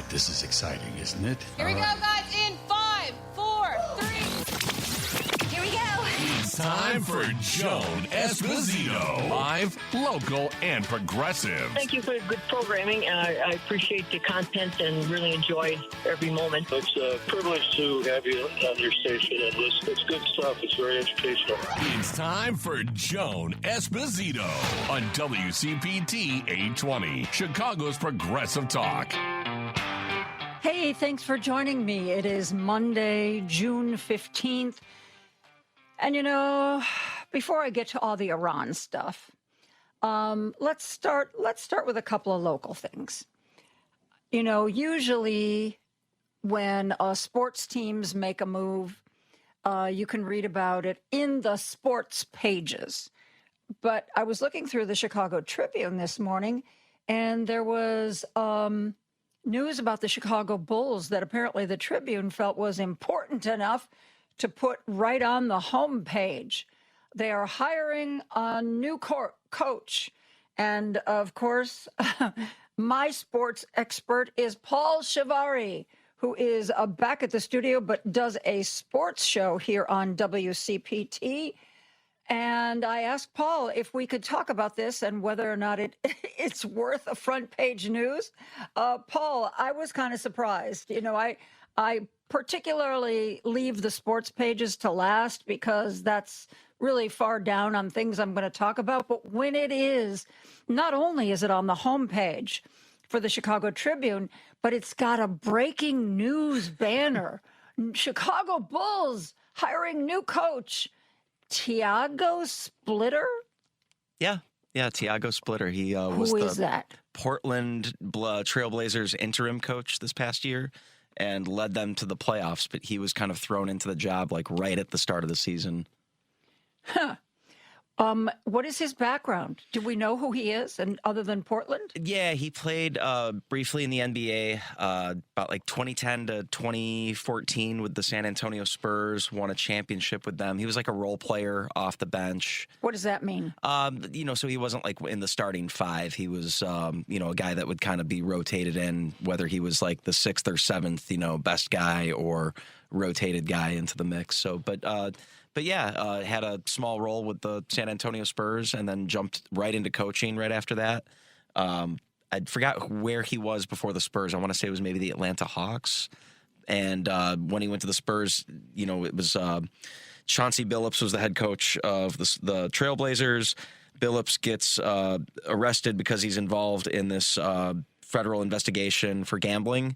this is exciting, isn't it? Here we go, guys, in 5, 4, 3. Here we go. It's time for Joan Esposito. Live, local, and progressive. Thank you for good programming. I appreciate the content and really enjoy every moment. It's a privilege to have you on your station and listen. It's good stuff. It's very educational. It's time for Joan Esposito on WCPT 820, Chicago's Progressive Talk. Hey, thanks for joining me. It is Monday, June 15th. And, you know, before I get to all the Iran stuff, let's start with a couple of local things. You know, usually when sports teams make a move, you can read about it in the sports pages. But I was looking through the Chicago Tribune this morning, and there was news about the Chicago Bulls that apparently the Tribune felt was important enough to put right on the homepage. They are hiring a new coach. And of course, my sports expert is Paul Shivari, who is back at the studio but does a sports show here on WCPT. And I asked Paul if we could talk about this and whether or not it's worth a front page news. Paul, I was kind of surprised. You know, I particularly leave the sports pages to last because that's really far down on things I'm going to talk about. But when it is, not only is it on the homepage for the Chicago Tribune, but it's got a breaking news banner. Chicago Bulls hiring new coach. Tiago Splitter? Yeah, Tiago Splitter. He was that? Portland Trailblazers interim coach this past year and led them to the playoffs, but he was kind of thrown into the job like right at the start of the season. Huh. What is his background? Do we know who he is, and other than Portland? Yeah, he played briefly in the NBA about like 2010 to 2014 with the San Antonio Spurs, won a championship with them. He was like a role player off the bench. What does that mean? So he wasn't like in the starting five. He was, a guy that would kind of be rotated in, whether he was like the sixth or seventh, best guy or rotated guy into the mix. So, But yeah, had a small role with the San Antonio Spurs and then jumped right into coaching right after that. I forgot where he was before the Spurs. I want to say it was maybe the Atlanta Hawks. And when he went to the Spurs, it was Chauncey Billups was the head coach of the Trailblazers. Billups gets arrested because he's involved in this federal investigation for gambling.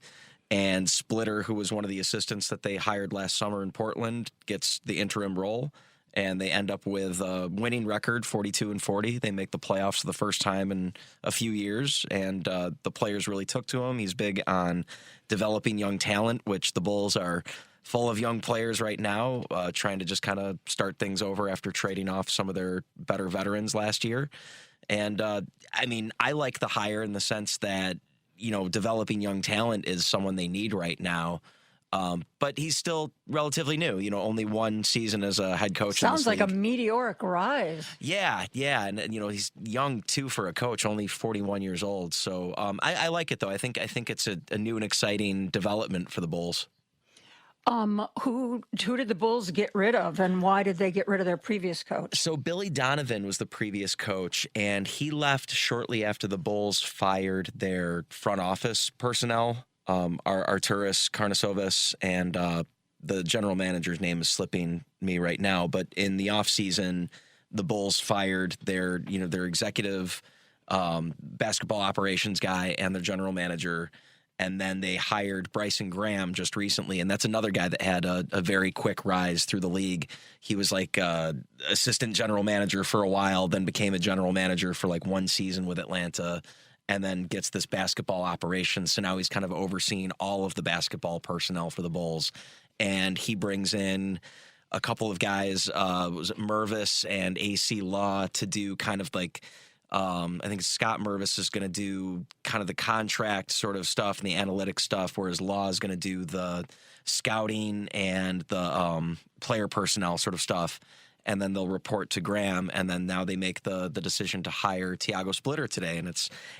And Splitter, who was one of the assistants that they hired last summer in Portland, gets the interim role. And they end up with a winning record, 42-40. They make the playoffs for the first time in a few years. And the players really took to him. He's big on developing young talent, which the Bulls are full of young players right now, trying to just kind of start things over after trading off some of their better veterans last year. And, I like the hire in the sense that, developing young talent is someone they need right now. But he's still relatively new, only one season as a head coach. Sounds like league. A meteoric rise. Yeah. And he's young, too, for a coach, only 41 years old. So I like it, though. I think it's a new and exciting development for the Bulls. Who did the Bulls get rid of, and why did they get rid of their previous coach? So Billy Donovan was the previous coach, and he left shortly after the Bulls fired their front office personnel, Arturas Karnisovas, and the general manager's name is slipping me right now. But in the offseason, the Bulls fired their executive basketball operations guy and their general manager. And then they hired Bryson Graham just recently, and that's another guy that had a very quick rise through the league. He was like assistant general manager for a while, then became a general manager for like one season with Atlanta, and then gets this basketball operation. So now he's kind of overseeing all of the basketball personnel for the Bulls. And he brings in a couple of guys, was it Mervis and AC Law, to do kind of like I think Scott Mervis is going to do kind of the contract sort of stuff and the analytics stuff, whereas Law is going to do the scouting and the player personnel sort of stuff. and then they'll report to Graham, and then now they make the decision to hire Tiago Splitter today, and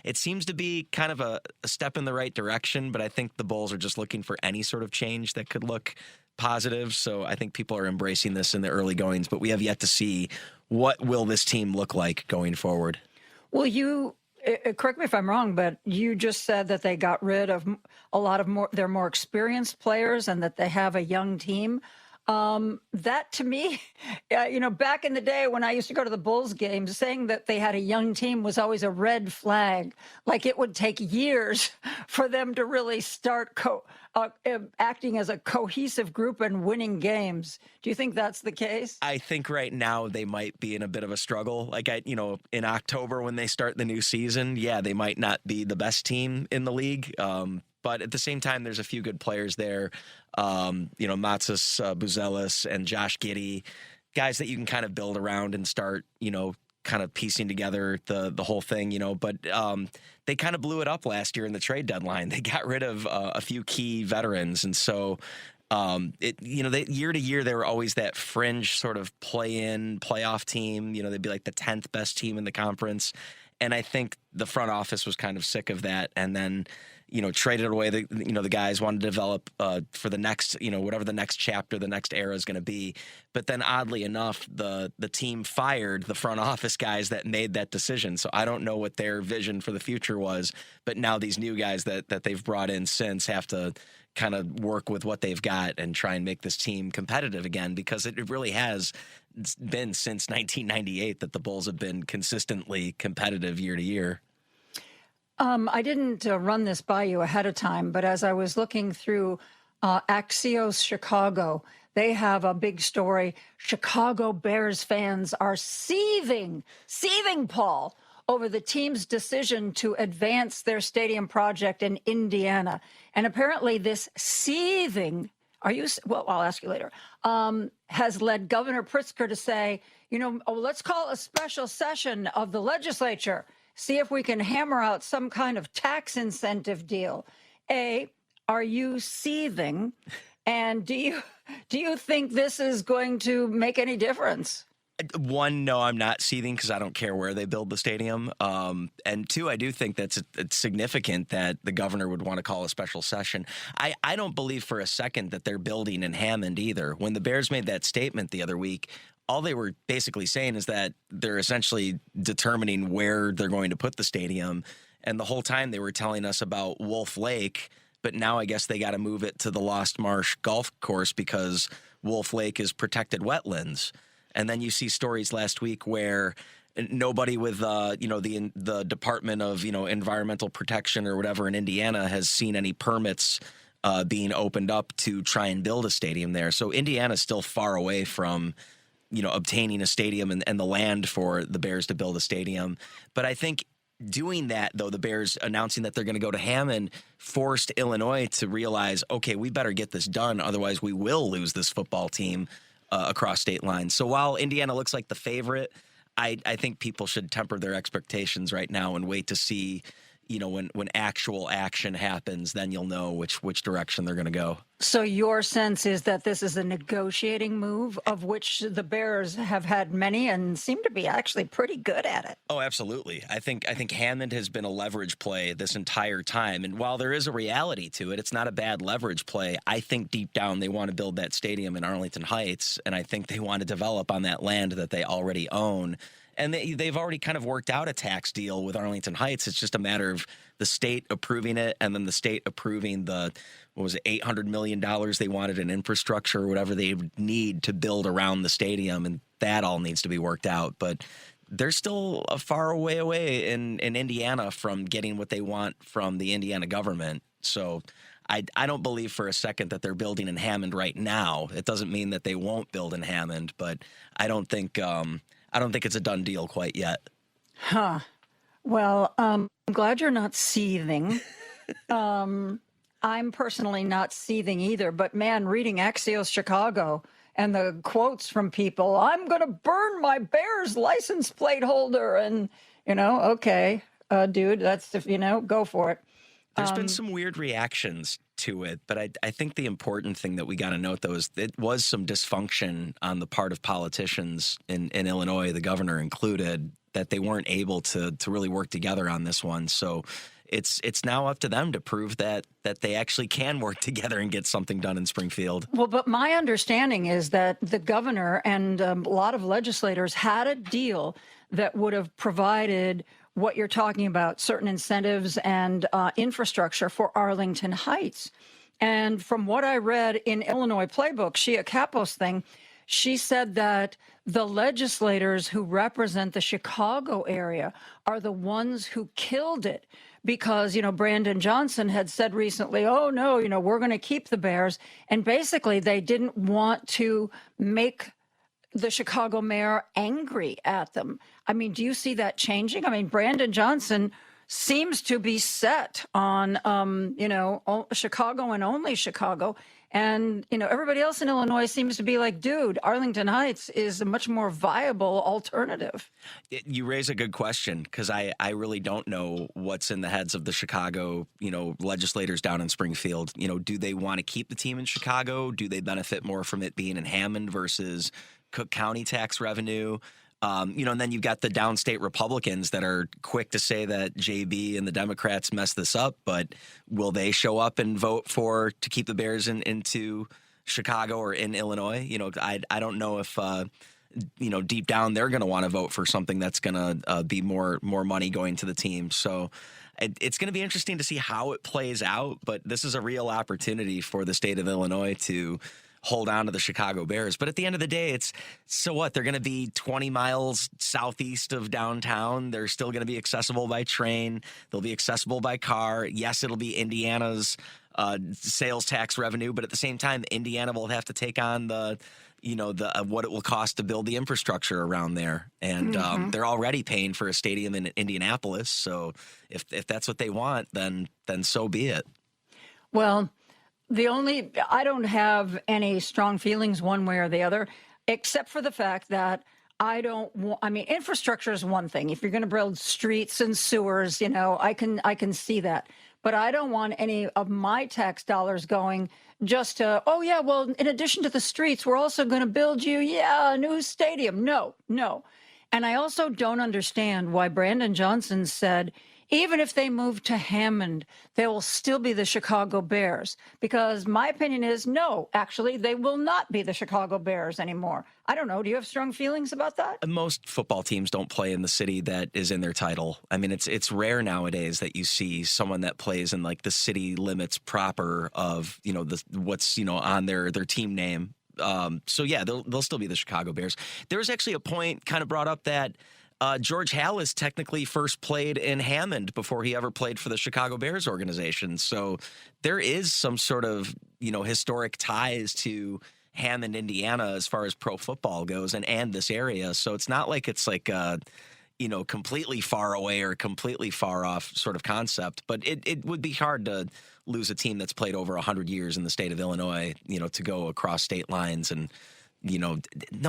it seems to be kind of a step in the right direction, but I think the Bulls are just looking for any sort of change that could look positive, so I think people are embracing this in the early goings, but we have yet to see what will this team look like going forward. Well, correct me if I'm wrong, but you just said that they got rid of a lot of their more experienced players and that they have a young team. That to me, back in the day when I used to go to the Bulls games, saying that they had a young team was always a red flag. Like it would take years for them to really start acting as a cohesive group and winning games. Do you think that's the case? I think right now they might be in a bit of a struggle. Like in October when they start the new season, they might not be the best team in the league. But at the same time, there's a few good players there. Matsas Buzelis and Josh Giddey, guys that you can kind of build around and start, kind of piecing together the whole thing, But they kind of blew it up last year in the trade deadline. They got rid of a few key veterans. And so, year to year, they were always that fringe sort of playoff team. They'd be like the 10th best team in the conference. And I think the front office was kind of sick of that. And then, traded away the guys wanted to develop for the next, whatever the next chapter, the next era is going to be. But then oddly enough, the team fired the front office guys that made that decision. So I don't know what their vision for the future was. But now these new guys that they've brought in since have to kind of work with what they've got and try and make this team competitive again, because it really has been since 1998 that the Bulls have been consistently competitive year to year. I didn't run this by you ahead of time, but as I was looking through Axios Chicago, they have a big story. Chicago Bears fans are seething, Paul, over the team's decision to advance their stadium project in Indiana. And apparently this seething, I'll ask you later, has led Governor Pritzker to say, let's call a special session of the legislature. See if we can hammer out some kind of tax incentive deal. Are you seething? And do you think this is going to make any difference? One, no, I'm not seething because I don't care where they build the stadium. And two, I do think it's significant that the governor would want to call a special session. I don't believe for a second that they're building in Hammond either. When the Bears made that statement the other week, all they were basically saying is that they're essentially determining where they're going to put the stadium. And the whole time they were telling us about Wolf Lake, but now I guess they got to move it to the Lost Marsh Golf Course because Wolf Lake is protected wetlands. And then you see stories last week where nobody with, the Department of, Environmental Protection or whatever in Indiana has seen any permits being opened up to try and build a stadium there. So Indiana's still far away from obtaining a stadium and the land for the Bears to build a stadium. But I think doing that, though, the Bears announcing that they're going to go to Hammond forced Illinois to realize, okay, we better get this done. Otherwise, we will lose this football team across state lines. So while Indiana looks like the favorite, I think people should temper their expectations right now and wait to see, when actual action happens, then you'll know which direction they're going to go. So your sense is that this is a negotiating move, of which the Bears have had many and seem to be actually pretty good at it. Oh, absolutely. I think Hammond has been a leverage play this entire time. And while there is a reality to it, it's not a bad leverage play. I think deep down they want to build that stadium in Arlington Heights, and I think they want to develop on that land that they already own. And they've already kind of worked out a tax deal with Arlington Heights. It's just a matter of the state approving it and then the state approving $800 million they wanted in infrastructure or whatever they need to build around the stadium. And that all needs to be worked out. But they're still a far away in Indiana from getting what they want from the Indiana government. So I don't believe for a second that they're building in Hammond right now. It doesn't mean that they won't build in Hammond, but I don't think it's a done deal quite yet. Huh. Well, I'm glad you're not seething. I'm personally not seething either, but man, reading Axios Chicago and the quotes from people, I'm going to burn my Bears license plate holder. And, okay, dude, that's, go for it. There's been some weird reactions to it, but I think the important thing that we got to note, though, is it was some dysfunction on the part of politicians in Illinois, the governor included, that they weren't able to really work together on this one. So it's now up to them to prove that they actually can work together and get something done in Springfield. Well, but my understanding is that the governor and a lot of legislators had a deal that would have provided what you're talking about, certain incentives and infrastructure for Arlington Heights. And from what I read in Illinois Playbook, Shia Kapos thing, she said that the legislators who represent the Chicago area are the ones who killed it because, Brandon Johnson had said recently, oh, no, we're going to keep the Bears. And basically, they didn't want to make the Chicago mayor angry at them. I mean, do you see that changing? I mean, Brandon Johnson seems to be set on, Chicago and only Chicago. And, everybody else in Illinois seems to be like, dude, Arlington Heights is a much more viable alternative. You raise a good question because I really don't know what's in the heads of the Chicago, legislators down in Springfield. Do they want to keep the team in Chicago? Do they benefit more from it being in Hammond versus Cook County tax revenue? And then you've got the downstate Republicans that are quick to say that JB and the Democrats messed this up, but will they show up and vote to keep the Bears into Chicago or in Illinois? I don't know if, deep down they're going to want to vote for something that's going to be more money going to the team. So it's going to be interesting to see how it plays out, but this is a real opportunity for the state of Illinois to hold on to the Chicago Bears. But at the end of the day, so what? They're going to be 20 miles southeast of downtown. They're still going to be accessible by train. They'll be accessible by car. Yes, it'll be Indiana's sales tax revenue, but at the same time, Indiana will have to take on the what it will cost to build the infrastructure around there. And they're already paying for a stadium in Indianapolis. So if that's what they want, then so be it. Well, I don't have any strong feelings one way or the other, except for the fact that infrastructure is one thing. If you're going to build streets and sewers, I can see that. But I don't want any of my tax dollars going just to, in addition to the streets, we're also going to build you, a new stadium. No. And I also don't understand why Brandon Johnson said, even if they move to Hammond, they will still be the Chicago Bears. Because my opinion is, no, actually, they will not be the Chicago Bears anymore. I don't know. Do you have strong feelings about that? Most football teams don't play in the city that is in their title. I mean, it's rare nowadays that you see someone that plays in like the city limits proper of, what's, on their team name. They'll still be the Chicago Bears. There was actually a point kind of brought up that George Halas technically first played in Hammond before he ever played for the Chicago Bears organization. So there is some sort of, historic ties to Hammond, Indiana, as far as pro football goes and this area. So it's not like it's like completely far away or completely far off sort of concept. But it would be hard to lose a team that's played over 100 years in the state of Illinois, to go across state lines and no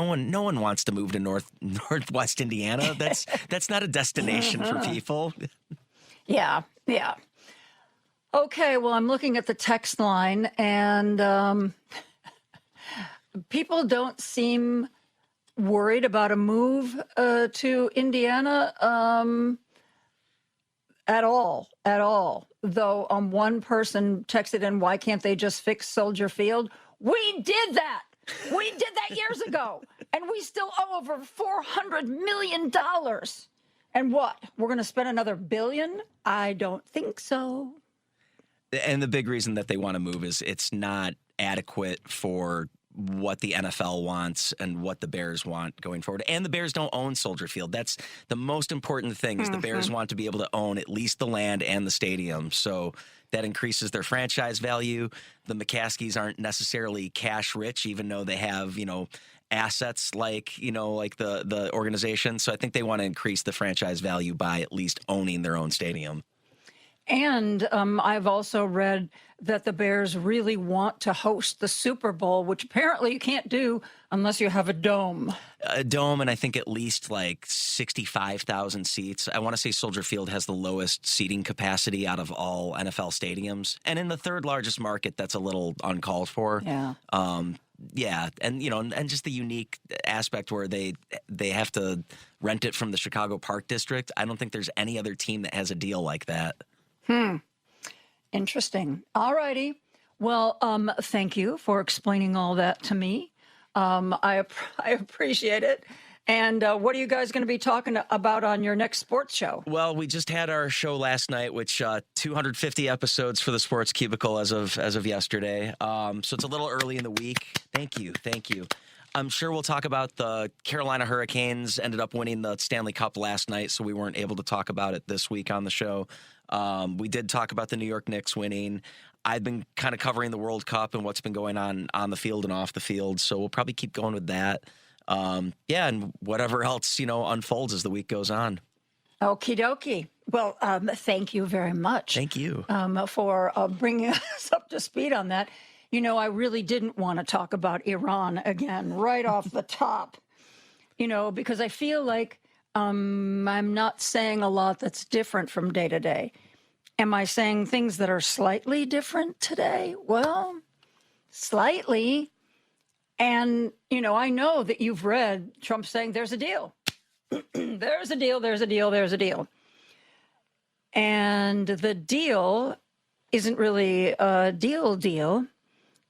one wants to move to Northwest Indiana. That's not a destination for people. Yeah. Okay, well, I'm looking at the text line, and people don't seem worried about a move to Indiana at all. Though one person texted in, why can't they just fix Soldier Field? We did that. We did that years ago, and we still owe over $400 million. And what? We're going to spend another $1 billion? I don't think so. And the big reason that they want to move is it's not adequate for what the NFL wants and what the Bears want going forward. And the Bears don't own Soldier Field. That's the most important thing is the Bears want to be able to own at least the land and the stadium. So that increases their franchise value. The McCaskies aren't necessarily cash rich, even though they have, assets like the organization. So I think they want to increase the franchise value by at least owning their own stadium. And I've also read that the Bears really want to host the Super Bowl, which apparently you can't do unless you have a dome. A dome, and I think at least like 65,000 seats. I want to say Soldier Field has the lowest seating capacity out of all NFL stadiums. And in the third largest market, that's a little uncalled for. Yeah. Yeah, and and just the unique aspect where they have to rent it from the Chicago Park District. I don't think there's any other team that has a deal like that. Interesting. All righty. Well, thank you for explaining all that to me. I appreciate it. And what are you guys going to be talking about on your next sports show? Well, we just had our show last night, which 250 episodes for the Sports Cubicle as of yesterday. So it's a little early in the week. Thank you. I'm sure we'll talk about the Carolina Hurricanes ended up winning the Stanley Cup last night, so we weren't able to talk about it this week on the show. We did talk about the New York Knicks winning. I've been kind of covering the World Cup and what's been going on the field and off the field, so we'll probably keep going with that. And whatever else, unfolds as the week goes on. Okie dokie. Well, thank you very much. Thank you. For bringing us up to speed on that. I really didn't want to talk about Iran again right off the top, because I feel like I'm not saying a lot that's different from day to day. Am I saying things that are slightly different today? Well, slightly. And, I know that you've read Trump saying there's a deal. There's a deal. And the deal isn't really a deal.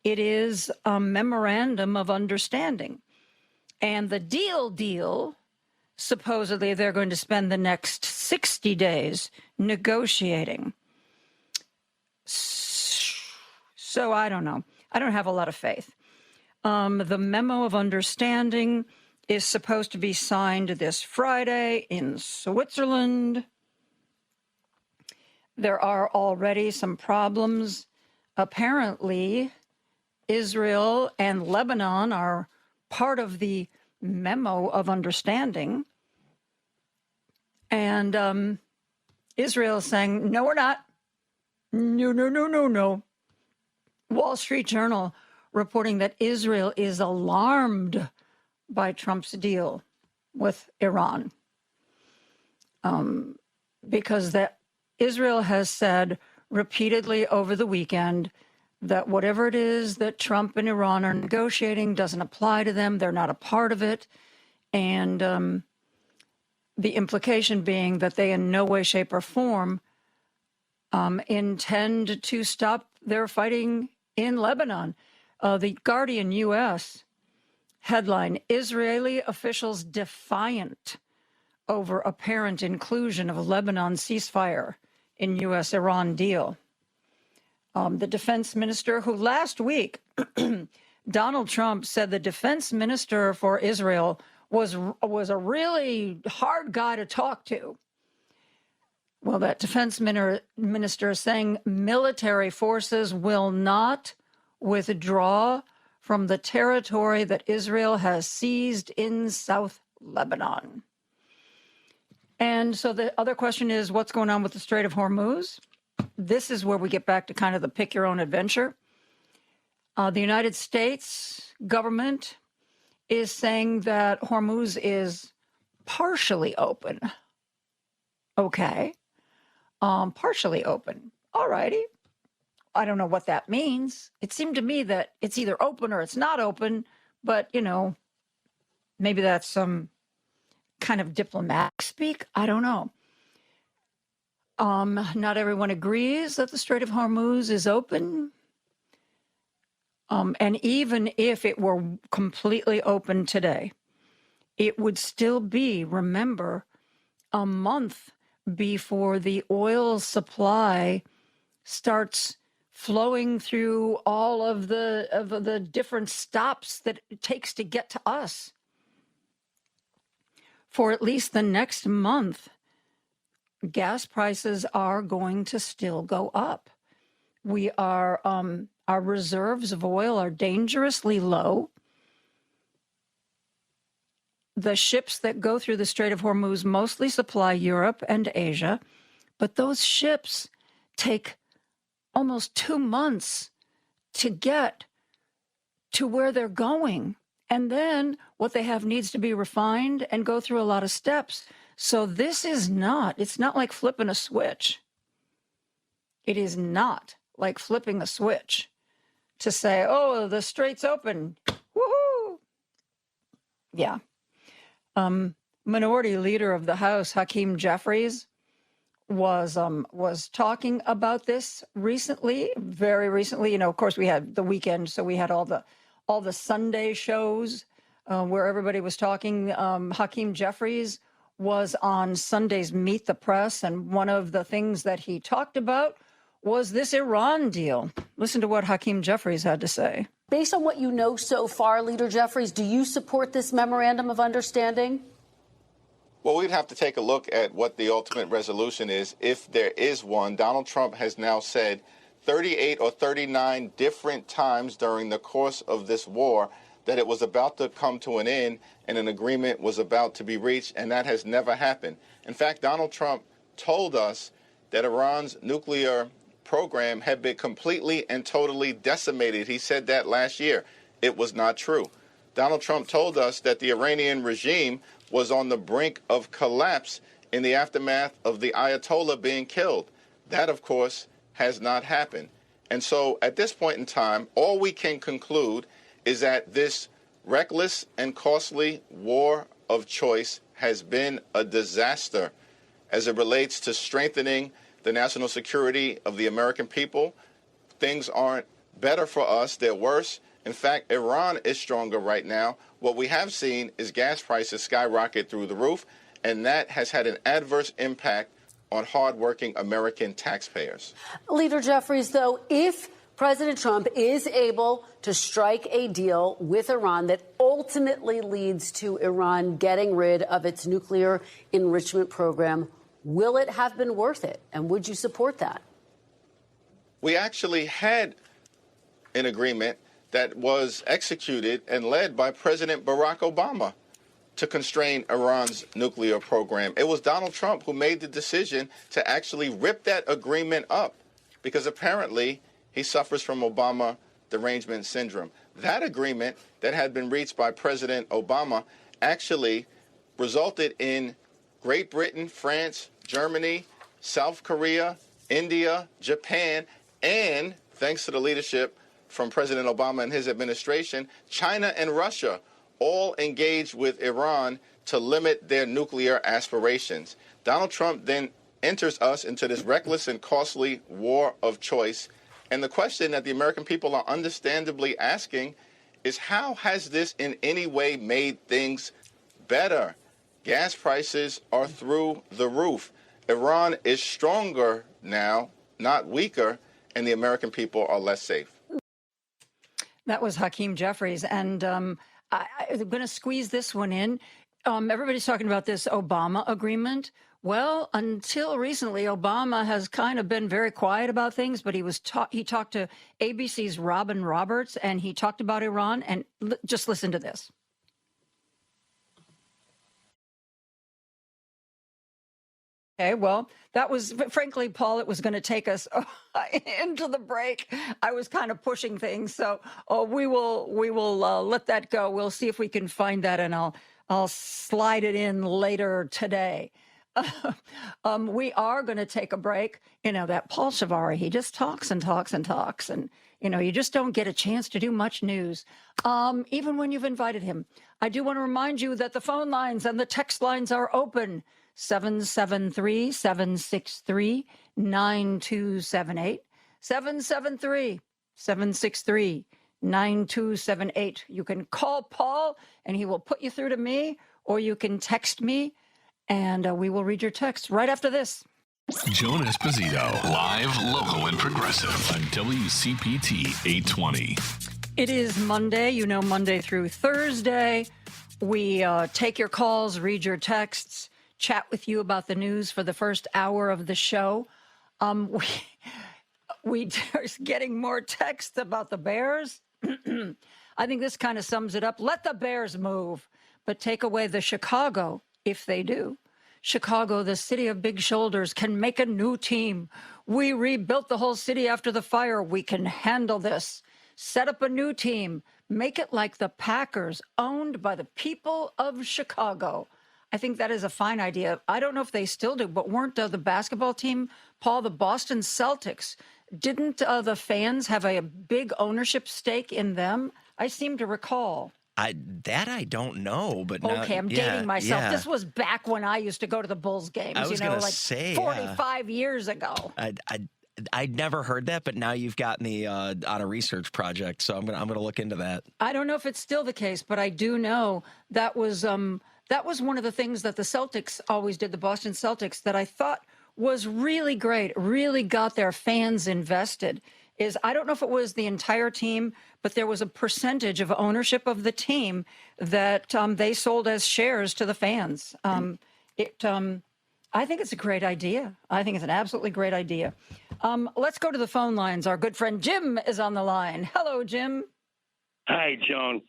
It is a memorandum of understanding. And the deal, supposedly they're going to spend the next 60 days negotiating. So I don't know. I don't have a lot of faith. The memo of understanding is supposed to be signed this Friday in Switzerland. There are already some problems. Apparently, Israel and Lebanon are part of the memo of understanding. And Israel is saying, no, we're not. No. Wall Street Journal reporting that Israel is alarmed by Trump's deal with Iran. Because that Israel has said repeatedly over the weekend that whatever it is that Trump and Iran are negotiating doesn't apply to them. They're not a part of it. And the implication being that they in no way, shape, or form intend to stop their fighting in Lebanon. The Guardian U.S. headline, Israeli officials defiant over apparent inclusion of Lebanon ceasefire in U.S.-Iran deal. The defense minister, who last week, Donald Trump said the defense minister for Israel was a really hard guy to talk to. Well, that defense minister is saying military forces will not withdraw from the territory that Israel has seized in South Lebanon. And so the other question is, what's going on with the Strait of Hormuz? This is where we get back to kind of the pick your own adventure. The United States government is saying that Hormuz is partially open. Okay. Partially open. All righty. I don't know what that means. It seemed to me that it's either open or it's not open, but, maybe that's some kind of diplomatic speak. I don't know. Not everyone agrees that the Strait of Hormuz is open. And even if it were completely open today, it would still be, remember, a month before the oil supply starts flowing through all of the different stops that it takes to get to us. For at least the next month, gas prices are going to still go up. We are, our reserves of oil are dangerously low. The ships that go through the Strait of Hormuz mostly supply Europe and Asia, but those ships take almost 2 months to get to where they're going. And then what they have needs to be refined and go through a lot of steps. So this is not, it's not like flipping a switch. It is not like flipping a switch to say, oh, the strait's open. Woohoo! Yeah. Minority Leader of the House, Hakeem Jeffries, was talking about this recently, very recently. You know, of course, we had the weekend, so we had all the Sunday shows where everybody was talking. Hakeem Jeffries was on Sunday's Meet the Press, and one of the things that he talked about was this Iran deal. Listen to what Hakeem Jeffries had to say. Based on what you know so far, Leader Jeffries, do you support this memorandum of understanding? Well, we'd have to take a look at what the ultimate resolution is, if there is one. Donald Trump has now said 38 or 39 different times during the course of this war that it was about to come to an end and an agreement was about to be reached, and that has never happened. In fact, Donald Trump told us that Iran's nuclear program had been completely and totally decimated. He said that last year. It was not true. Donald Trump told us that the Iranian regime was on the brink of collapse in the aftermath of the Ayatollah being killed. That, of course, has not happened. And so at this point in time, all we can conclude is that this reckless and costly war of choice has been a disaster as it relates to strengthening the national security of the American people. Things aren't better for us, they're worse. In fact, Iran is stronger right now. What we have seen is gas prices skyrocket through the roof, and that has had an adverse impact on hardworking American taxpayers. Leader Jeffries, though, if President Trump is able to strike a deal with Iran that ultimately leads to Iran getting rid of its nuclear enrichment program, will it have been worth it? And would you support that? We actually had an agreement that was executed and led by President Barack Obama to constrain Iran's nuclear program. It was Donald Trump who made the decision to actually rip that agreement up because apparently he suffers from Obama derangement syndrome. That agreement that had been reached by President Obama actually resulted in Great Britain, France, Germany, South Korea, India, Japan, and thanks to the leadership from President Obama and his administration, China and Russia all engaged with Iran to limit their nuclear aspirations. Donald Trump then enters us into this reckless and costly war of choice. And the question that the American people are understandably asking is, how has this in any way made things better? Gas prices are through the roof. Iran is stronger now, not weaker, and the American people are less safe. That was Hakeem Jeffries. And I'm going to squeeze this one in. Everybody's talking about this Obama agreement. Well, until recently, Obama has kind of been very quiet about things, but he talked to ABC's Robin Roberts, and he talked about Iran. And just listen to this. Okay, well, that was, frankly, Paul, it was going to take us into the break. I was kind of pushing things, so we will let that go. We'll see if we can find that, and I'll slide it in later today. We are going to take a break. You know, that Paul Shavari, he just talks and talks and talks, and you just don't get a chance to do much news, even when you've invited him. I do want to remind you that the phone lines and the text lines are open. 773-763-9278. 773-763-9278. You can call Paul, and he will put you through to me, or you can text me, and we will read your text right after this. Joan Esposito, live, local, and progressive on WCPT 820. It is Monday, Monday through Thursday. We take your calls, read your texts, chat with you about the news for the first hour of the show. We are getting more texts about the Bears. I think this kind of sums it up. Let the Bears move, but take away the Chicago if they do. Chicago, the city of big shoulders, can make a new team. We rebuilt the whole city after the fire. We can handle this. Set up a new team. Make it like the Packers, owned by the people of Chicago. I think that is a fine idea. I don't know if they still do, but weren't the basketball team, Paul, the Boston Celtics, didn't the fans have a big ownership stake in them? I seem to recall. I don't know, but okay, I'm dating myself. This was back when I used to go to the Bulls games. I was like say 45 years ago. I'd never heard that, but now you've got me on a research project, so I'm gonna look into that. I don't know if it's still the case, but I do know that was one of the things that the Celtics always did, the Boston Celtics, that I thought was really great, really got their fans invested. Is I don't know if it was the entire team, but there was a percentage of ownership of the team that they sold as shares to the fans. I think it's a great idea. I think it's an absolutely great idea. Let's go to the phone lines. Our good friend Jim is on the line. Hello, Jim. Hi, Joan.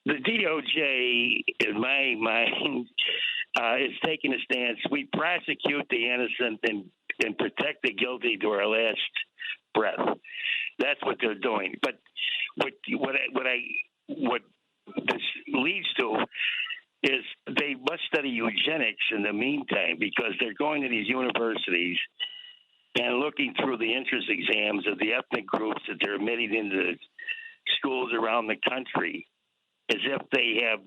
The DOJ, in my mind, is taking a stance. We prosecute the innocent and protect the guilty to our last breath. That's what they're doing. But what this leads to is they must study eugenics in the meantime, because they're going to these universities and looking through the entrance exams of the ethnic groups that they're admitting into schools around the country, as if they have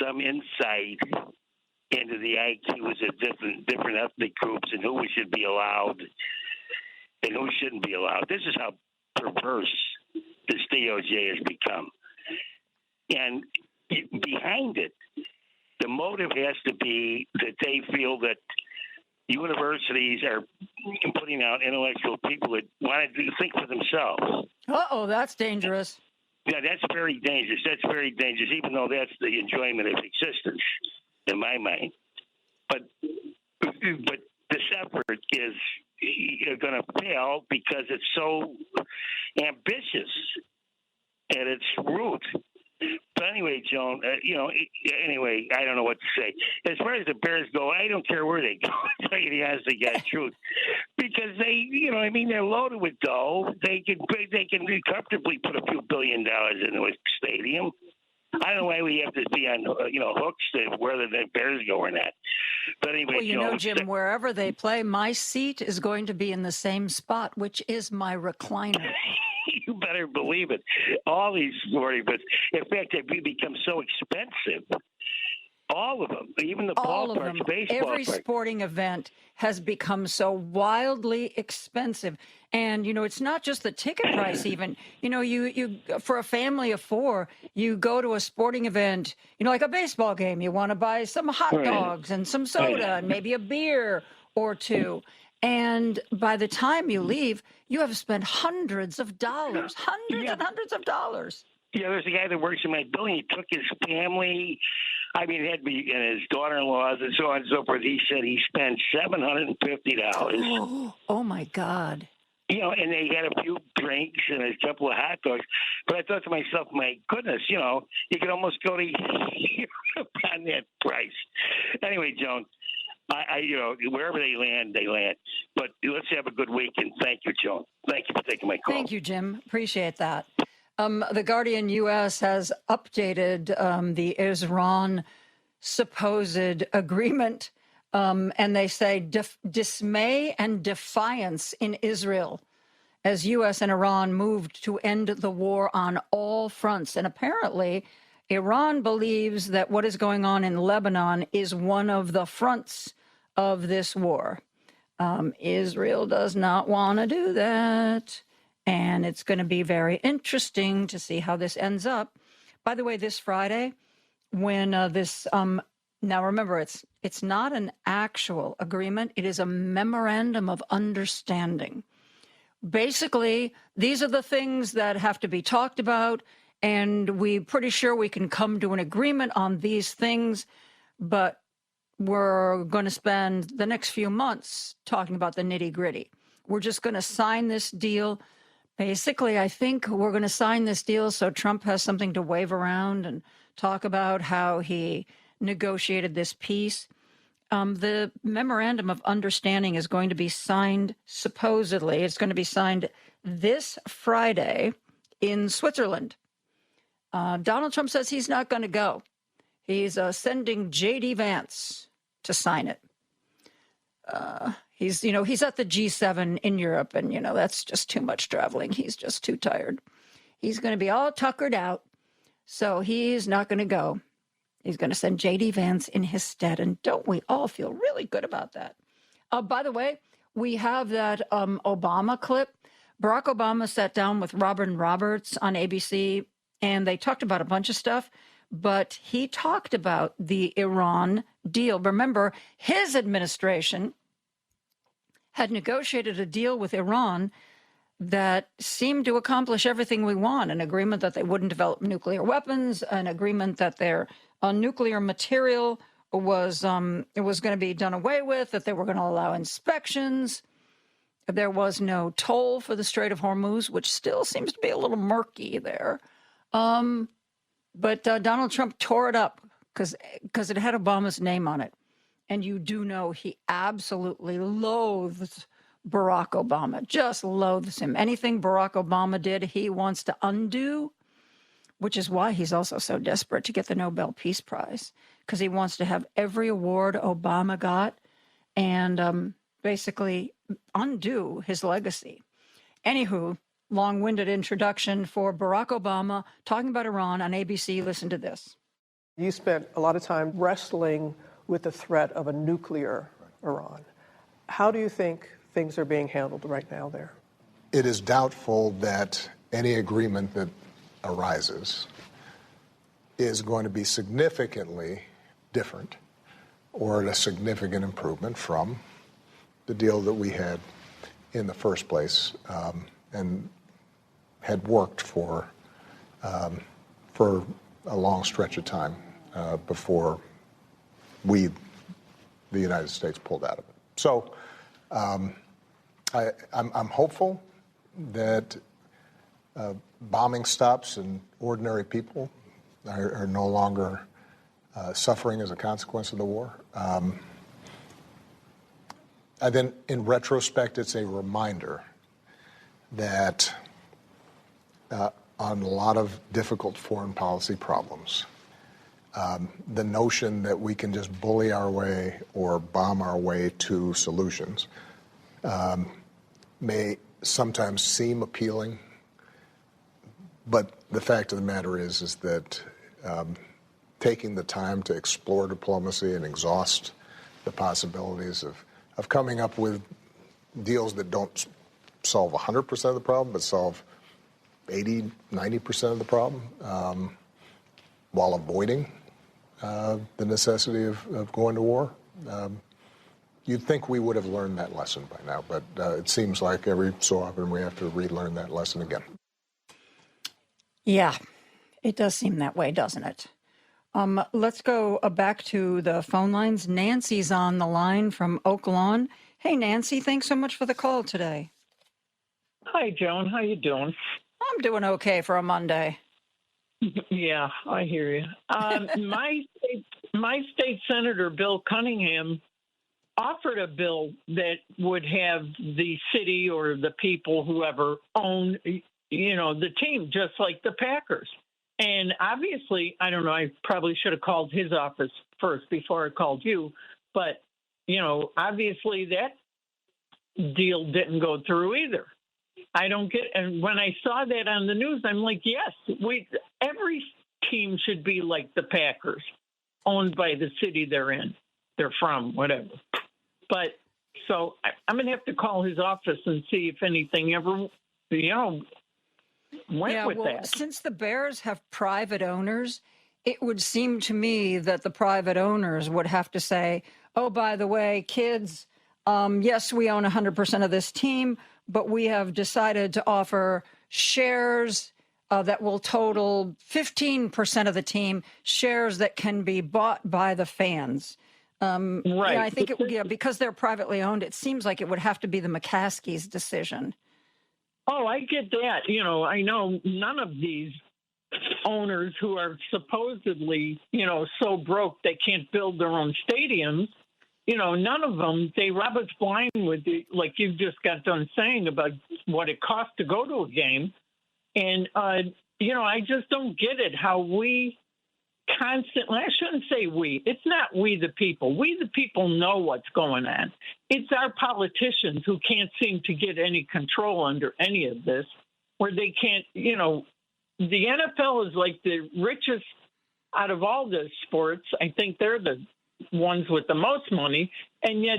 some insight into the IQs of different ethnic groups and who should be allowed and who shouldn't be allowed. This is how perverse this DOJ has become. And behind it, the motive has to be that they feel that universities are putting out intellectual people that want to think for themselves. Uh-oh, that's dangerous. Yeah, that's very dangerous. That's very dangerous, even though that's the enjoyment of existence, in my mind. But this effort is going to fail because it's so ambitious at its root. But anyway, Joan, anyway, I don't know what to say. As far as the Bears go, I don't care where they go. I'll tell you the honest to God truth. Because they, they're loaded with dough. They can comfortably put a few $1 billion into a stadium. I don't know why we have to be on, hooks to whether the Bears go or not. But anyway, well, Jim, wherever they play, my seat is going to be in the same spot, which is my recliner. You better believe it. All these sporting, but in fact, they've become so expensive. All of them, even the ballparks, baseball. Every sporting event has become so wildly expensive. And, it's not just the ticket price even. You for a family of four, you go to a sporting event, like a baseball game. You want to buy some hot dogs and some soda and maybe a beer or two. And by the time you leave, you have spent hundreds of dollars, and hundreds of dollars. Yeah, there's a guy that works in my building. He took his family, it had to be, and his daughter-in-laws and so on and so forth. He said he spent $750. Oh, my God. And they had a few drinks and a couple of hot dogs. But I thought to myself, my goodness, you could almost go to Europe on that price. Anyway, Joan, I wherever they land. But let's have a good week, and thank you, Joan. Thank you for taking my call. Thank you, Jim. Appreciate that. The Guardian U.S. has updated the Iran supposed agreement, and they say dismay and defiance in Israel as U.S. and Iran moved to end the war on all fronts. And apparently, Iran believes that what is going on in Lebanon is one of the fronts of this war. Israel does not want to do that. And it's going to be very interesting to see how this ends up. By the way, this Friday, when now remember, it's not an actual agreement. It is a memorandum of understanding. Basically, these are the things that have to be talked about, and we're pretty sure we can come to an agreement on these things, but we're going to spend the next few months talking about the nitty-gritty. We're just going to sign this deal. Basically, I think we're going to sign this deal so Trump has something to wave around and talk about how he negotiated this peace. The memorandum of understanding is going to be signed, supposedly, it's going to be signed this Friday in Switzerland. Donald Trump says he's not going to go. He's sending J.D. Vance to sign it. He's at the G7 in Europe, and, that's just too much traveling. He's just too tired. He's going to be all tuckered out, so he's not going to go. He's going to send J.D. Vance in his stead, and don't we all feel really good about that? By the way, we have that Obama clip. Barack Obama sat down with Robin Roberts on ABC, and they talked about a bunch of stuff, but he talked about the Iran deal. Remember, his administration had negotiated a deal with Iran that seemed to accomplish everything we want, an agreement that they wouldn't develop nuclear weapons, an agreement that their nuclear material was going to be done away with, that they were going to allow inspections. There was no toll for the Strait of Hormuz, which still seems to be a little murky there. But Donald Trump tore it up because it had Obama's name on it. And you do know he absolutely loathes Barack Obama, just loathes him. Anything Barack Obama did, he wants to undo, which is why he's also so desperate to get the Nobel Peace Prize, because he wants to have every award Obama got and basically undo his legacy. Anywho, long-winded introduction for Barack Obama talking about Iran on ABC. Listen to this. You spent a lot of time wrestling with the threat of a nuclear Iran. How do you think things are being handled right now there? It is doubtful that any agreement that arises is going to be significantly different or a significant improvement from the deal that we had in the first place and had worked for a long stretch of time before the United States, pulled out of it. So I'm hopeful that bombing stops and ordinary people are no longer suffering as a consequence of the war. And then in retrospect, it's a reminder that on a lot of difficult foreign policy problems, the notion that we can just bully our way or bomb our way to solutions may sometimes seem appealing, but the fact of the matter is that taking the time to explore diplomacy and exhaust the possibilities of coming up with deals that don't solve 100% of the problem, but solve 80, 90% of the problem, while avoiding the necessity of going to war. You'd think we would have learned that lesson by now, but it seems like every so often we have to relearn that lesson again. Yeah, it does seem that way, doesn't it? Let's go back to the phone lines. Nancy's on the line from Oak Lawn. Hey, Nancy, thanks so much for the call today. Hi, Joan. How you doing? I'm doing okay for a Monday. Yeah, I hear you. My state senator, Bill Cunningham, offered a bill that would have the city or the people, whoever, own, the team, just like the Packers. And obviously, I don't know, I probably should have called his office first before I called you. But, obviously that deal didn't go through either. I don't get, and when I saw that on the news, I'm like, yes, every team should be like the Packers, owned by the city they're from, whatever. But so I'm going to have to call his office and see if anything ever, went with that. Since the Bears have private owners, it would seem to me that the private owners would have to say, oh, by the way, kids, yes, we own 100% of this team, but we have decided to offer shares that will total 15% of the team, shares that can be bought by the fans. Right. I think because they're privately owned, it seems like it would have to be the McCaskies' decision. Oh, I get that. I know none of these owners who are supposedly, so broke they can't build their own stadiums, none of them, they rob us blind with like you just got done saying about what it costs to go to a game. And, I just don't get it how we constantly, I shouldn't say we, it's not we the people. We the people know what's going on. It's our politicians who can't seem to get any control under any of this, where they can't, the NFL is like the richest out of all the sports. I think they're the ones with the most money, and yet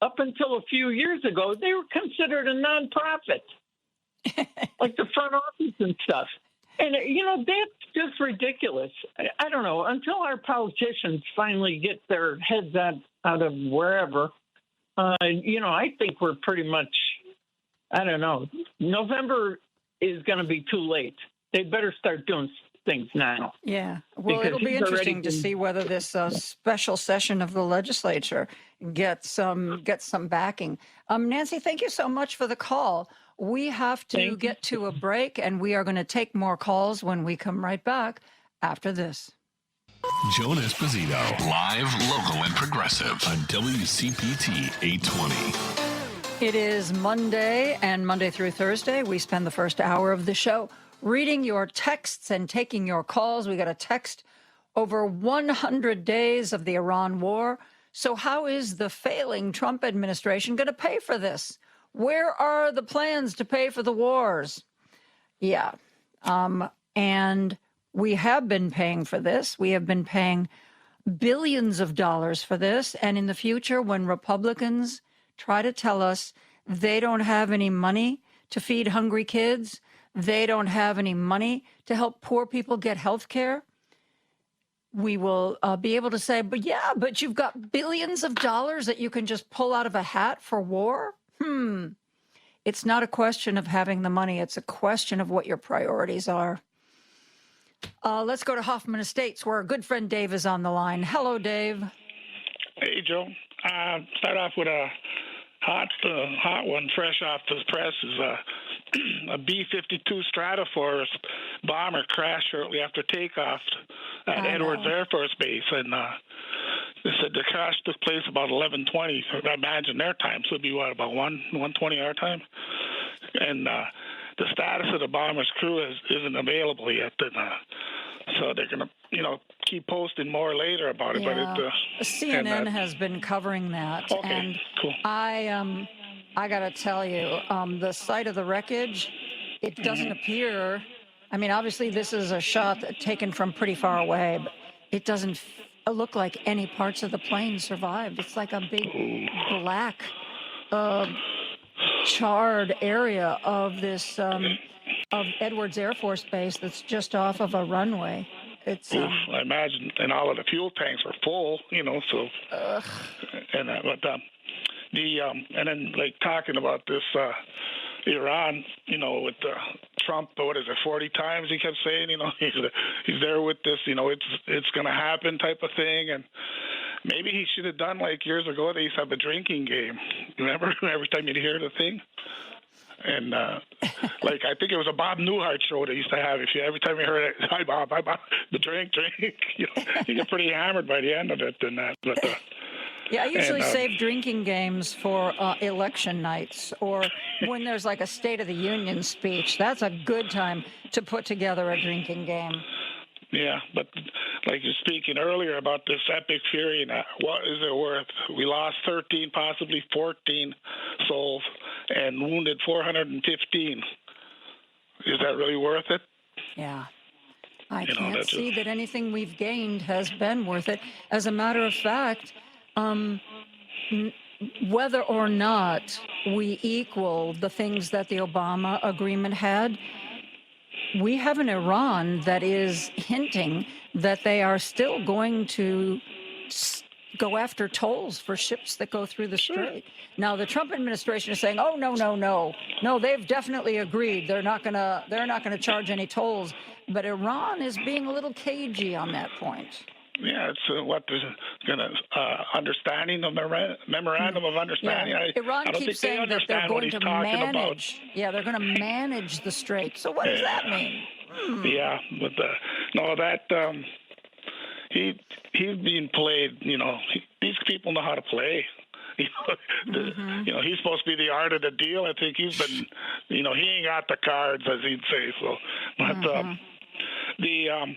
up until a few years ago, they were considered a nonprofit, like the front office and stuff. And, that's just ridiculous. I don't know. Until our politicians finally get their heads out of wherever, I think we're pretty much, I don't know. November is going to be too late. They better start doing things now. Yeah. Well, because it'll be interesting to see whether this special session of the legislature gets some backing. Nancy, thank you so much for the call. We have to get to a break, and we are going to take more calls when we come right back after this. Joan Esposito, live, local, and progressive on WCPT 820. It is Monday, and Monday through Thursday, we spend the first hour of the show reading your texts and taking your calls. We got a text over 100 days of the Iran war. So how is the failing Trump administration going to pay for this? Where are the plans to pay for the wars? Yeah. And we have been paying for this. We have been paying billions of dollars for this. And in the future, when Republicans try to tell us they don't have any money to feed hungry kids, they don't have any money to help poor people get health care, we will be able to say, but you've got billions of dollars that you can just pull out of a hat for war? It's not a question of having the money. It's a question of what your priorities are. Let's go to Hoffman Estates, where our good friend Dave is on the line. Hello, Dave. Hey, Joe. Start off with a hot one, fresh off the press, is a B-52 Stratoforce bomber crashed shortly after takeoff at Edwards Air Force Base, and they said the crash took place about 11:20. I imagine their time, so it'd be about 1:20 our time. And the status of the bomber's crew isn't available yet, and so they're gonna, keep posting more later about it. Yeah. But CNN has been covering that. Okay, and cool. I got to tell you, the site of the wreckage, it doesn't appear. I mean, obviously, this is a shot taken from pretty far away, but it doesn't look like any parts of the plane survived. It's like a big black, charred area of this of Edwards Air Force Base that's just off of a runway. It's I imagine, and all of the fuel tanks were full, so. And and then like talking about this Iran, with Trump, what is it, 40 times he kept saying, he's there with this, it's going to happen type of thing. And maybe he should have done like years ago, they used to have a drinking game. Remember, every time you'd hear the thing? And like, I think it was a Bob Newhart show they used to have. Every time you heard it, hi Bob, the drink, you get pretty hammered by the end of it and that. But, yeah, I usually save drinking games for election nights or when there's like a State of the Union speech. That's a good time to put together a drinking game. Yeah, but like you're speaking earlier about this epic fury, what is it worth? We lost 13, possibly 14 souls and wounded 415. Is that really worth it? Yeah. I can't see that anything we've gained has been worth it. As a matter of fact, whether or not we equal the things that the Obama agreement had, we have an Iran that is hinting that they are still going to go after tolls for ships that go through the strait. Now, the Trump administration is saying, "Oh, no, they've definitely agreed. They're not gonna charge any tolls." But Iran is being a little cagey on that point. Yeah, it's what there's going to understanding of memorandum of understanding. Yeah. Iran keeps saying that they're going to manage. Yeah, they're going to manage the strait. So what does that mean? Yeah, but he's being played. These people know how to play. He's supposed to be the art of the deal. I think he's been, he ain't got the cards, as he'd say. So, but the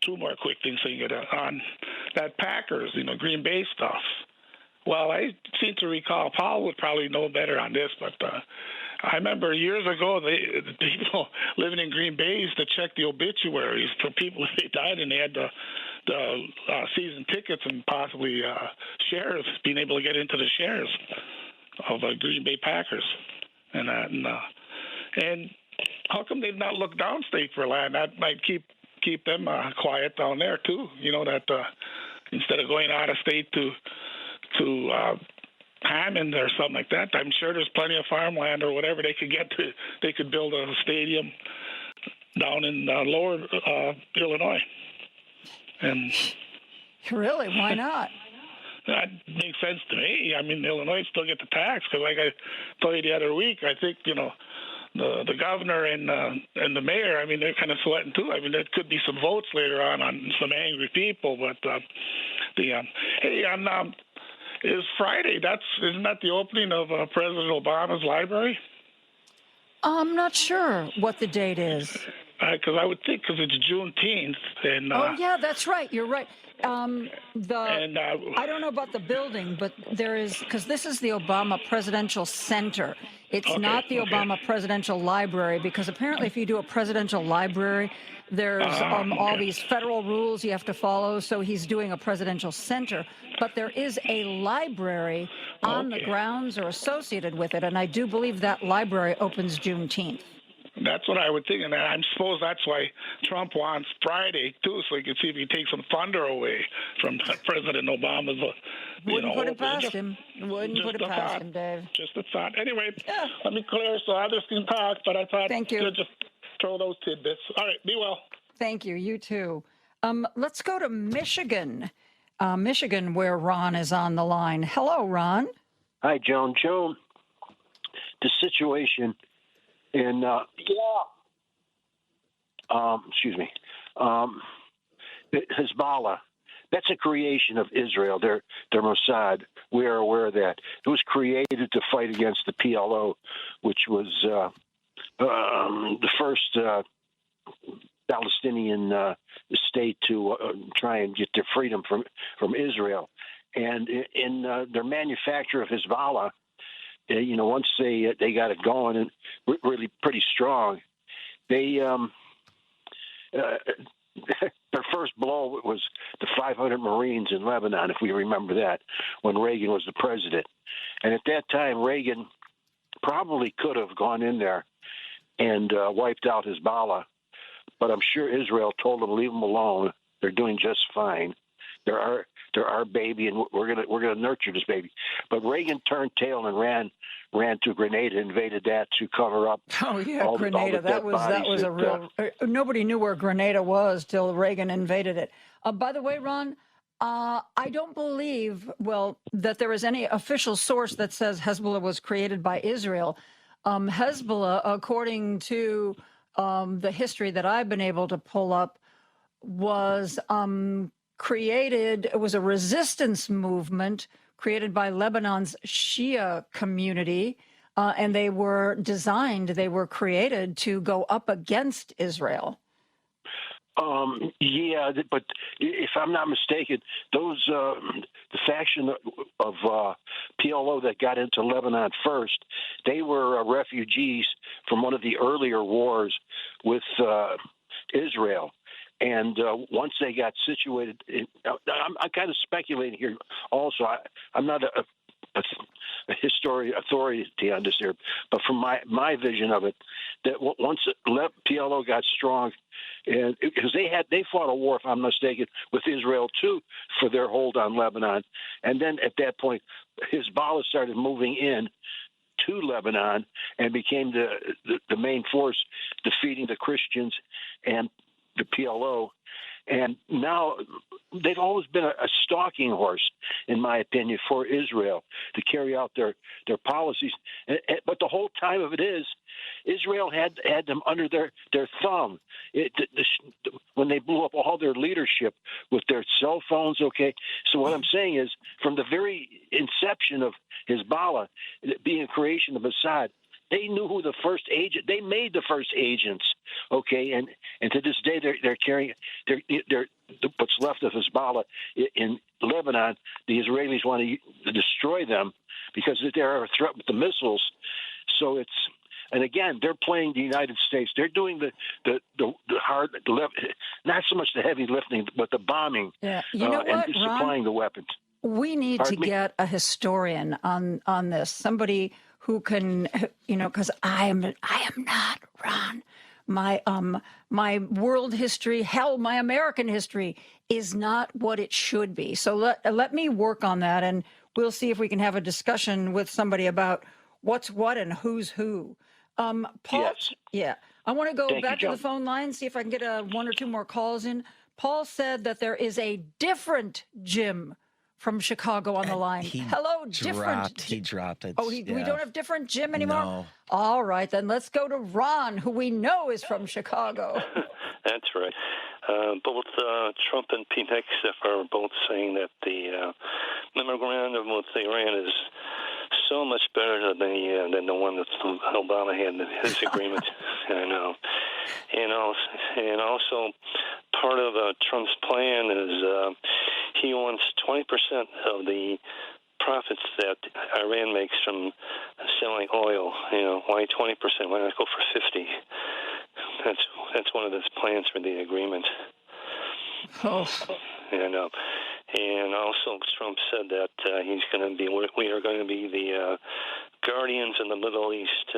two more quick things on that Packers, Green Bay stuff. Well, I seem to recall Paul would probably know better on this, but I remember years ago the people living in Green Bay used to check the obituaries for people if they died, and they had the season tickets and possibly shares, being able to get into the shares of Green Bay Packers, and how come they've not looked downstate for land? That might keep them quiet down there too. That instead of going out of state to Hammond or something like that, I'm sure there's plenty of farmland or whatever they could get to. They could build a stadium down in lower Illinois. And really, why not? That makes sense to me. I mean, Illinois still get the tax because, like I told you the other week, I think the governor and the mayor. I mean, they're kind of sweating too. I mean, there could be some votes later on some angry people. But is Friday? Isn't that the opening of President Obama's library? I'm not sure what the date is. Because I would think because it's Juneteenth. And, oh, yeah, that's right. You're right. I don't know about the building, but there is, because this is the Obama Presidential Center. It's not the Obama Presidential Library, because apparently if you do a presidential library, there's all these federal rules you have to follow, so he's doing a presidential center. But there is a library on the grounds or associated with it, and I do believe that library opens Juneteenth. That's what I would think, and I suppose that's why Trump wants Friday too, so he can see if he can take some thunder away from President Obama's. Wouldn't put it past him. Wouldn't put it past him, Dave. Just a thought. Anyway, let me clear so others can talk. But I thought Thank you. Just throw those tidbits. All right, be well. Thank you. You too. Let's go to Michigan. Michigan, where Ron is on the line. Hello, Ron. Hi, Joan. Joan, the situation in Hezbollah, that's a creation of Israel. They're Mossad. We are aware of that. It was created to fight against the PLO, which was the first Palestinian state to try and get their freedom from Israel. And in their manufacture of Hezbollah, once they got it going and really pretty strong, they their first blow was the 500 Marines in Lebanon, if we remember that, when Reagan was the president. And at that time, Reagan probably could have gone in there and wiped out Hezbollah, but I'm sure Israel told them leave them alone. They're doing just fine. They're our baby, and we're gonna nurture this baby. But Reagan turned tail and ran to Grenada, invaded that to cover up. Oh yeah, Grenada. That was a real. Nobody knew where Grenada was till Reagan invaded it. By the way, Ron, I don't believe that there is any official source that says Hezbollah was created by Israel. Hezbollah, according to the history that I've been able to pull up, was created. It was a resistance movement created by Lebanon's Shia community, and they were created to go up against Israel. Yeah, but if I'm not mistaken, those the faction of PLO that got into Lebanon first, they were refugees from one of the earlier wars with Israel. And once they got situated, I'm kind of speculating here. Also, I'm not a authority on this here, but from my vision of it, that once PLO got strong, and because they fought a war, if I'm not mistaken, with Israel too for their hold on Lebanon, and then at that point, Hezbollah started moving in to Lebanon and became the main force defeating the Christians and the PLO. And now they've always been a stalking horse. in my opinion, for Israel to carry out their policies. But the whole time of it is, Israel had them under their thumb. When they blew up all their leadership with their cell phones, okay? So what I'm saying is, from the very inception of Hezbollah being a creation of Assad, they knew who the first agent. They made the first agents, okay, and to this day they're carrying what's left of Hezbollah in Lebanon. The Israelis want to destroy them because they're a threat with the missiles. So it's, and again, they're playing the United States. They're doing the hard, not so much the heavy lifting, but the bombing. Yeah, you know what, and Ron? supplying the weapons. We need to get a historian on this, somebody who can, because I am not, Ron. My world history, hell, my American history is not what it should be. So let me work on that, and we'll see if we can have a discussion with somebody about what's what and who's who. Paul, yes. Yeah, I want to go Thank back you, to the Joan. phone line, see if I can get one or two more calls in. Paul said that there is a different Jim from Chicago on the line. Hello, different. He dropped it. Oh, we don't have different Jim anymore? No. All right, then let's go to Ron, who we know is from Chicago. That's right. Both Trump and Pete Hegseth are both saying that the memorandum with Iran is so much better than the one that Obama had, his agreement. I know. And also part of Trump's plan is he wants 20% of the profits that Iran makes from selling oil. Why 20%? Why not go for 50? That's one of his plans for the agreement. Oh. And also Trump said that we are going to be the guardians in the Middle East.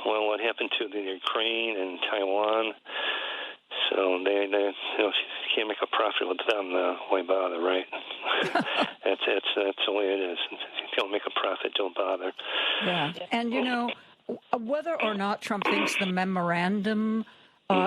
What happened to the Ukraine and Taiwan? So they can't make a profit with them. Why bother, right? That's the way it is. If you don't make a profit, don't bother. Yeah, and whether or not Trump thinks the memorandum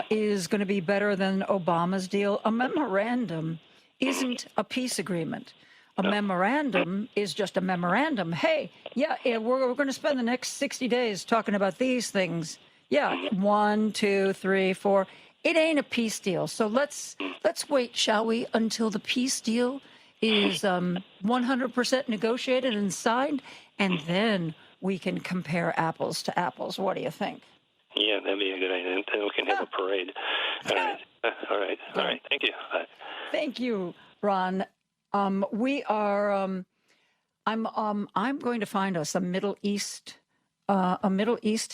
is going to be better than Obama's deal, a memorandum isn't a peace agreement. A memorandum is just a memorandum. Hey, we're going to spend the next 60 days talking about these things. Yeah, 1, 2, 3, 4. It ain't a peace deal. So let's wait, shall we, until the peace deal is 100% negotiated and signed, and then we can compare apples to apples. What do you think? Yeah, that'd be a good idea. Then we can have a parade. All right. Thank you. Bye. Thank you, Ron. We are. I'm going to find us a Middle East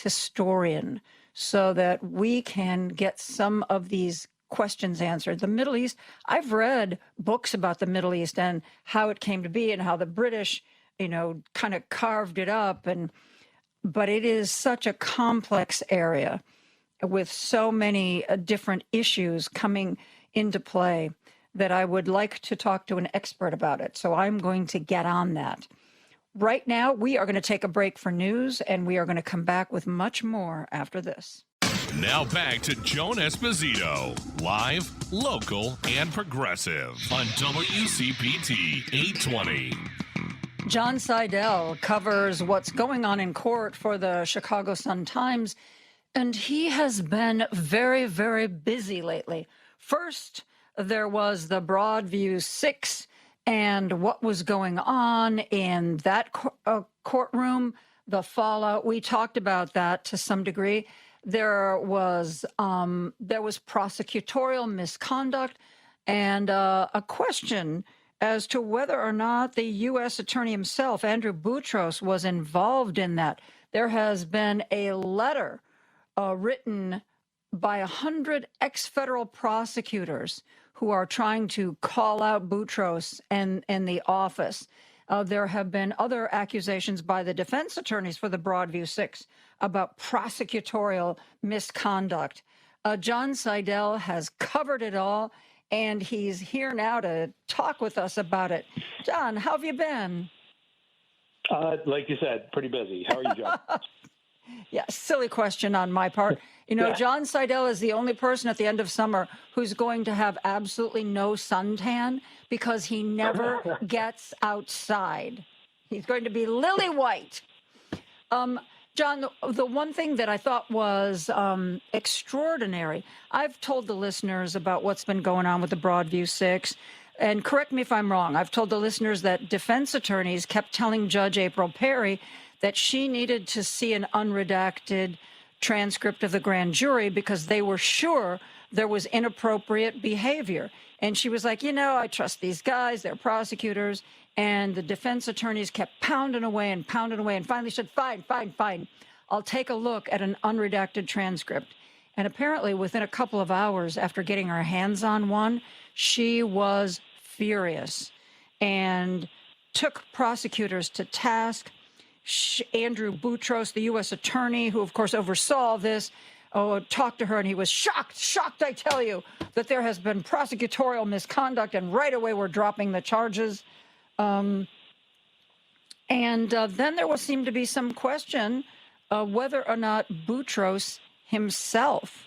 historian, so that we can get some of these questions answered. The Middle East. I've read books about the Middle East and how it came to be and how the British, kind of carved it up. But it is such a complex area with so many different issues coming into play that I would like to talk to an expert about it. So I'm going to get on that. Right now, we are going to take a break for news, and we are going to come back with much more after this. Now back to Joan Esposito, live, local, and progressive on WCPT 820. John Seidel covers what's going on in court for the Chicago Sun-Times, and he has been very, very busy lately. First, there was the Broadview 6 and what was going on in that courtroom, the fallout. We talked about that to some degree. There was prosecutorial misconduct and a question as to whether or not the U.S. Attorney himself, Andrew Boutros, was involved in that. There has been a letter written by 100 ex-federal prosecutors who are trying to call out Boutros and the office. There have been other accusations by the defense attorneys for the Broadview 6 about prosecutorial misconduct. John Seidel has covered it all, and he's here now to talk with us about it. John, how have you been? Like you said, pretty busy. How are you, John? Yeah, silly question on my part. You know, John Seidel is the only person at the end of summer who's going to have absolutely no suntan because he never gets outside. He's going to be lily white. John, the one thing that I thought was extraordinary, I've told the listeners about what's been going on with the Broadview 6, and correct me if I'm wrong, I've told the listeners that defense attorneys kept telling Judge April Perry that she needed to see an unredacted transcript of the grand jury because they were sure there was inappropriate behavior. And she was like, you know, I trust these guys, they're prosecutors. And the defense attorneys kept pounding away. And finally said, fine. I'll take a look at an unredacted transcript. And apparently within a couple of hours after getting her hands on one, she was furious and took prosecutors to task. Andrew Boutros, the U.S. attorney, who, of course, oversaw this, talked to her, and he was shocked, I tell you, that there has been prosecutorial misconduct, and right away we're dropping the charges. Then there seemed to be some question whether or not Boutros himself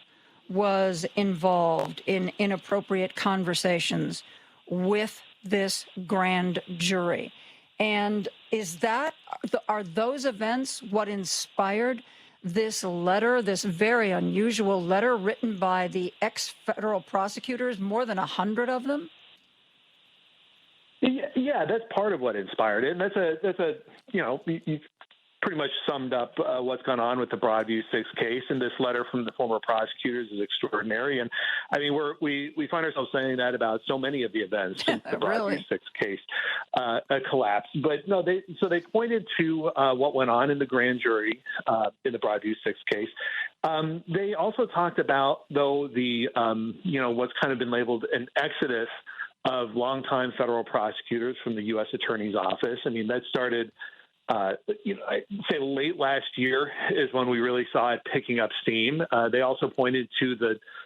was involved in inappropriate conversations with this grand jury. And are those events what inspired this letter, this very unusual letter written by the ex-federal prosecutors, more than 100 of them? Yeah, that's part of what inspired it. And that's a you've pretty much summed up what's gone on with the Broadview 6 case. And this letter from the former prosecutors is extraordinary. And I mean, we find ourselves saying that about so many of the events since the Broadview 6 case collapsed. But no, they pointed to what went on in the grand jury in the Broadview 6 case. They also talked about, though, the what's kind of been labeled an exodus of longtime federal prosecutors from the U.S. Attorney's Office. I mean, that started, I'd say late last year is when we really saw it picking up steam. They also pointed to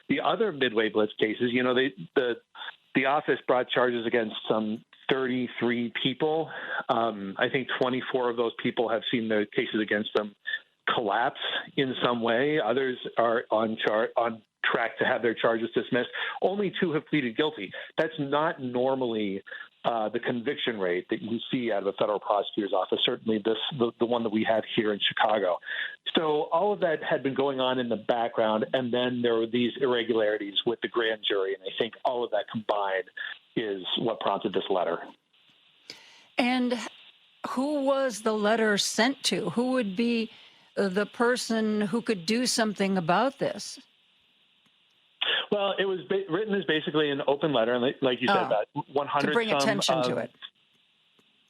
the other Midway Blitz cases. You know, the office brought charges against some 33 people. I think 24 of those people have seen their cases against them collapse in some way. Others are on track to have their charges dismissed. Only 2 have pleaded guilty. That's not normally the conviction rate that you see out of a federal prosecutor's office, certainly the one that we have here in Chicago. So all of that had been going on in the background, and then there were these irregularities with the grand jury, and I think all of that combined is what prompted this letter. And who was the letter sent to? Who would be the person who could do something about this? Well, it was written as basically an open letter, and like you said, about 100 to bring attention to it.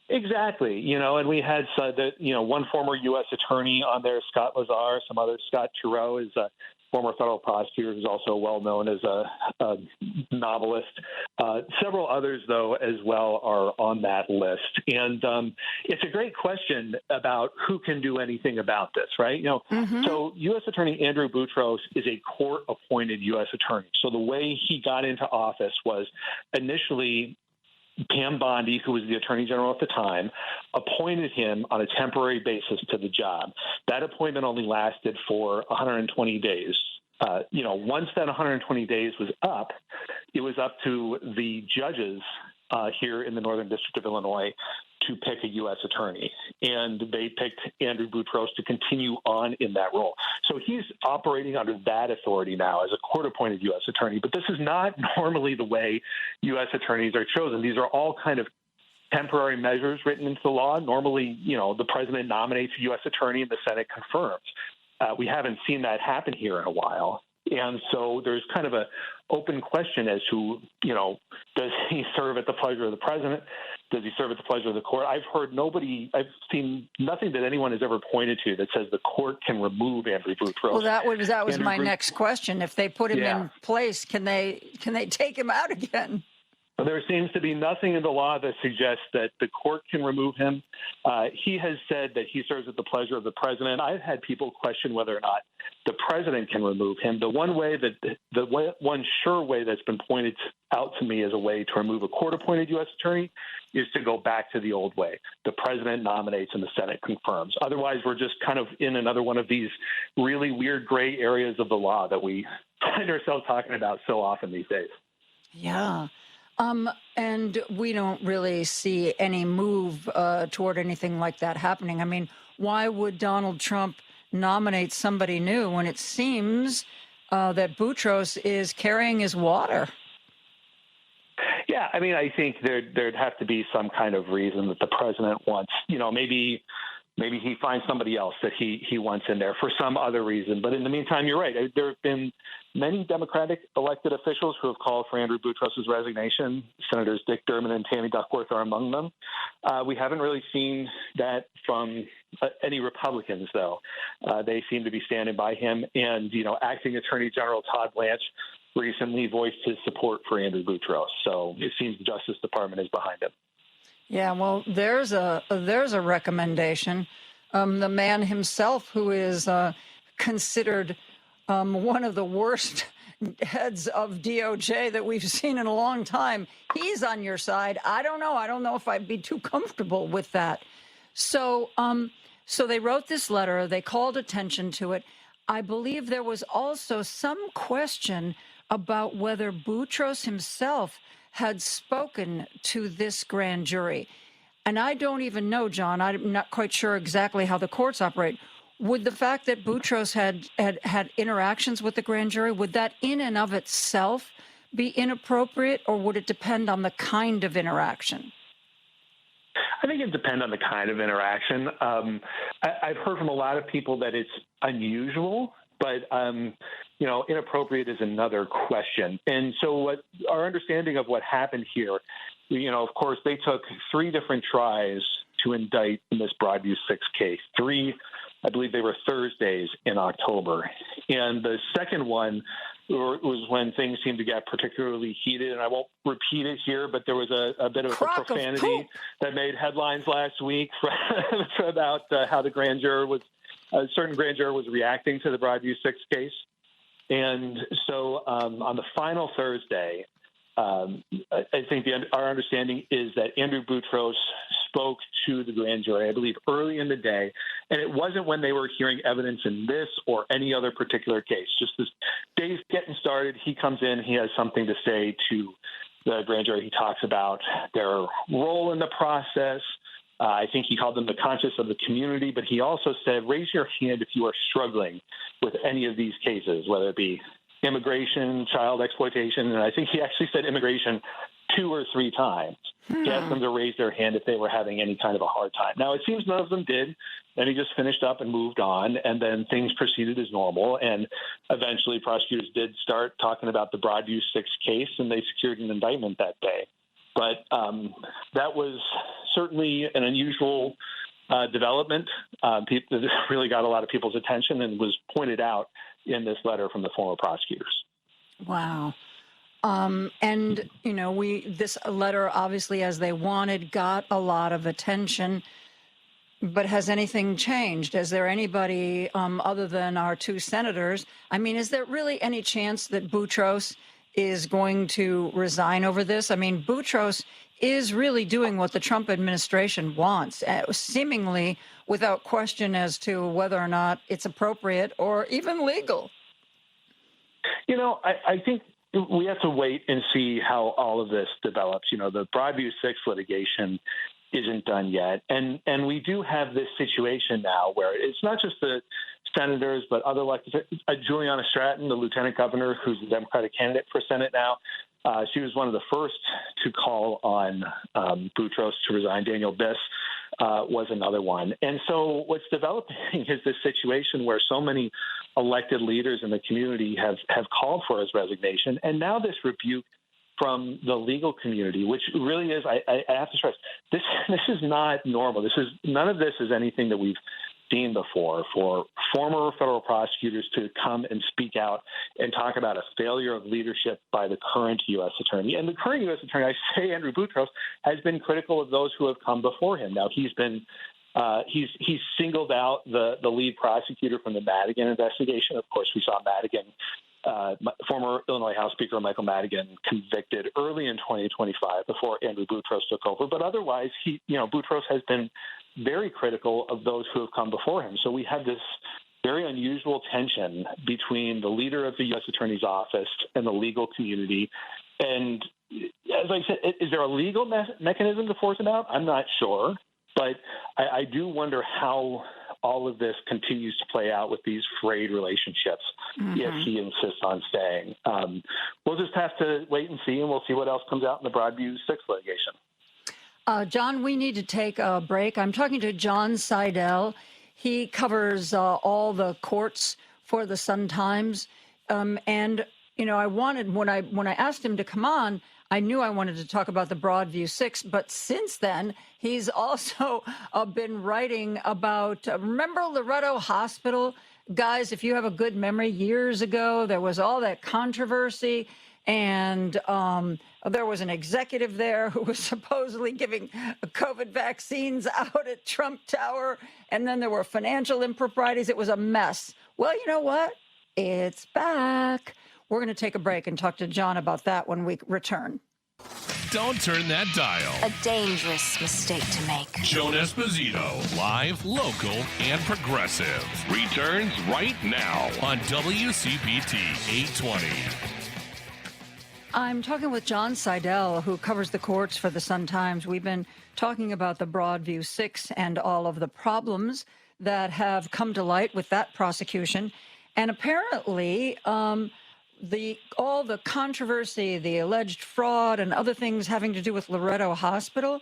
Exactly, and we had one former U.S. attorney on there, Scott Lazar. Some others, Scott Turow is a former federal prosecutor who's also well known as a novelist. Several others, though, as well are on that list. And it's a great question about who can do anything about this, right? So U.S. Attorney Andrew Boutros is a court-appointed U.S. attorney. So the way he got into office was initially Pam Bondi, who was the Attorney General at the time, appointed him on a temporary basis to the job. That appointment only lasted for 120 days. Once that 120 days was up, it was up to the judges here in the Northern District of Illinois to pick a U.S. attorney. And they picked Andrew Boutros to continue on in that role. So he's operating under that authority now as a court-appointed U.S. attorney. But this is not normally the way U.S. attorneys are chosen. These are all kind of temporary measures written into the law. Normally, the president nominates a U.S. attorney and the Senate confirms. We haven't seen that happen here in a while. And so there's kind of an open question as to, does he serve at the pleasure of the president? Does he serve at the pleasure of the court? I've seen nothing that anyone has ever pointed to that says the court can remove Andrew Boutros. Well, that was my next question. If they put him in place, can they take him out again? There seems to be nothing in the law that suggests that the court can remove him. He has said that he serves at the pleasure of the president. I've had people question whether or not the president can remove him. One sure way that's been pointed out to me as a way to remove a court-appointed U.S. attorney is to go back to the old way. The president nominates and the Senate confirms. Otherwise, we're just kind of in another one of these really weird gray areas of the law that we find ourselves talking about so often these days. Yeah. And we don't really see any move toward anything like that happening. I mean, why would Donald Trump nominate somebody new when it seems that Boutros is carrying his water? Yeah, I mean, I think there'd have to be some kind of reason that the president wants, maybe he finds somebody else that he wants in there for some other reason. But in the meantime, you're right. There have been many Democratic elected officials who have called for Andrew Boutros' resignation. Senators Dick Durbin and Tammy Duckworth are among them. We haven't really seen that from any Republicans, though. They seem to be standing by him. And, Acting Attorney General Todd Blanche recently voiced his support for Andrew Boutros. So it seems the Justice Department is behind him. Yeah, well, there's a recommendation. The man himself, who is considered one of the worst heads of DOJ that we've seen in a long time, he's on your side. I don't know. I don't know if I'd be too comfortable with that. So they wrote this letter. They called attention to it. I believe there was also some question about whether Boutros himself had spoken to this grand jury. And I don't even know, John, I'm not quite sure exactly how the courts operate. Would the fact that Boutros had interactions with the grand jury, would that in and of itself be inappropriate, or would it depend on the kind of interaction? I think it depends on the kind of interaction. I've heard from a lot of people that it's unusual, but inappropriate is another question. And so our understanding of what happened here, of course, they took 3 different tries to indict in this Broadview 6 case. 3, I believe they were Thursdays in October. And the second one was when things seemed to get particularly heated. And I won't repeat it here, but there was a bit of profanity that made headlines last week about how the grand juror was, a certain grand juror was reacting to the Broadview 6 case. And so on the final Thursday, I think our understanding is that Andrew Boutros spoke to the grand jury, I believe, early in the day. And it wasn't when they were hearing evidence in this or any other particular case. Just as day's getting started, he comes in, he has something to say to the grand jury. He talks about their role in the process. I think he called them the conscience of the community, but he also said, raise your hand if you are struggling with any of these cases, whether it be immigration, child exploitation. And I think he actually said immigration 2 or 3 times. He asked them to raise their hand if they were having any kind of a hard time. Now, it seems none of them did. Then he just finished up and moved on, and then things proceeded as normal. And eventually prosecutors did start talking about the Broadview 6 case, and they secured an indictment that day. But that was certainly an unusual development. This really got a lot of people's attention and was pointed out in this letter from the former prosecutors. Wow. And, this letter, obviously, as they wanted, got a lot of attention. But has anything changed? Is there anybody other than our 2 senators? I mean, is there really any chance that Boutros is going to resign over this? I mean, Boutros is really doing what the Trump administration wants, seemingly without question as to whether or not it's appropriate or even legal. I think we have to wait and see how all of this develops. The Broadview 6 litigation isn't done yet. And we do have this situation now where it's not just the senators, but other elected. Juliana Stratton, the lieutenant governor, who's the Democratic candidate for Senate now, she was one of the first to call on Boutros to resign. Daniel Biss was another one. And so what's developing is this situation where so many elected leaders in the community have called for his resignation. And now this rebuke from the legal community, which really is, I have to stress, this is not normal. None of this is anything that we've seen before for former federal prosecutors to come and speak out and talk about a failure of leadership by the current U.S. attorney. And the current U.S. attorney, I say Andrew Boutros, has been critical of those who have come before him. Now, he's singled out the lead prosecutor from the Madigan investigation. Of course, we saw Madigan, former Illinois House Speaker Michael Madigan, convicted early in 2025 before Andrew Boutros took over. But otherwise, Boutros has been very critical of those who have come before him. So we have this very unusual tension between the leader of the U.S. Attorney's Office and the legal community. And as I said, is there a legal mechanism to force him out? I'm not sure. But I do wonder how all of this continues to play out with these frayed relationships if he insists on staying. We'll just have to wait and see, and we'll see what else comes out in the Broadview 6 litigation. John, we need to take a break. I'm talking to John Seidel. He covers all the courts for the Sun-Times. And, I wanted, when I asked him to come on, I knew I wanted to talk about the Broadview 6, but since then, he's also been writing about, remember Loretto Hospital? Guys, if you have a good memory, years ago, there was all that controversy, and there was an executive there who was supposedly giving COVID vaccines out at Trump Tower, and then there were financial improprieties. It was a mess. Well, you know what? It's back. We're going to take a break and talk to John about that when we return. Don't turn that dial. A dangerous mistake to make. Joan Esposito, live, local, and progressive, returns right now on WCPT 820. I'm talking with John Seidel, who covers the courts for the Sun-Times. We've been talking about the Broadview 6 and all of the problems that have come to light with that prosecution. And apparently, all the controversy, the alleged fraud, and other things having to do with Loretto Hospital,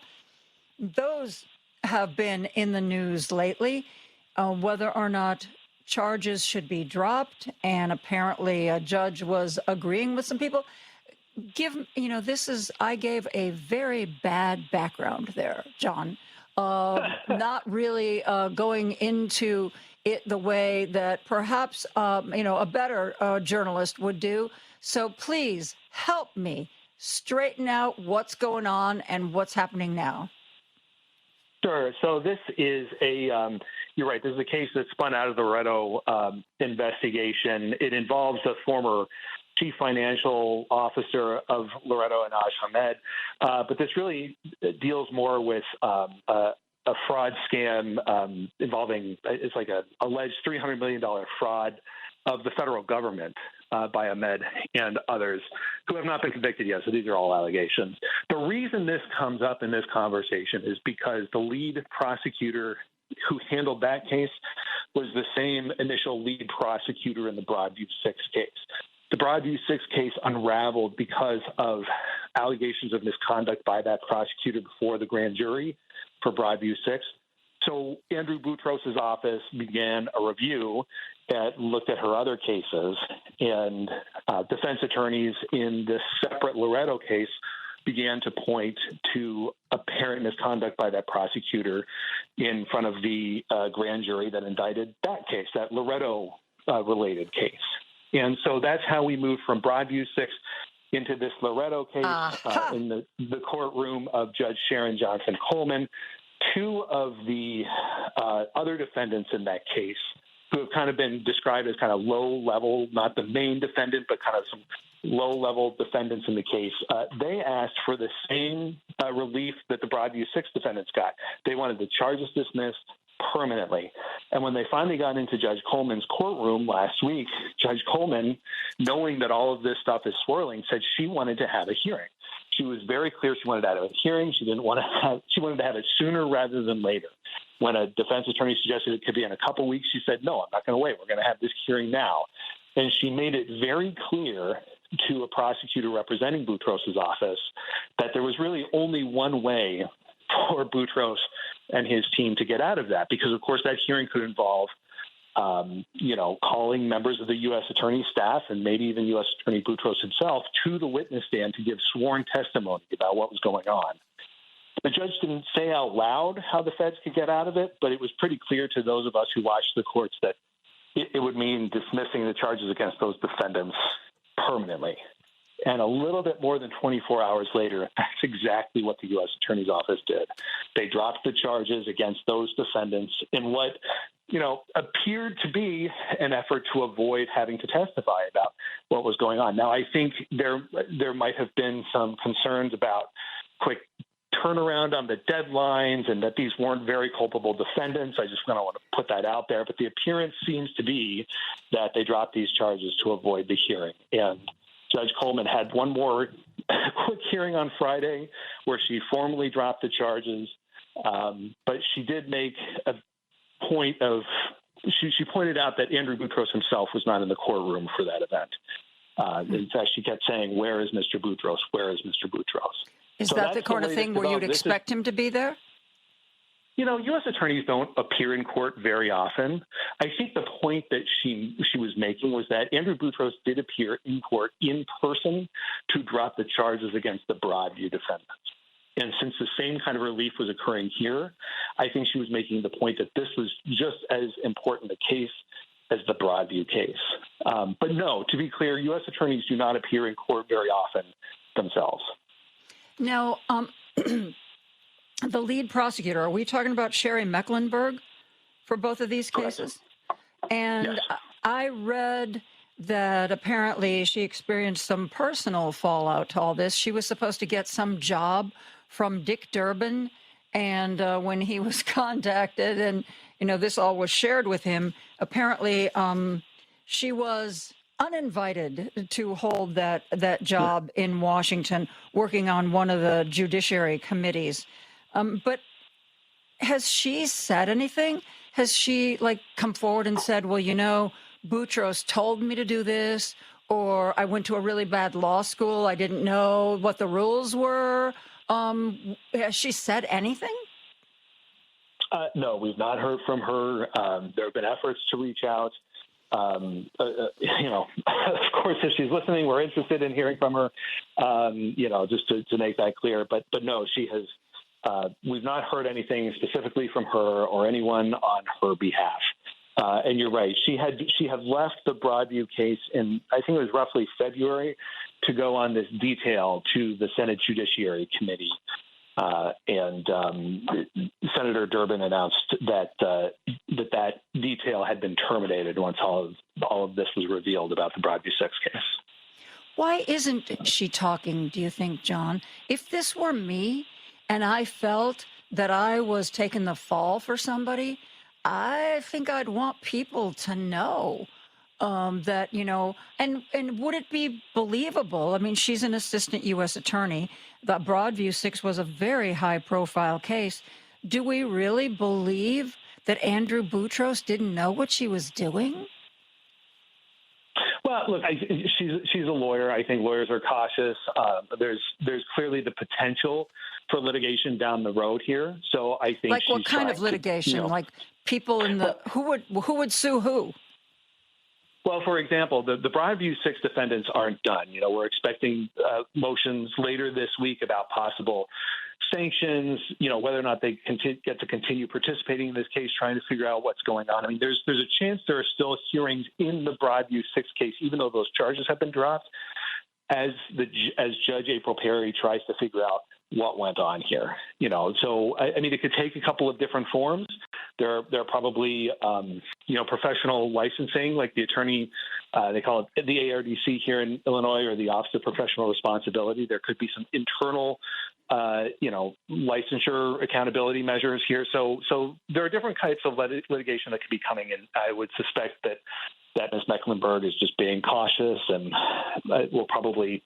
those have been in the news lately, whether or not charges should be dropped. And apparently a judge was agreeing with some people. I gave a very bad background there, John, not really going into it the way that perhaps, a better journalist would do. So please help me straighten out what's going on and what's happening now. Sure. So this is you're right, this is a case that spun out of the Loretto investigation. It involves a former chief financial officer of Loretto, Anaj Hamed. But this really deals more with a fraud scam involving, it's like an alleged $300 million fraud of the federal government by Ahmed and others who have not been convicted yet. So these are all allegations. The reason this comes up in this conversation is because the lead prosecutor who handled that case was the same initial lead prosecutor in the Broadview 6 case. The Broadview 6 case unraveled because of allegations of misconduct by that prosecutor before the grand jury for Broadview 6. So Andrew Boutros' office began a review that looked at her other cases, and defense attorneys in this separate Loretto case began to point to apparent misconduct by that prosecutor in front of the grand jury that indicted that case, that Loretto-related case. And so that's how we moved from Broadview 6 into this Loretto case in the courtroom of Judge Sharon Johnson Coleman. Two of the other defendants in that case, who have kind of been described as kind of low-level, not the main defendant, but kind of some low-level defendants in the case, they asked for the same relief that the Broadview 6 defendants got. They wanted the charges dismissed permanently. And when they finally got into Judge Coleman's courtroom last week, Judge Coleman, knowing that all of this stuff is swirling, said she wanted to have a hearing. She was very clear she wanted to have a hearing. She wanted to have it sooner rather than later. When a defense attorney suggested it could be in a couple weeks, she said, no, I'm not going to wait. We're going to have this hearing now. And she made it very clear to a prosecutor representing Boutros' office that there was really only one way for Boutros and his team to get out of that, because, of course, that hearing could involve, calling members of the U.S. Attorney's staff and maybe even U.S. Attorney Boutros himself to the witness stand to give sworn testimony about what was going on. The judge didn't say out loud how the feds could get out of it, but it was pretty clear to those of us who watched the courts that it would mean dismissing the charges against those defendants permanently. And a little bit more than 24 hours later, that's exactly what the U.S. Attorney's Office did. They dropped the charges against those defendants in what, appeared to be an effort to avoid having to testify about what was going on. Now, I think there might have been some concerns about quick turnaround on the deadlines and that these weren't very culpable defendants. I just don't want to put that out there. But the appearance seems to be that they dropped these charges to avoid the hearing. And Judge Coleman had one more quick hearing on Friday where she formally dropped the charges. But she did make a point of she pointed out that Andrew Boutros himself was not in the courtroom for that event. In fact, she kept saying, "Where is Mr. Boutros? Where is Mr. Boutros?" Is that the kind of thing where you'd expect him to be there? U.S. attorneys don't appear in court very often. I think the point that she was making was that Andrew Boutros did appear in court in person to drop the charges against the Broadview defendants. And since the same kind of relief was occurring here, I think she was making the point that this was just as important a case as the Broadview case. But no, to be clear, U.S. attorneys do not appear in court very often themselves. Now, the lead prosecutor, are we talking about Sherry Mecklenburg for both of these cases? Correct. And yes. I read that apparently she experienced some personal fallout to all this. She was supposed to get some job from Dick Durbin, and when he was contacted and, this all was shared with him, apparently she was uninvited to hold that job in Washington, working on one of the judiciary committees. But has she said anything? Has she come forward and said, well, Boutros told me to do this, or I went to a really bad law school, I didn't know what the rules were? Has she said anything? No, we've not heard from her. There have been efforts to reach out. Of course, if she's listening, we're interested in hearing from her, just to make that clear. But no, she has. We've not heard anything specifically from her or anyone on her behalf. And you're right. She had left the Broadview case in, I think it was roughly February, to go on this detail to the Senate Judiciary Committee. And Senator Durbin announced that detail had been terminated once all of this was revealed about the Broadview 6 case. Why isn't she talking, do you think, John? If this were me and I felt that I was taking the fall for somebody, I think I'd want people to know that, and would it be believable? I mean, she's an assistant U.S. attorney. The Broadview 6 was a very high-profile case. Do we really believe that Andrew Boutros didn't know what she was doing? Well, look, she's a lawyer. I think lawyers are cautious. There's clearly the potential for litigation down the road here. So I think what kind of litigation? Like people in the who would sue who? Well, for example, the Broadview 6 defendants aren't done. We're expecting motions later this week about possible sanctions, whether or not they get to continue participating in this case, trying to figure out what's going on. I mean, there's a chance there are still hearings in the Broadview 6 case, even though those charges have been dropped, as Judge April Perry tries to figure out what went on here. So I mean, it could take a couple of different forms. There are probably, professional licensing, like the attorney, they call it the ARDC here in Illinois, or the Office of Professional Responsibility. There could be some internal, licensure accountability measures here. So there are different types of litigation that could be coming in. I would suspect that Ms. Mecklenburg is just being cautious and will probably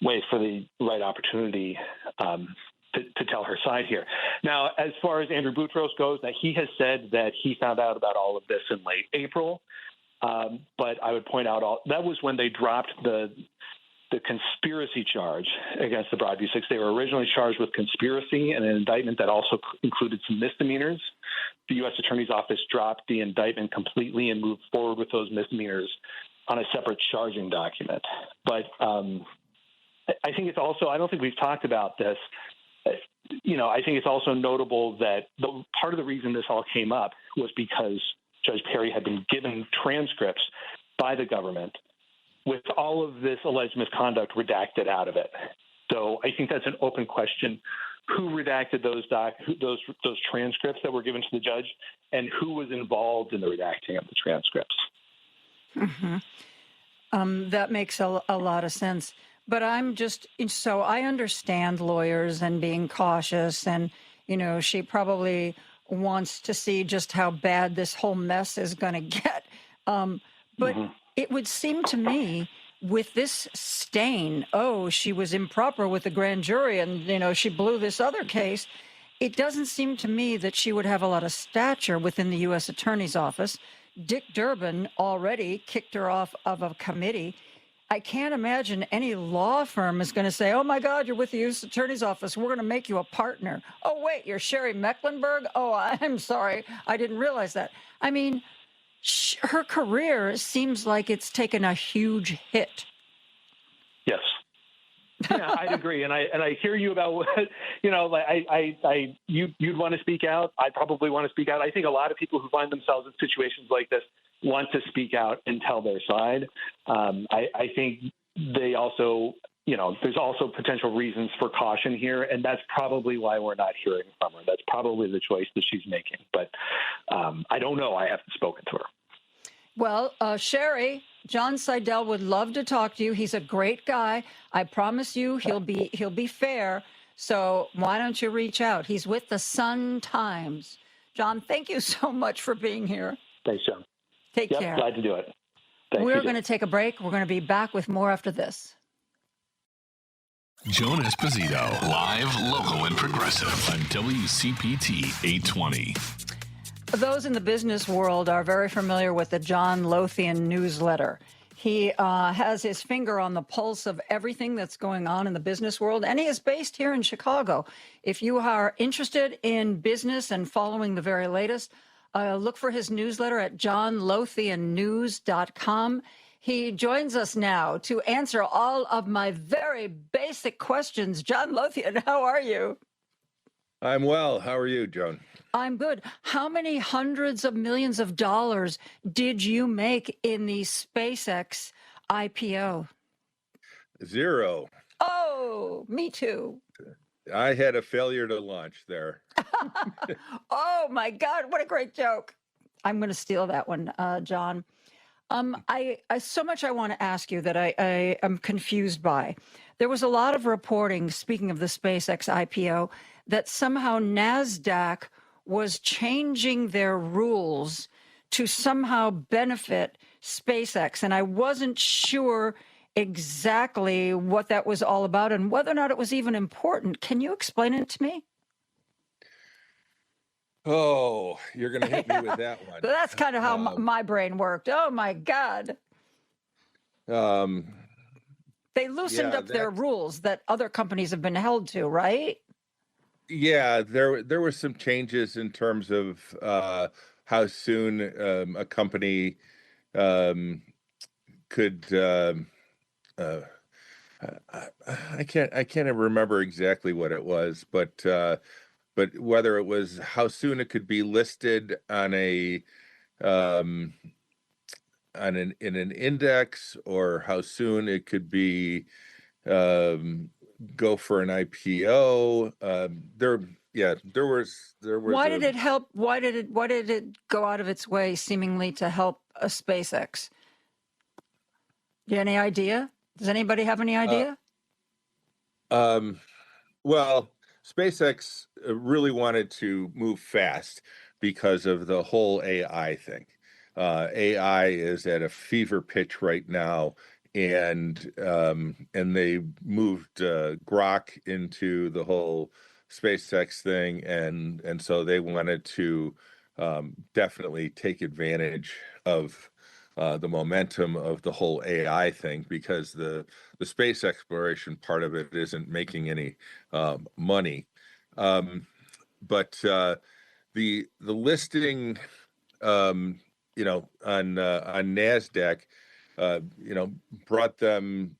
wait for the right opportunity to tell her side here. Now, as far as Andrew Boutros goes, that he has said that he found out about all of this in late April. But I would point out that was when they dropped the conspiracy charge against the Broadview 6. They were originally charged with conspiracy and an indictment that also included some misdemeanors. The U.S. Attorney's Office dropped the indictment completely and moved forward with those misdemeanors on a separate charging document. But I think it's also, I don't think we've talked about this. I think it's also notable that part of the reason this all came up was because Judge Perry had been given transcripts by the government with all of this alleged misconduct redacted out of it. So I think that's an open question. Who redacted those transcripts that were given to the judge, and who was involved in the redacting of the transcripts? Mm-hmm. That makes a lot of sense. But so I understand lawyers and being cautious, and, she probably wants to see just how bad this whole mess is going to get. But it would seem to me with this stain, she was improper with the grand jury and, she blew this other case. It doesn't seem to me that she would have a lot of stature within the U.S. Attorney's Office. Dick Durbin already kicked her off of a committee. I can't imagine any law firm is going to say, oh, my God, you're with the U.S. Attorney's Office. We're going to make you a partner. Oh, wait, you're Sherry Mecklenburg? Oh, I'm sorry. I didn't realize that. I mean, her career seems like it's taken a huge hit. Yes. Yeah, I'd agree. And I hear you about what, you'd want to speak out. I probably want to speak out. I think a lot of people who find themselves in situations like this want to speak out and tell their side. I think they also, there's also potential reasons for caution here, and that's probably why we're not hearing from her. That's probably the choice that she's making. But I don't know. I haven't spoken to her. Well, Sherry, John Seidel would love to talk to you. He's a great guy. I promise you he'll be fair. So why don't you reach out? He's with the Sun Times. John, thank you so much for being here. Thanks, John. Take care. Glad to do it. Thanks. We're going to take a break. We're going to be back with more after this. Joan Esposito, live, local, and progressive on WCPT 820. Those in the business world are very familiar with the John Lothian newsletter. He has his finger on the pulse of everything that's going on in the business world, and he is based here in Chicago. If you are interested in business and following the very latest, look for his newsletter at johnlothiannews.com. He joins us now to answer all of my very basic questions. John Lothian, how are you? I'm well. How are you, Joan? I'm good. How many hundreds of millions of dollars did you make in the SpaceX IPO? 0. Oh, me too. I had a failure to launch there. Oh, my God. What a great joke. I'm going to steal that one, John. I so much I want to ask you that I am confused by. There was a lot of reporting, speaking of the SpaceX IPO, that somehow NASDAQ was changing their rules to somehow benefit SpaceX. And I wasn't sure exactly what that was all about and whether or not it was even important. Can you explain it to me? Oh, you're going to hit me with that one. That's kind of how my brain worked. Oh, my God. They loosened up their rules that other companies have been held to, right? Yeah, there were some changes in terms of how soon a company could. I can't remember exactly what it was, but whether it was how soon it could be listed on in an index, or how soon it could be go for an IPO. There was. Why did it help? Why did it go out of its way, seemingly, to help a SpaceX? Do you have any idea? Does anybody have any idea? Well, SpaceX really wanted to move fast because of the whole AI thing. AI is at a fever pitch right now, and they moved Grok into the whole SpaceX thing, and so they wanted to definitely take advantage of the momentum of the whole AI thing, because the space exploration part of it isn't making any money. But the listing, on NASDAQ, brought them,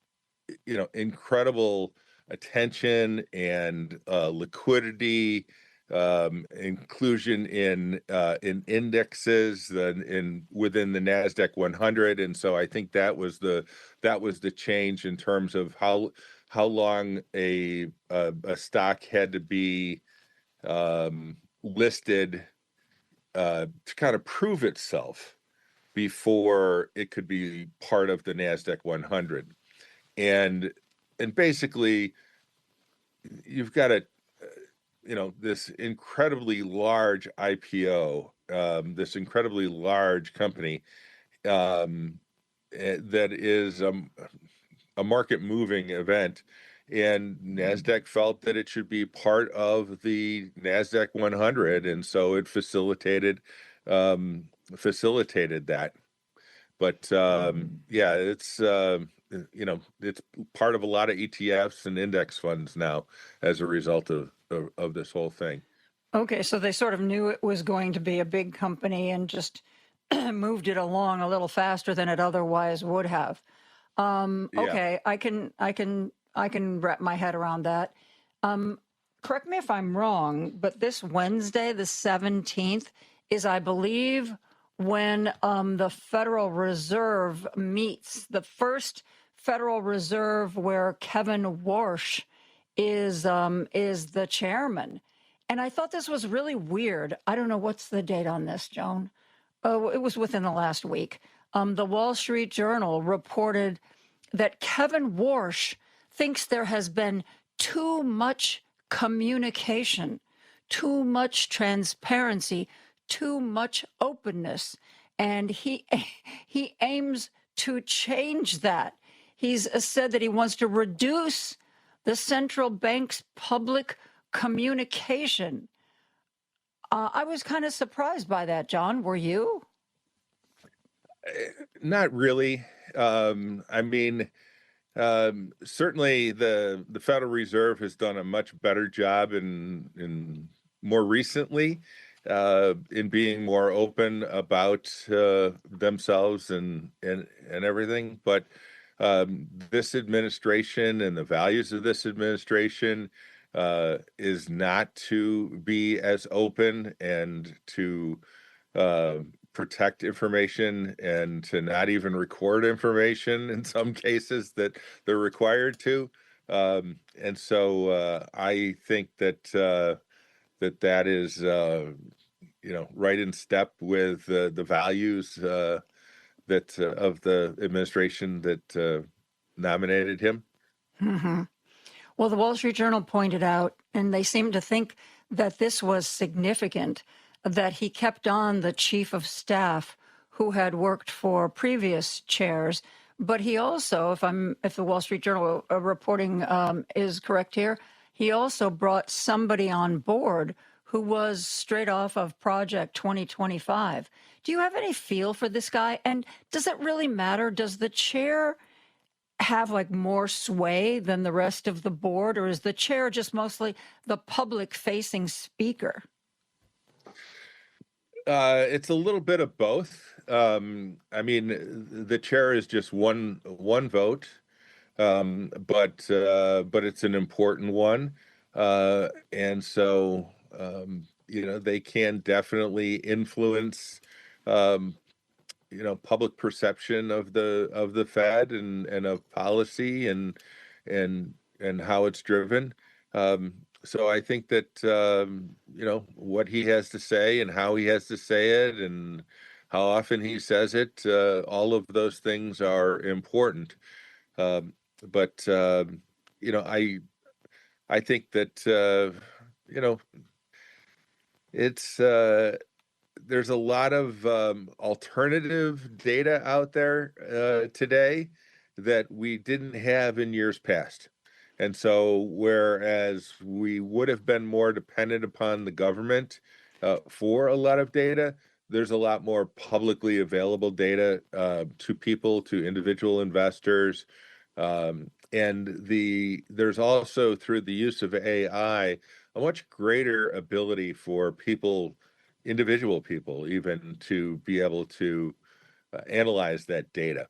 incredible attention and liquidity, inclusion in indexes, within the Nasdaq 100, and so I think that was the change in terms of how long a stock had to be listed to kind of prove itself before it could be part of the Nasdaq 100, and basically you've got this incredibly large IPO, this incredibly large company that is a market moving event, and Nasdaq felt that it should be part of the Nasdaq 100, and so it facilitated that. But yeah, it's it's part of a lot of ETFs and index funds now as a result of this whole thing. Okay, so they sort of knew it was going to be a big company and just moved it along a little faster than it otherwise would have. Yeah. Okay, I can wrap my head around that. Correct me if I'm wrong, but this Wednesday, the 17th, is, I believe, when the Federal Reserve meets, the first Federal Reserve where Kevin Warsh is the chairman. And I thought this was really weird. I don't know, what's the date on this, Joan? Oh, it was within the last week. The Wall Street Journal reported that Kevin Warsh thinks there has been too much communication, too much transparency, too much openness, and he aims to change that. He's said that he wants to reduce the central bank's public communication. I was kind of surprised by that, John. Were you? Not really. I mean, certainly the Federal Reserve has done a much better job in more recently in being more open about themselves and everything. But this administration and the values of this administration is not to be as open and to protect information and to not even record information in some cases that they're required to. And so I think that that is right in step with the values that of the administration that nominated him. Mm-hmm. Well, the Wall Street Journal pointed out, and they seem to think that this was significant, that he kept on the chief of staff who had worked for previous chairs. But he also, if the Wall Street Journal reporting is correct here, he also brought somebody on board who was straight off of Project 2025. Do you have any feel for this guy? And does it really matter? Does the chair have like more sway than the rest of the board, or is the chair just mostly the public-facing speaker? It's a little bit of both. I mean, the chair is just one vote, but it's an important one, and so they can definitely influence public perception of the Fed and of policy and how it's driven. So I think that what he has to say and how he has to say it and how often he says it, all of those things are important. But I think that it's there's a lot of alternative data out there today that we didn't have in years past. And so, whereas we would have been more dependent upon the government for a lot of data, there's a lot more publicly available data to people, to individual investors. And there's also, through the use of AI, a much greater ability for people, individual people even, to be able to analyze that data.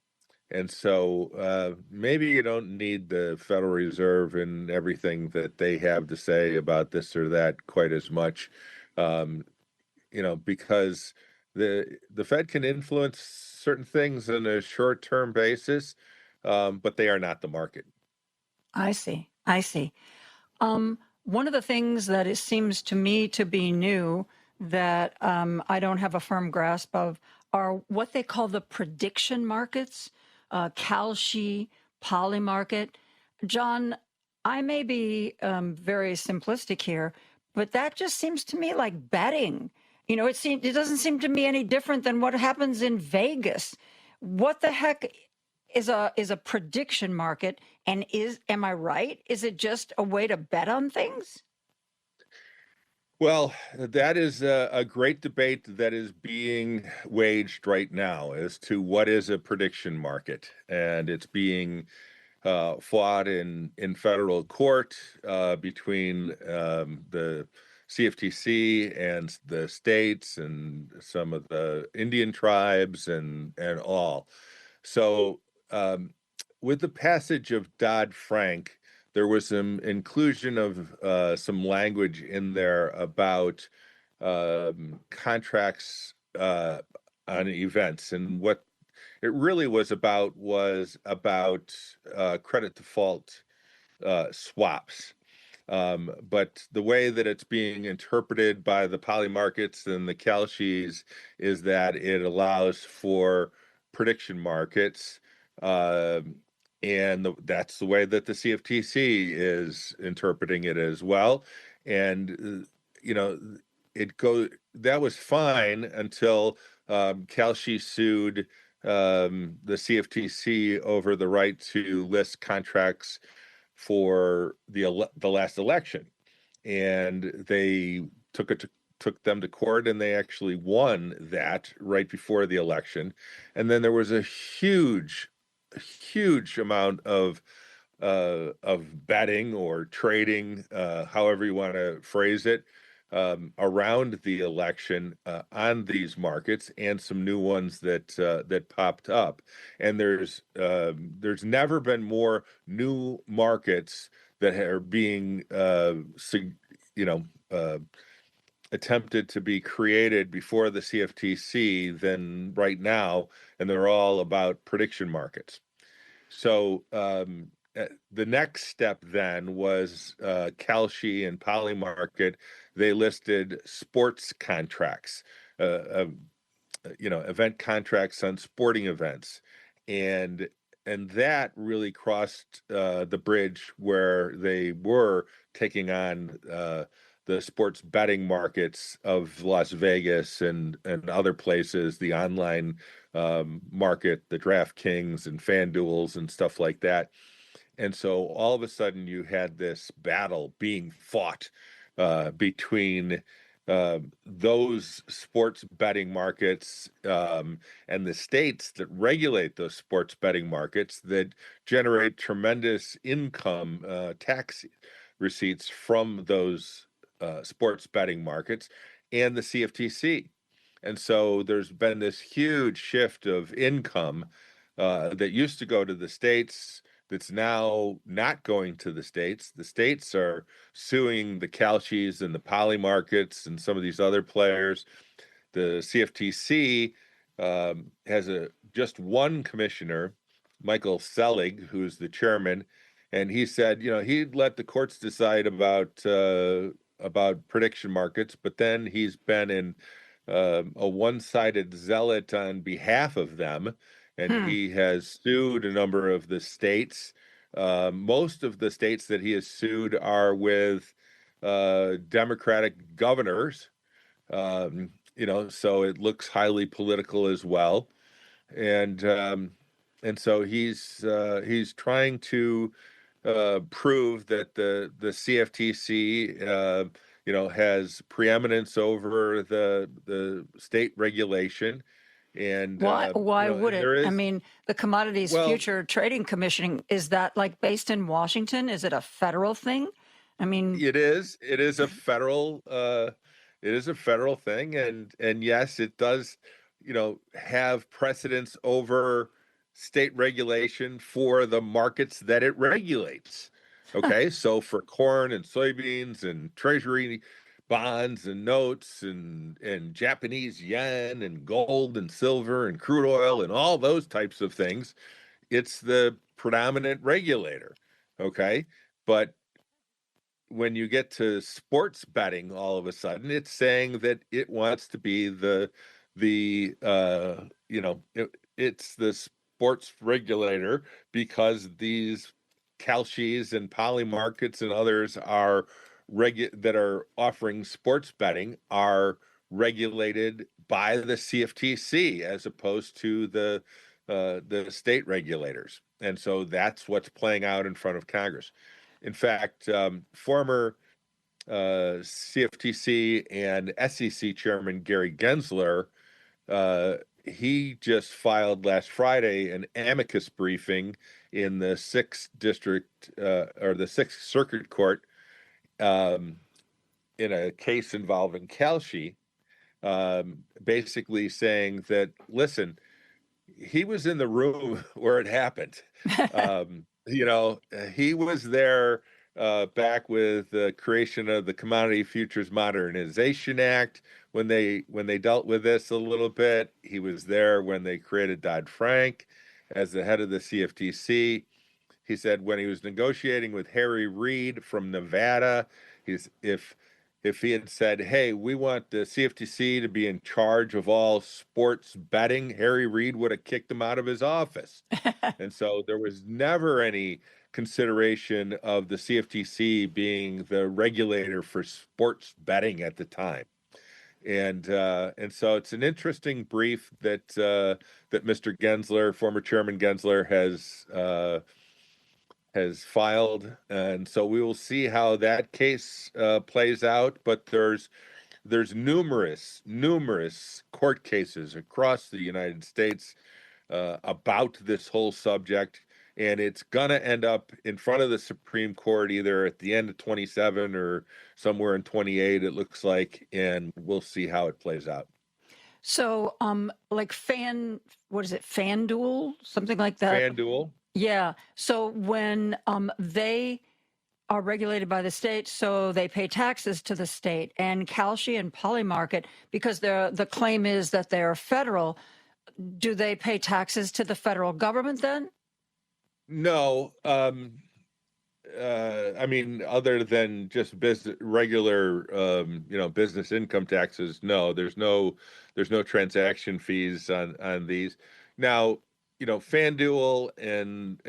And so maybe you don't need the Federal Reserve and everything that they have to say about this or that quite as much, um, because the Fed can influence certain things on a short-term basis, but they are not the market. I see. I see. One of the things that it seems to me to be new that I don't have a firm grasp of are what they call the prediction markets, Kalshi, Poly market. John, I may be very simplistic here, but that just seems to me like betting. It doesn't seem to me any different than what happens in Vegas. What the heck is a prediction market, and am I right? Is it just a way to bet on things? Well, that is a great debate that is being waged right now as to what is a prediction market, and it's being fought in federal court between the CFTC and the states and some of the Indian tribes and all. So, with the passage of Dodd-Frank, there was some inclusion of some language in there about contracts on events, and what it really was about credit default swaps. But the way that it's being interpreted by the poly markets and the Kalshis is that it allows for prediction markets. And that's the way that the CFTC is interpreting it as well. And, that was fine until Kalshi sued the CFTC over the right to list contracts for the last election, and they took them to court, and they actually won that right before the election. And then there was a huge amount of betting or trading, however you want to phrase it, around the election on these markets, and some new ones that popped up. And there's never been more new markets that are being attempted to be created before the CFTC than right now, and they're all about prediction markets. So the next step then was Kalshi and Polymarket. They listed sports contracts, event contracts on sporting events, and that really crossed the bridge where they were taking on the sports betting markets of Las Vegas and other places, the online market, the DraftKings and FanDuels and stuff like that. And so all of a sudden you had this battle being fought between those sports betting markets and the states that regulate those sports betting markets that generate tremendous income, tax receipts from those sports betting markets, and the CFTC. And so there's been this huge shift of income that used to go to the states that's now not going to the states. The states are suing the Kalshis and the Poly markets and some of these other players. The CFTC has just one commissioner, Michael Selig, who's the chairman, and he said, he'd let the courts decide about prediction markets, but then he's been in a one-sided zealot on behalf of them, and he has sued a number of the states. Most of the states that he has sued are with Democratic governors, so it looks highly political as well. And so he's trying to prove that the CFTC has preeminence over the state regulation. And why would it? I mean, the Commodities Well- Future Trading Commission, is that like based in Washington? Is it a federal thing? I mean, It is a federal thing, and yes, it does have precedence over state regulation for the markets that it regulates. Okay, so for corn and soybeans and treasury bonds and notes and Japanese yen and gold and silver and crude oil and all those types of things, it's the predominant regulator. Okay, but when you get to sports betting, all of a sudden it's saying that it wants to be it's the sports regulator because these Kalshis and Poly Markets and others are that are offering sports betting are regulated by the CFTC as opposed to the state regulators, and so that's what's playing out in front of Congress. In fact, former CFTC and SEC Chairman Gary Gensler, he just filed last Friday an amicus briefing in the Sixth District or the Sixth Circuit Court in a case involving Kalshi, basically saying that, listen, he was in the room where it happened. He was there back with the creation of the Commodity Futures Modernization Act when they dealt with this a little bit. He was there when they created Dodd-Frank as the head of the CFTC. He said when he was negotiating with Harry Reid from Nevada, if he had said, hey, we want the CFTC to be in charge of all sports betting, Harry Reid would have kicked him out of his office. And so there was never any consideration of the CFTC being the regulator for sports betting at the time. And so it's an interesting brief that Mr. Gensler, former Chairman Gensler, has filed, and so we will see how that case plays out. But there's numerous court cases across the United States about this whole subject, and it's gonna end up in front of the Supreme Court either at the end of 27 or somewhere in 28. It looks like, and we'll see how it plays out. So, like what is it, FanDuel, something like that? FanDuel. Yeah. So when they are regulated by the state, so they pay taxes to the state, and Kalshi and Polymarket, because the claim is that they're federal, do they pay taxes to the federal government then? No. I mean, other than just regular, business income taxes, no. There's no transaction fees on these. Now, FanDuel and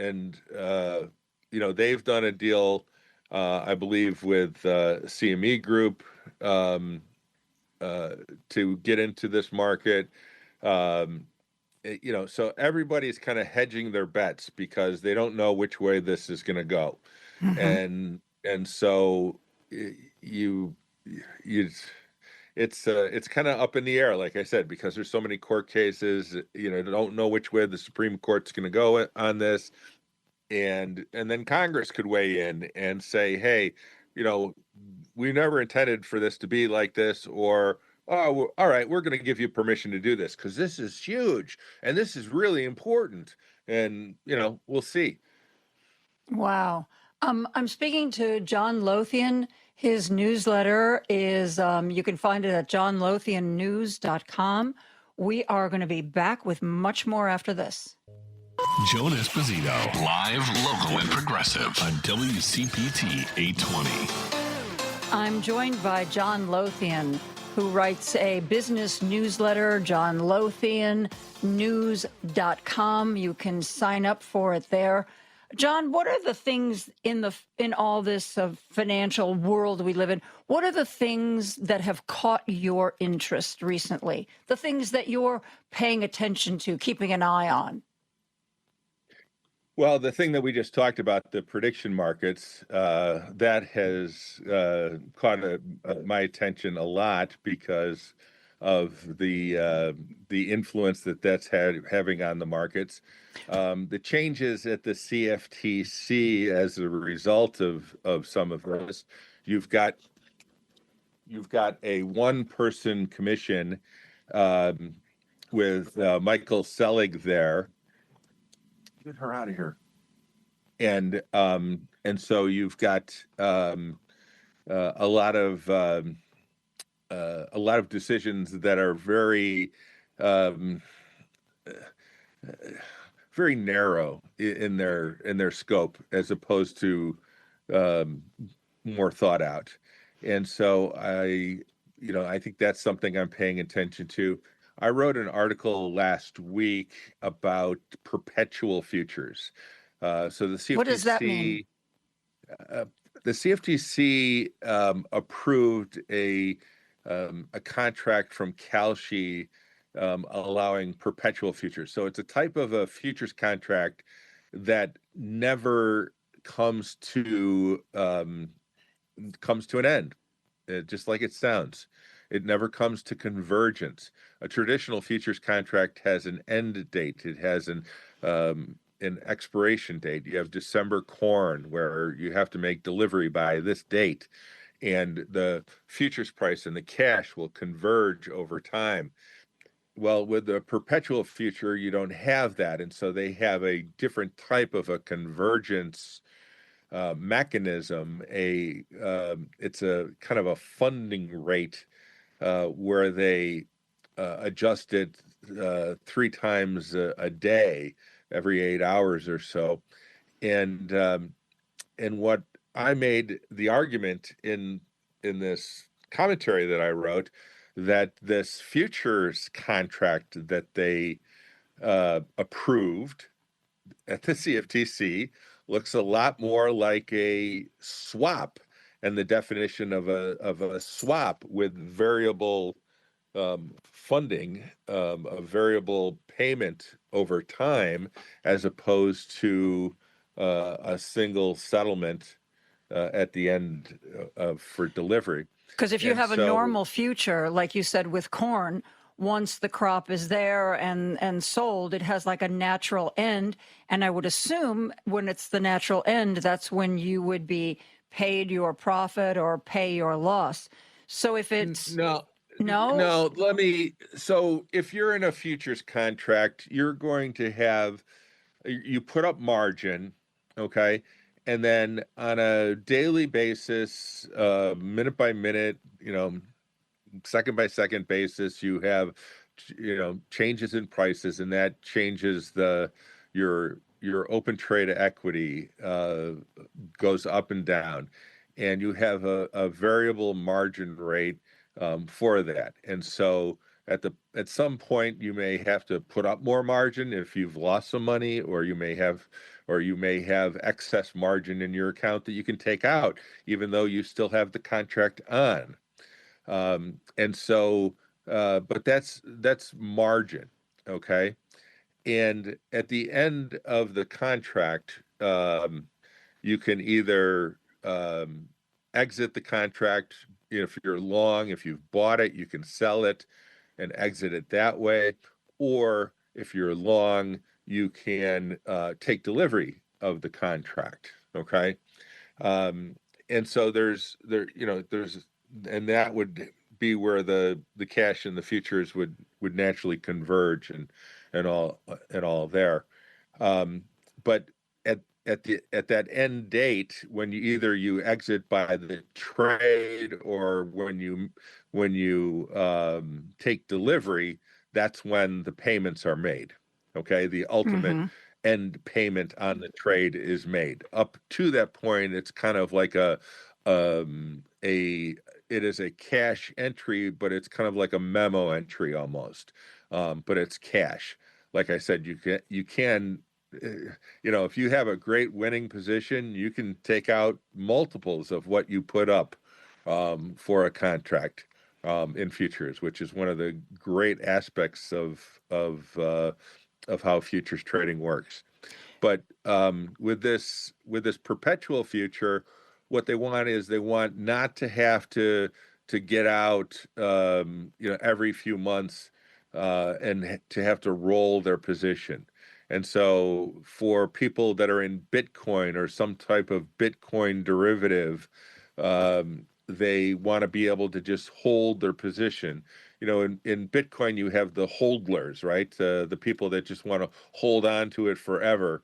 they've done a deal, I believe, with CME Group to get into this market. So everybody's kind of hedging their bets because they don't know which way this is going to go. Mm-hmm. And so it's kind of up in the air, like I said, because there's so many court cases. Don't know which way the Supreme Court's going to go on this, and then Congress could weigh in and say, hey, we never intended for this to be like this, or oh, all right, we're going to give you permission to do this because this is huge and this is really important, and we'll see. Wow. I'm speaking to John Lothian. His newsletter is, you can find it at johnlothiannews.com. We are going to be back with much more after this. Joan Esposito, live, local, and progressive on WCPT 820. I'm joined by John Lothian, who writes a business newsletter, johnlothiannews.com. You can sign up for it there. John, what are the things in all this financial world we live in? What are the things that have caught your interest recently? The things that you're paying attention to, keeping an eye on? Well, the thing that we just talked about, the prediction markets, that has caught my attention a lot because of the influence that's having on the markets. The changes at the CFTC as a result of some of this. You've got a one-person commission with Michael Selig there. get her out of here. And so you've got a lot of decisions that are very very narrow in their scope, as opposed to more thought out. And so I think that's something I'm paying attention to. I wrote an article last week about perpetual futures. So the CFTC, What does that mean? The CFTC approved a contract from Kalshi allowing perpetual futures. So it's a type of a futures contract that never comes to an end, just like it sounds. It never comes to convergence. A traditional futures contract has an end date. It has an expiration date. You have December corn, where you have to make delivery by this date, and the futures price and the cash will converge over time. Well, with the perpetual future, you don't have that, and so they have a different type of a convergence mechanism. It's a kind of a funding rate where they adjust it 3 times a day, every 8 hours or so. And what I made the argument in this commentary that I wrote, that this futures contract that they approved at the CFTC looks a lot more like a swap, and the definition of a swap with variable funding, a variable payment over time, as opposed to a single settlement at the end for delivery. Because if you And have a so- normal future, like you said with corn, once the crop is there and sold, it has like a natural end. And I would assume when it's the natural end, that's when you would be paid your profit or pay your loss. So if it's No, so if you're in a futures contract, you're going to have, you put up margin, okay? And then on a daily basis, minute by minute, second by second basis, you have, changes in prices, and that changes your open trade equity goes up and down, and you have a variable margin rate for that. And so at some point, you may have to put up more margin if you've lost some money, or you may have excess margin in your account that you can take out, even though you still have the contract on. And so, but that's margin, okay? And at the end of the contract, you can either exit the contract. If you're long, if you've bought it, you can sell it and exit it that way. Or if you're long, you can take delivery of the contract, okay? And so there's and that would be where the cash and the futures would naturally converge and all there. But at that end date, when you exit by the trade, or when you take delivery, that's when the payments are made. Okay, the ultimate end payment on the trade is made. Up to that point, it's kind of like it is a cash entry, but it's kind of like a memo entry almost. But it's cash. Like I said, you can if you have a great winning position, you can take out multiples of what you put up for a contract in futures, which is one of the great aspects of how futures trading works. But with this perpetual future, what they want not to have to get out every few months and to have to roll their position. And so for people that are in Bitcoin or some type of Bitcoin derivative, they want to be able to just hold their position. in Bitcoin, you have the holdlers, right? The people that just want to hold on to it forever,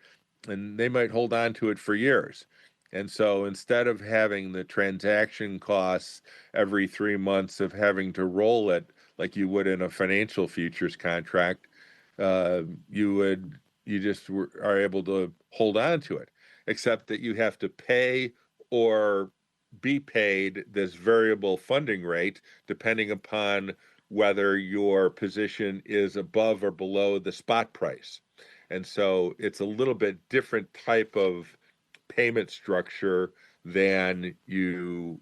and they might hold on to it for years. And so instead of having the transaction costs every 3 months of having to roll it like you would in a financial futures contract, you just are able to hold on to it, except that you have to pay or be paid this variable funding rate depending upon whether your position is above or below the spot price. And so it's a little bit different type of payment structure than you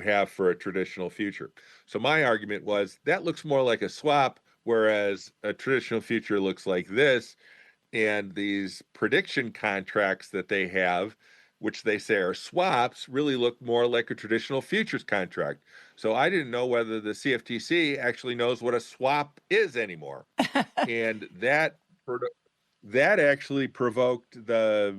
have for a traditional future. So my argument was that looks more like a swap, whereas a traditional future looks like this. And these prediction contracts that they have, which they say are swaps, really look more like a traditional futures contract. So I didn't know whether the CFTC actually knows what a swap is anymore. And that actually provoked the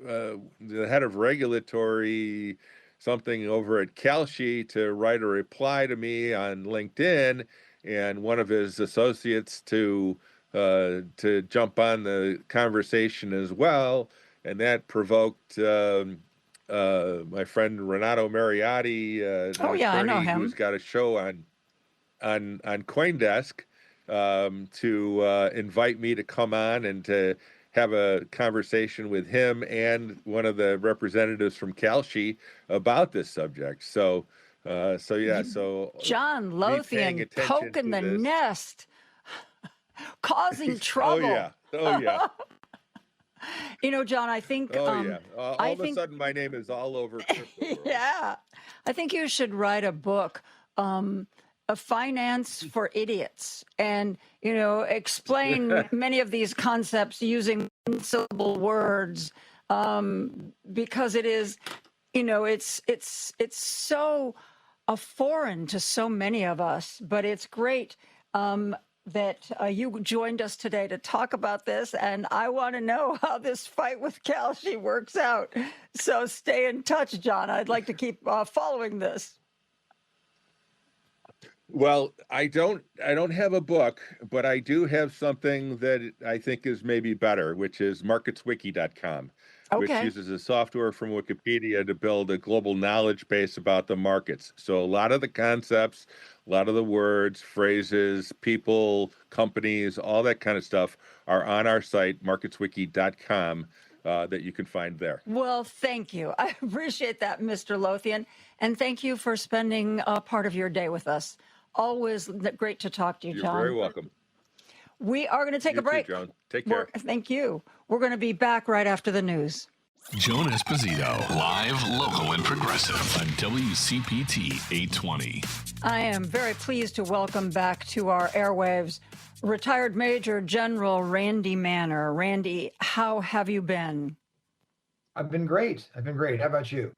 head of regulatory something over at Kalshi to write a reply to me on LinkedIn, and one of his associates to jump on the conversation as well, and that provoked my friend Renato Mariotti, an I know attorney him. who's got a show on CoinDesk, to invite me to come on and to have a conversation with him and one of the representatives from Kalshi about this subject. So John Lothian poking the nest, causing trouble. Oh yeah. John, I think. All of a sudden, my name is all over crypto world. Yeah, I think you should write a book. A finance for idiots, and explain many of these concepts using syllable words, because it is, it's so foreign to so many of us. But it's great that you joined us today to talk about this, and I want to know how this fight with Kalshi works out. So stay in touch, John. I'd like to keep following this. Well, I don't have a book, but I do have something that I think is maybe better, which is marketswiki.com, which uses a software from Wikipedia to build a global knowledge base about the markets. So a lot of the concepts, a lot of the words, phrases, people, companies, all that kind of stuff are on our site, marketswiki.com, that you can find there. Well, thank you. I appreciate that, Mr. Lothian. And thank you for spending a part of your day with us. Always great to talk to you, John. You're very welcome. We are going to take a break. Too, Joan. Take care. Thank you. We're going to be back right after the news. Joan Esposito, live, local, and progressive on WCPT 820. I am very pleased to welcome back to our airwaves retired Major General Randy Manner. Randy, how have you been? I've been great. How about you?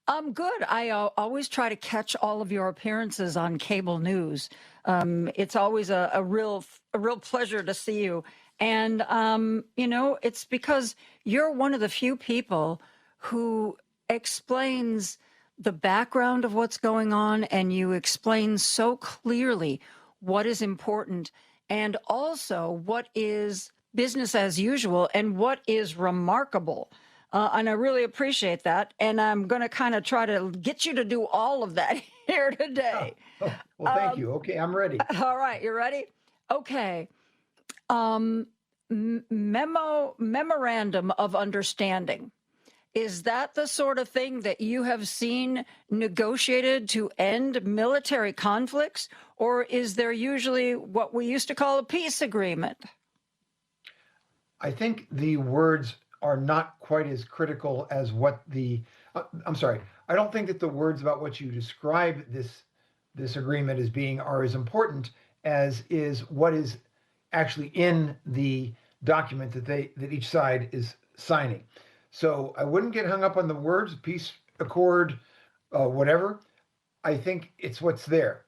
I'm good. I always try to catch all of your appearances on cable news. It's always a real pleasure to see you. And, it's because you're one of the few people who explains the background of what's going on, and you explain so clearly what is important and also what is business as usual and what is remarkable. And I really appreciate that. And I'm going to kind of try to get you to do all of that here today. Well, thank you. Okay, I'm ready. All right, you ready? Okay. Memorandum of Understanding. Is that the sort of thing that you have seen negotiated to end military conflicts? Or is there usually what we used to call a peace agreement? I think the words are not quite as critical as what I'm sorry. I don't think that the words about what you describe this agreement as being are as important as is what is actually in the document that each side is signing. So I wouldn't get hung up on the words, peace accord, whatever. I think it's what's there.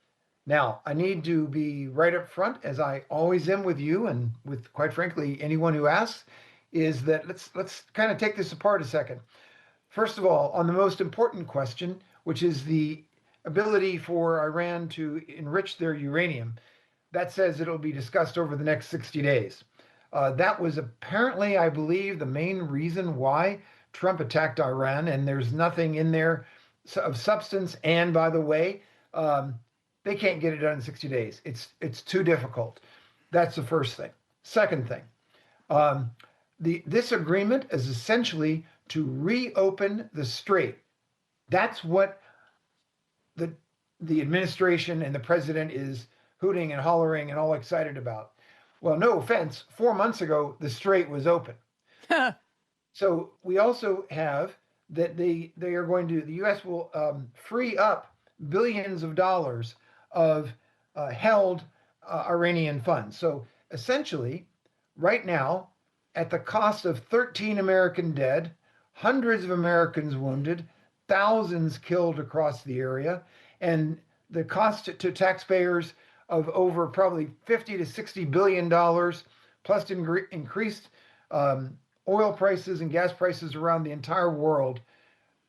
Now, I need to be right up front, as I always am with you and with, quite frankly, anyone who asks, is that let's kind of take this apart a second. First of all, on the most important question, which is the ability for Iran to enrich their uranium. That says it'll be discussed over the next 60 days. That was apparently, I believe, the main reason why Trump attacked Iran, and there's nothing in there of substance. And by the way, they can't get it done in 60 days. It's too difficult. That's the first thing. Second thing, this agreement is essentially to reopen the strait. That's what the administration and the president is hooting and hollering and all excited about. Well, no offense, 4 months ago, the strait was open. So we also have that the U.S. will free up billions of dollars of held Iranian funds. So essentially, right now, at the cost of 13 American dead, hundreds of Americans wounded, thousands killed across the area, and the cost to taxpayers of over probably 50 to 60 billion dollars, plus increased oil prices and gas prices around the entire world.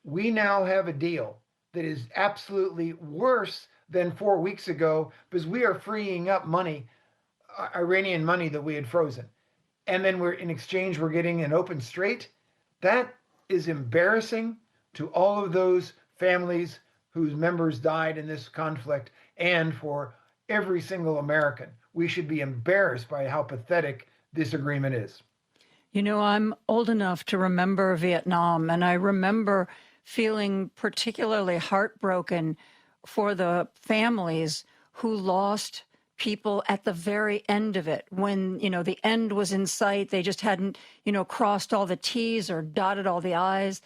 We now have a deal that is absolutely worse than 4 weeks ago because we are freeing up money, Iranian money that we had frozen. And then in exchange, we're getting an open strait. That is embarrassing to all of those families whose members died in this conflict and for every single American. We should be embarrassed by how pathetic this agreement is. You know, I'm old enough to remember Vietnam, and I remember feeling particularly heartbroken for the families who lost people at the very end of it, when, the end was in sight. They just hadn't, crossed all the T's or dotted all the I's.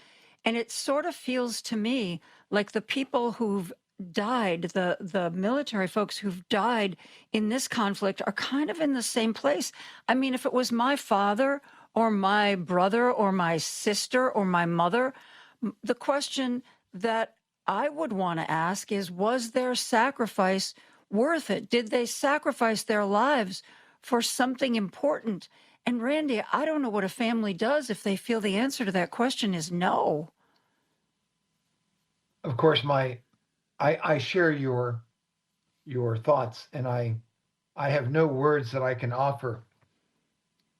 And it sort of feels to me like the people who've died, the military folks who've died in this conflict are kind of in the same place. I mean, if it was my father or my brother or my sister or my mother, the question that I would want to ask is, was their sacrifice worth it? Did they sacrifice their lives for something important? And Randy, I don't know what a family does if they feel the answer to that question is no. Of course, I share your thoughts, and I have no words that I can offer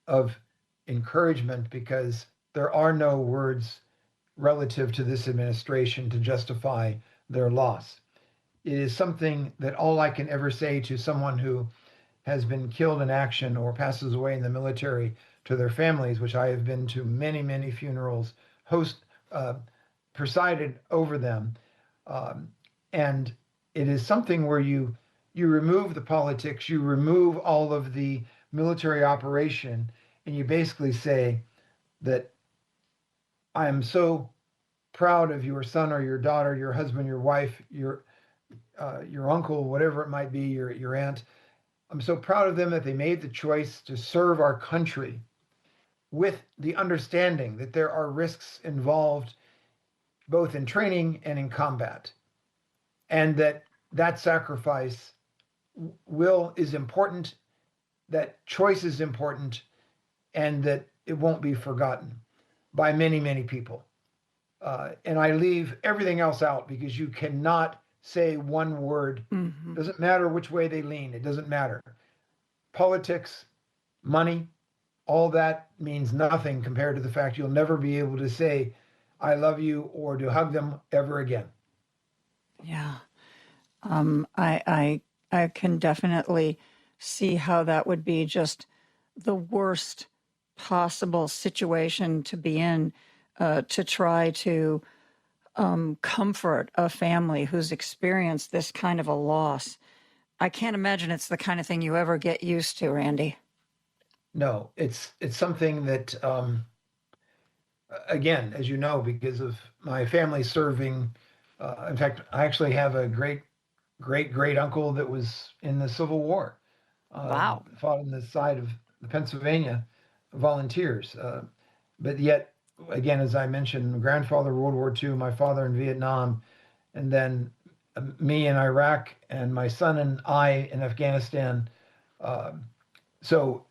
of encouragement because there are no words relative to this administration to justify their loss. It is something that all I can ever say to someone who has been killed in action or passes away in the military, to their families, which I have been to many, many funerals, presided over them. And it is something where you remove the politics, you remove all of the military operation, and you basically say that I am so proud of your son or your daughter, your husband, your wife, your uncle, whatever it might be, your aunt. I'm so proud of them that they made the choice to serve our country with the understanding that there are risks involved both in training and in combat, and that sacrifice is important, that choice is important, and that it won't be forgotten by many, many people. And I leave everything else out because you cannot say one word. Mm-hmm. Doesn't matter which way they lean. It doesn't matter. Politics, money, all that means nothing compared to the fact you'll never be able to say, I love you, or to hug them ever again. Yeah. I can definitely see how that would be just the worst possible situation to be in, to try to comfort a family who's experienced this kind of a loss. I can't imagine it's the kind of thing you ever get used to, Randy. No, it's something that, again, as you know, because of my family serving, in fact, I actually have a great uncle that was in the Civil War. Wow. Fought on the side of the Pennsylvania volunteers. But yet, again, as I mentioned, my grandfather, World War II, my father in Vietnam, and then me in Iraq, and my son and I in Afghanistan. So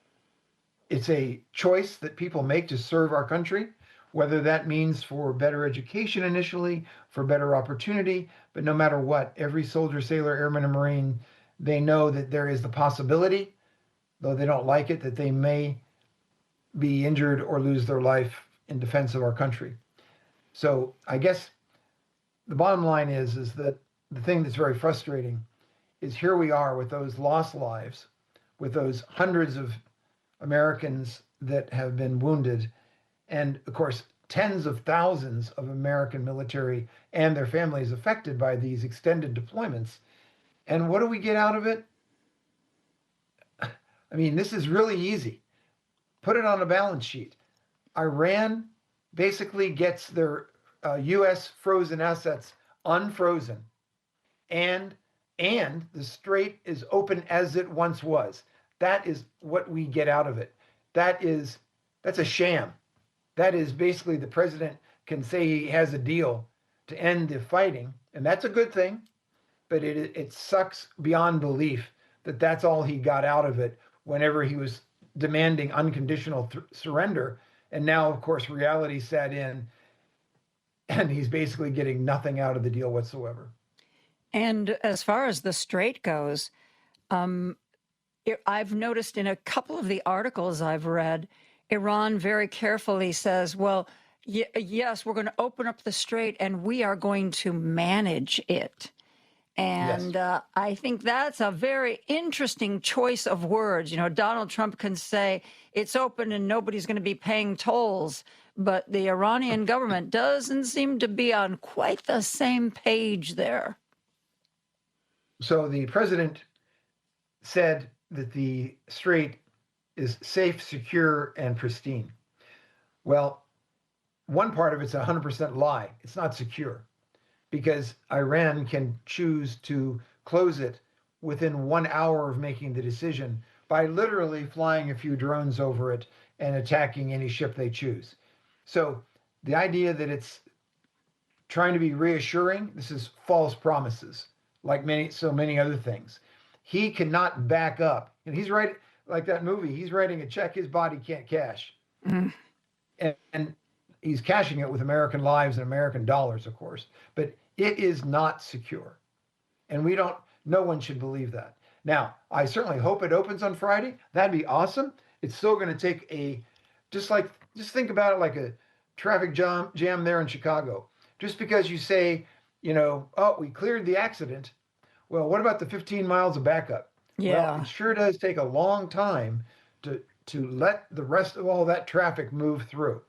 it's a choice that people make to serve our country, whether that means for better education initially, for better opportunity. But no matter what, every soldier, sailor, airman, and Marine, they know that there is the possibility, though they don't like it, that they may be injured or lose their life in defense of our country. So I guess the bottom line is that the thing that's very frustrating is here we are with those lost lives, with those hundreds of Americans that have been wounded, and of course, tens of thousands of American military and their families affected by these extended deployments. And what do we get out of it? I mean, this is really easy. Put it on a balance sheet. Iran basically gets their U.S. frozen assets unfrozen, and the strait is open as it once was. That is what we get out of it. That's a sham. That is basically the president can say he has a deal to end the fighting, and that's a good thing, but it sucks beyond belief that that's all he got out of it whenever he was demanding unconditional surrender. And now, of course, reality set in, and he's basically getting nothing out of the deal whatsoever. And as far as the strait goes, I've noticed in a couple of the articles I've read, Iran very carefully says, well, yes, we're going to open up the strait and we are going to manage it. And yes. I think that's a very interesting choice of words. You know, Donald Trump can say it's open and nobody's going to be paying tolls, but the Iranian government doesn't seem to be on quite the same page there. So the president said that the strait is safe, secure, and pristine. Well, one part of it's 100% lie. It's not secure, because Iran can choose to close it within 1 hour of making the decision by literally flying a few drones over it and attacking any ship they choose. So the idea that it's trying to be reassuring, this is false promises, like so many other things. He cannot back up. And he's right, like that movie, he's writing a check his body can't cash. Mm. And he's cashing it with American lives and American dollars, of course. But it is not secure. And no one should believe that. Now, I certainly hope it opens on Friday. That'd be awesome. It's still going to take just think about it like a traffic jam there in Chicago. Just because you say, oh, we cleared the accident. Well, what about the 15 miles of backup? Yeah. Well, it sure does take a long time to let the rest of all that traffic move through.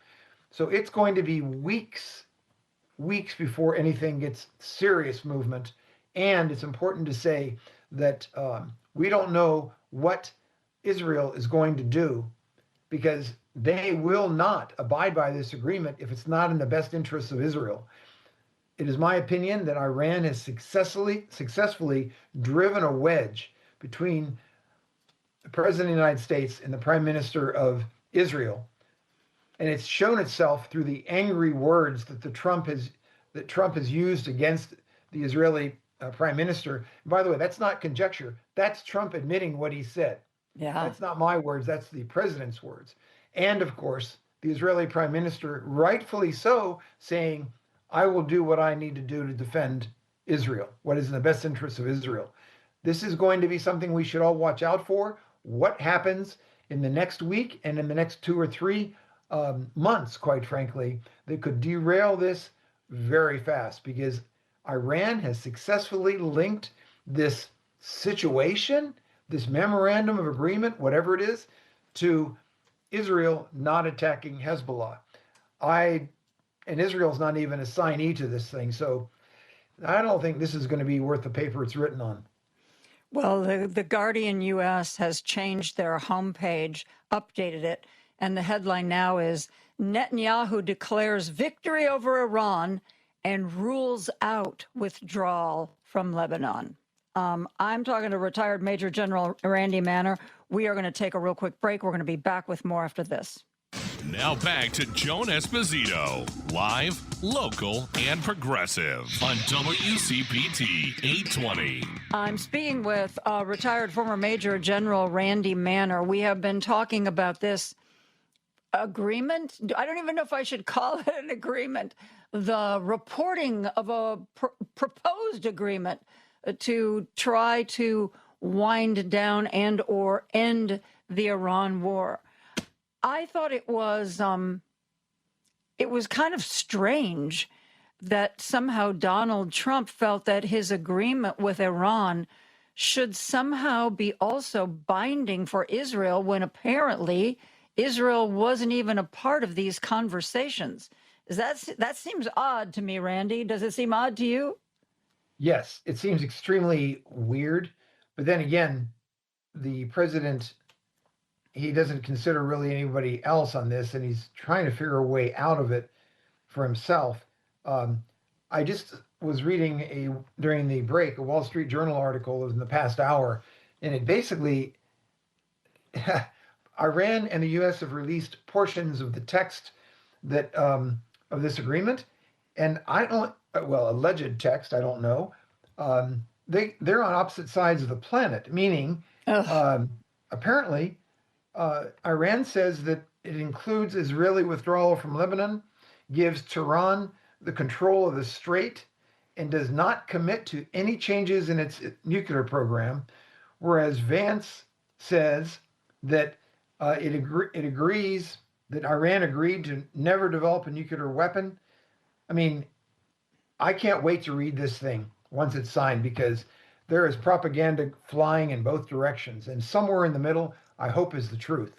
So it's going to be weeks before anything gets serious movement. And it's important to say that we don't know what Israel is going to do, because they will not abide by this agreement if it's not in the best interests of Israel. It is my opinion that Iran has successfully driven a wedge between the President of the United States and the Prime Minister of Israel. And it's shown itself through the angry words that Trump has used against the Israeli Prime Minister. And by the way, that's not conjecture. That's Trump admitting what he said. Yeah. That's not my words. That's the president's words. And of course, the Israeli Prime Minister, rightfully so, saying, I will do what I need to do to defend Israel, what is in the best interest of Israel. This is going to be something we should all watch out for. What happens in the next week and in the next 2 or 3 months, quite frankly, that could derail this very fast, because Iran has successfully linked this situation, this memorandum of agreement, whatever it is, to Israel not attacking Hezbollah. And Israel's not even a signee to this thing, so I don't think this is going to be worth the paper it's written on. Well, the Guardian U.S. has changed their homepage, updated it, and the headline now is Netanyahu declares victory over Iran and rules out withdrawal from Lebanon. I'm talking to retired Major General Randy Manner. We are going to take a real quick break. We're going to be back with more after this. Now back to Joan Esposito, live, local, and progressive on WCPT 820. I'm speaking with retired former Major General Randy Manner. We have been talking about this agreement. I don't even know if I should call it an agreement. The reporting of a proposed agreement to try to wind down and or end the Iran war. I thought it was kind of strange that somehow Donald Trump felt that his agreement with Iran should somehow be also binding for Israel when apparently Israel wasn't even a part of these conversations. That seems odd to me, Randy. Does it seem odd to you? Yes, it seems extremely weird. But then again, the president, he doesn't consider really anybody else on this, and he's trying to figure a way out of it for himself. I just was reading during the break a Wall Street Journal article in the past hour, and it basically Iran and the U.S. have released portions of the text that of this agreement, and I don't alleged text. I don't know. They're on opposite sides of the planet, meaning apparently Iran says that it includes Israeli withdrawal from Lebanon, gives Tehran the control of the strait, and does not commit to any changes in its nuclear program, whereas Vance says that it agrees that Iran agreed to never develop a nuclear weapon. I mean, I can't wait to read this thing once it's signed, because there is propaganda flying in both directions, and somewhere in the middle, I hope, is the truth.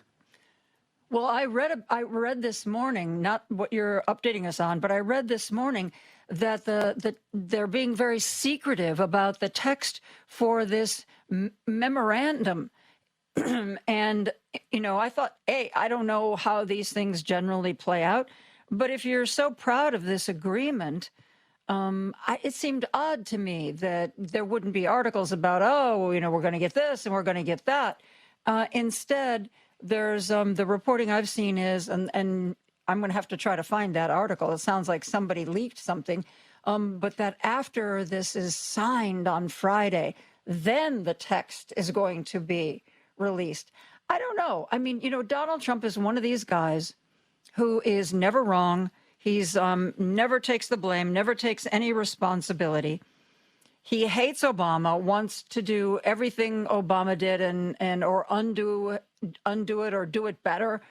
Well, I read this morning, not what you're updating us on, but I read this morning that they're being very secretive about the text for this memorandum. And, I thought, hey, I don't know how these things generally play out, but if you're so proud of this agreement, it seemed odd to me that there wouldn't be articles about, we're going to get this and we're going to get that. Instead, there's the reporting I've seen is, and I'm going to have to try to find that article. It sounds like somebody leaked something, but that after this is signed on Friday, then the text is going to be released. I don't know. I mean, Donald Trump is one of these guys who is never wrong. He's never takes the blame, never takes any responsibility. He hates Obama, wants to do everything Obama did and or undo it or do it better.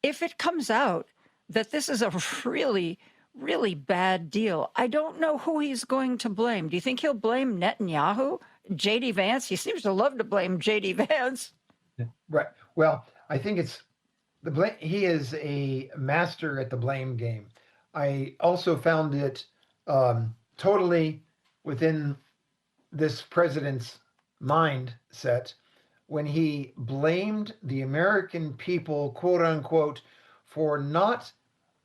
If it comes out that this is a really, really bad deal, I don't know who he's going to blame. Do you think he'll blame Netanyahu, J.D. Vance? He seems to love to blame J.D. Vance. Right. Well, I think it's the blame. He is a master at the blame game. I also found it totally within this president's mindset when he blamed the American people, quote unquote, for not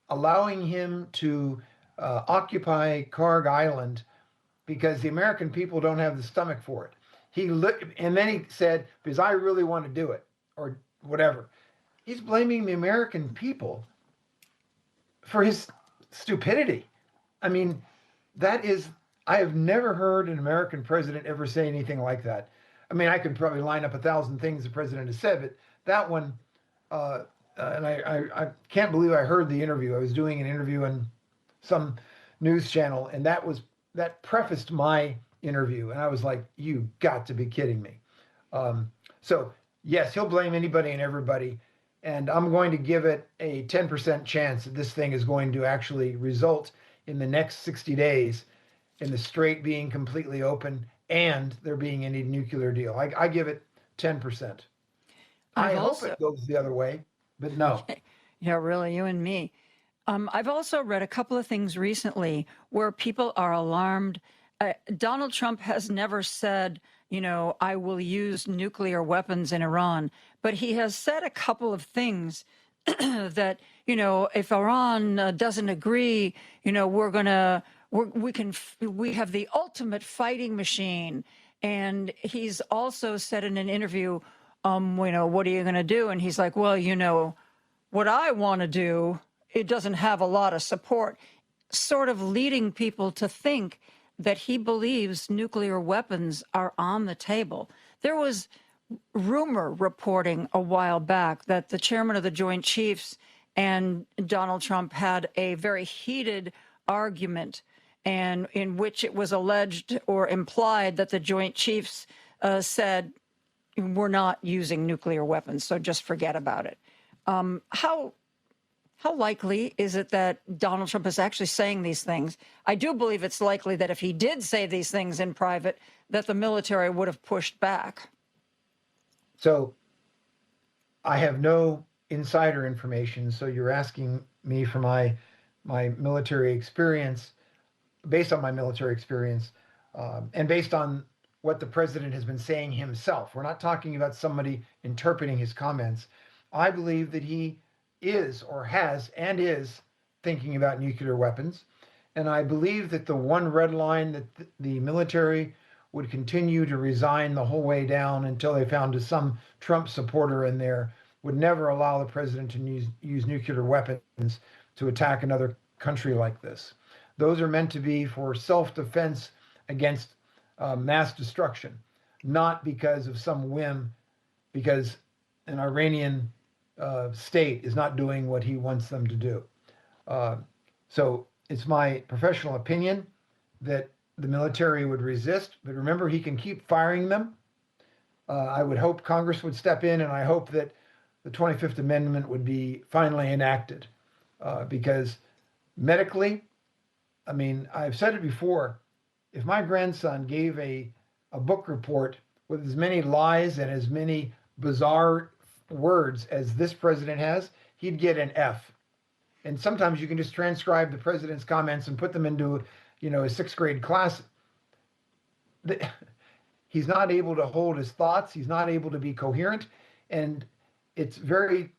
allowing him to occupy Karg Island because the American people don't have the stomach for it. And then he said, because I really want to do it, or whatever. He's blaming the American people for his stupidity. I mean, I have never heard an American president ever say anything like that. I mean, I could probably line up 1,000 things the president has said, but that one, and I can't believe I heard the interview. I was doing an interview on some news channel, and that prefaced my interview, and I was like, you got to be kidding me. So yes, he'll blame anybody and everybody, and I'm going to give it a 10% chance that this thing is going to actually result in the next 60 days in the strait being completely open and there being any nuclear deal. I give it 10%. I hope it goes the other way, but no. Yeah, really, you and me. I've also read a couple of things recently where people are alarmed. Donald Trump has never said, I will use nuclear weapons in Iran, but he has said a couple of things that, if Iran doesn't agree, we have the ultimate fighting machine. And he's also said in an interview, what are you going to do? And he's like, well, what I want to do, it doesn't have a lot of support, sort of leading people to think that he believes nuclear weapons are on the table. There was rumor reporting a while back that the chairman of the Joint Chiefs and Donald Trump had a very heated argument, and in which it was alleged or implied that the Joint Chiefs said, we're not using nuclear weapons, so just forget about it. How likely is it that Donald Trump is actually saying these things? I do believe it's likely that if he did say these things in private, that the military would have pushed back. So I have no insider information, so you're asking me for my military experience, based on my military experience, and based on what the president has been saying himself. We're not talking about somebody interpreting his comments. I believe that he is or has and is thinking about nuclear weapons. And I believe that the one red line that the military would continue to resign the whole way down until they found some Trump supporter in there would never allow the president to use nuclear weapons to attack another country like this. Those are meant to be for self-defense against mass destruction, not because of some whim, because an Iranian state is not doing what he wants them to do. So it's my professional opinion that the military would resist, but remember, he can keep firing them. I would hope Congress would step in, and I hope that the 25th Amendment would be finally enacted, because medically, I mean, I've said it before, if my grandson gave a book report with as many lies and as many bizarre words as this president has, he'd get an F. And sometimes you can just transcribe the president's comments and put them into, a sixth grade class. He's not able to hold his thoughts. He's not able to be coherent. And it's very,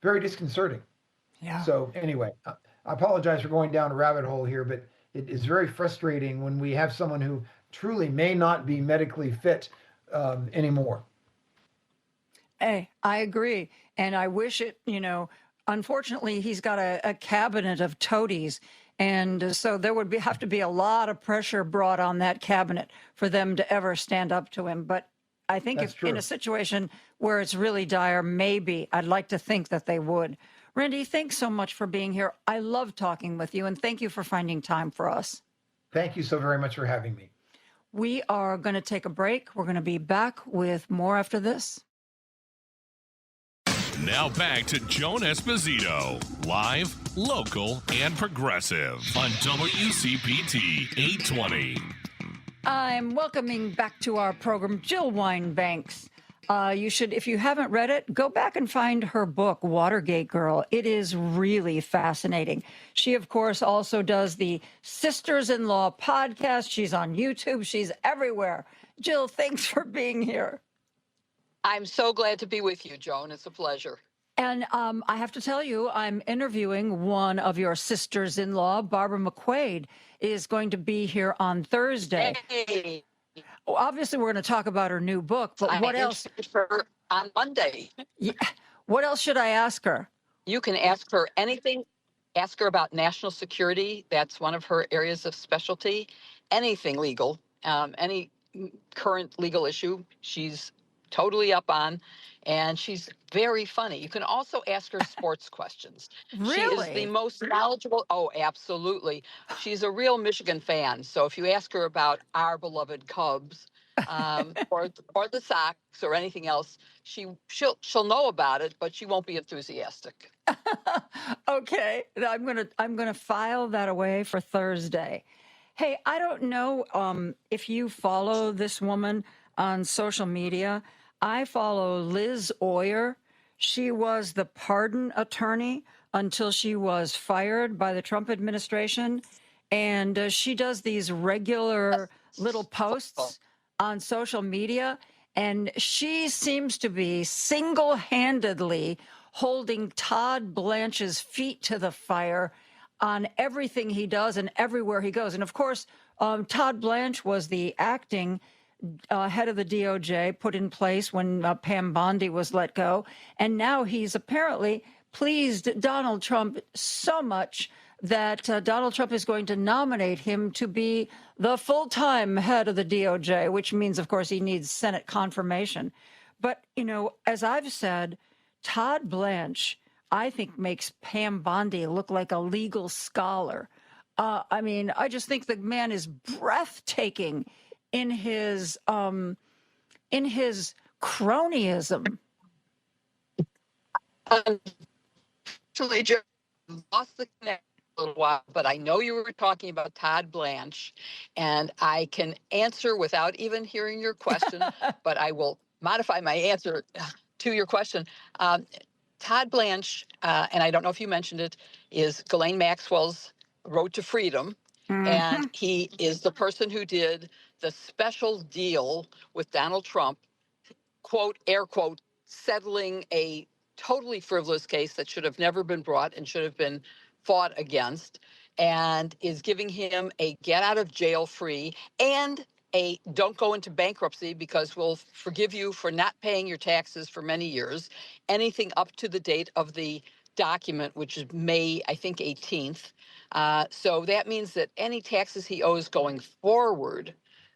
very disconcerting. Yeah. So anyway, I apologize for going down a rabbit hole here, but it is very frustrating when we have someone who truly may not be medically fit anymore. Hey, I agree. And I wish it, unfortunately, he's got a cabinet of toadies. And so there would have to be a lot of pressure brought on that cabinet for them to ever stand up to him. But I think if in a situation where it's really dire, maybe I'd like to think that they would. Randy, thanks so much for being here. I love talking with you, and thank you for finding time for us. Thank you so very much for having me. We are going to take a break. We're going to be back with more after this. Now back to Joan Esposito, live, local, and progressive on WCPT 820. I'm welcoming back to our program Jill Wine-Banks. You should, if you haven't read it, go back and find her book, Watergate Girl. It is really fascinating. She, of course, also does the Sisters-in-Law podcast. She's on YouTube. She's everywhere. Jill, thanks for being here. I'm so glad to be with you, Joan. It's a pleasure. And I have to tell you, I'm interviewing one of your sisters-in-law. Barbara McQuaid is going to be here on Thursday. Hey. Well, obviously, we're going to talk about her new book, but what else? For her on Monday. Yeah. What else should I ask her? You can ask her anything. Ask her about national security. That's one of her areas of specialty. Anything legal, any current legal issue, she's totally up on, and she's very funny. You can also ask her sports questions. Really? She is the most knowledgeable. Oh, absolutely. She's a real Michigan fan. So if you ask her about our beloved Cubs, or the Sox or anything else, she'll know about it, but she won't be enthusiastic. Okay, I'm gonna file that away for Thursday. Hey, I don't know if you follow this woman on social media. I follow Liz Oyer. She was the pardon attorney until she was fired by the Trump administration. And she does these regular little posts on social media. And she seems to be single-handedly holding Todd Blanche's feet to the fire on everything he does and everywhere he goes. And of course, Todd Blanche was the acting head of the DOJ put in place when Pam Bondi was let go. And now he's apparently pleased Donald Trump so much that Donald Trump is going to nominate him to be the full-time head of the DOJ, which means, of course, he needs Senate confirmation. But, you know, as I've said, Todd Blanche, I think, makes Pam Bondi look like a legal scholar. I mean, I just think the man is breathtaking in his cronyism. Actually, Joe, lost the connection a little while, but I know you were talking about Todd Blanche, and I can answer without even hearing your question, but I will modify my answer to your question. Todd Blanche, and I don't know if you mentioned it, is Ghislaine Maxwell's Road to Freedom. And he is the person who did the special deal with Donald Trump, quote, air quote, settling a totally frivolous case that should have never been brought and should have been fought against, and is giving him a get out of jail free and a don't go into bankruptcy because we'll forgive you for not paying your taxes for many years, anything up to the date of the document, which is May, I think, 18th. So that means that any taxes he owes going forward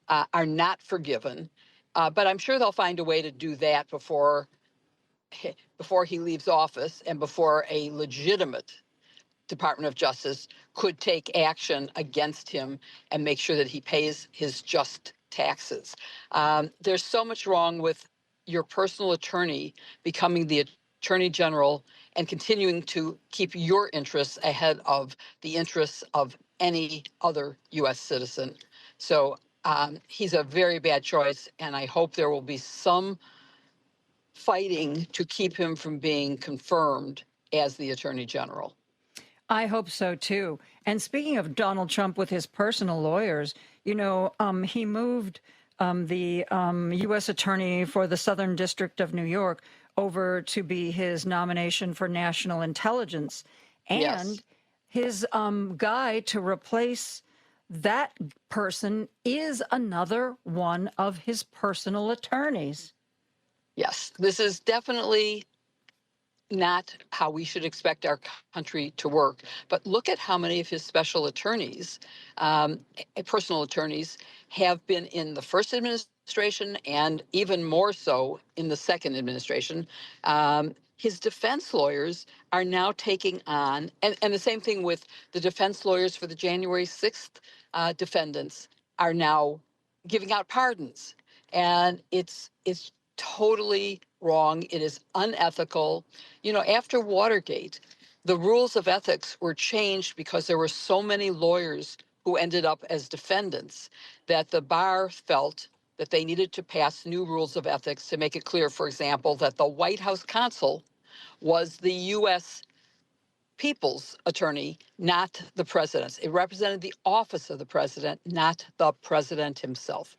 are not forgiven. But I'm sure they'll find a way to do that before he leaves office and before a legitimate Department of Justice could take action against him and make sure that he pays his just taxes. There's so much wrong with your personal attorney becoming the attorney general and continuing to keep your interests ahead of the interests of any other U.S. citizen. So he's a very bad choice, and I hope there will be some fighting to keep him from being confirmed as the attorney general. I hope so, too. And speaking of Donald Trump with his personal lawyers, you know, he moved the U.S. attorney for the Southern District of New York over to be his nomination for national intelligence. And Yes. his guy to replace that person is another one of his personal attorneys. Yes, this is definitely not how we should expect our country to work. But look at how many of his special attorneys, personal attorneys, have been in the first administration and even more so in the second administration. His defense lawyers are now taking on, and the same thing with the defense lawyers for the January 6th defendants are now giving out pardons. And it's totally wrong. It is unethical. You know, after Watergate, the rules of ethics were changed because there were so many lawyers who ended up as defendants that the bar felt that they needed to pass new rules of ethics to make it clear, for example, that the White House counsel was the U.S. people's attorney, not the president's. It represented the office of the president, not the president himself.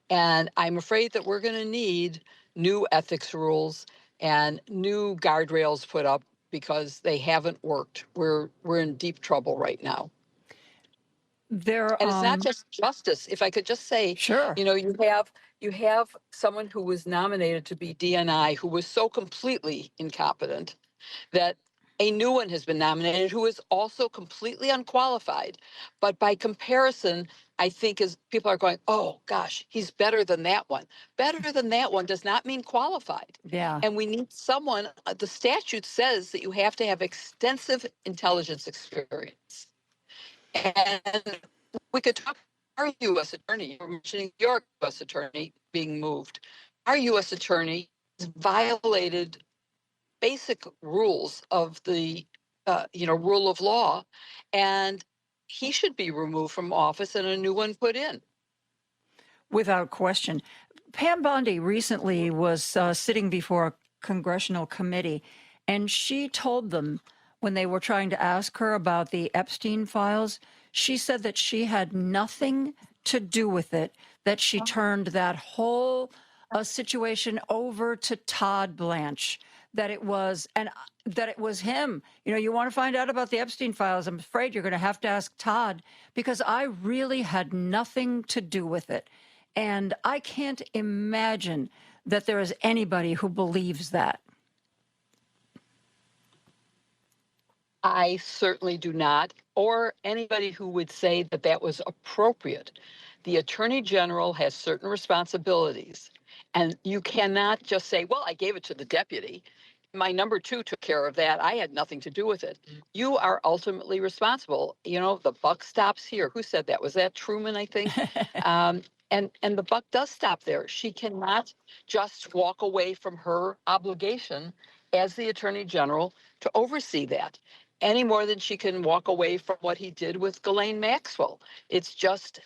And I'm afraid that we're going to need new ethics rules and new guardrails put up because they haven't worked. We're in deep trouble right now. And it's not just justice. If I could just say, sure. You know, you have someone who was nominated to be DNI who was so completely incompetent that a new one has been nominated who is also completely unqualified. But by comparison, I think as people are going, oh gosh, he's better than that one. Better than that one does not mean qualified. Yeah. And we need someone, the statute says that you have to have extensive intelligence experience. And we could talk about our U.S. attorney. You're mentioning your U.S. attorney being moved. Our U.S. attorney has violated basic rules of the, rule of law, and he should be removed from office and a new one put in. Without question. Pam Bondi recently was sitting before a congressional committee, and she told them when they were trying to ask her about the Epstein files, she said that she had nothing to do with it, that she turned that whole situation over to Todd Blanche, that it was him. You know, you want to find out about the Epstein files, I'm afraid you're going to have to ask Todd, because I really had nothing to do with it. And I can't imagine that there is anybody who believes that. I certainly do not, or anybody who would say that that was appropriate. The Attorney General has certain responsibilities, and you cannot just say, well, I gave it to the deputy. My number two took care of that. I had nothing to do with it. You are ultimately responsible. You know, the buck stops here. Who said that? Was that Truman, I think? And the buck does stop there. She cannot just walk away from her obligation as the Attorney General to oversee that any more than she can walk away from what he did with Ghislaine Maxwell. It's just,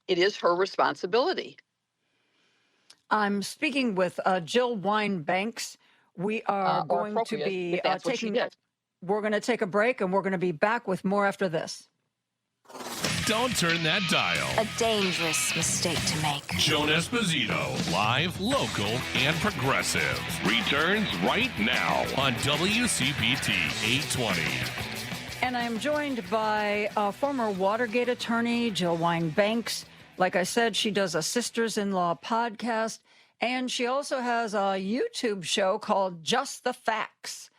it is her responsibility. I'm speaking with Jill Wine-Banks. We are going to be we're going to take a break, and we're going to be back with more after this. Don't turn that dial. A dangerous mistake to make. Joan Esposito, live, local, and progressive, returns right now on WCPT 820. And I'm joined by former Watergate attorney Jill Wine-Banks. Like I said, she does a Sisters-in-Law podcast, and she also has a YouTube show called Just the Facts,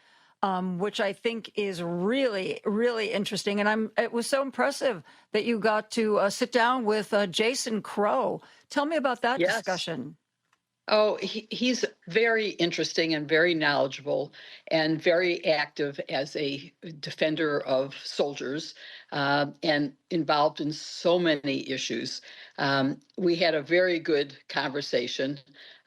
which I think is really, really interesting. And it was so impressive that you got to sit down with Jason Crow. Tell me about that discussion. Oh, he's very interesting and very knowledgeable and very active as a defender of soldiers and involved in so many issues. We had a very good conversation.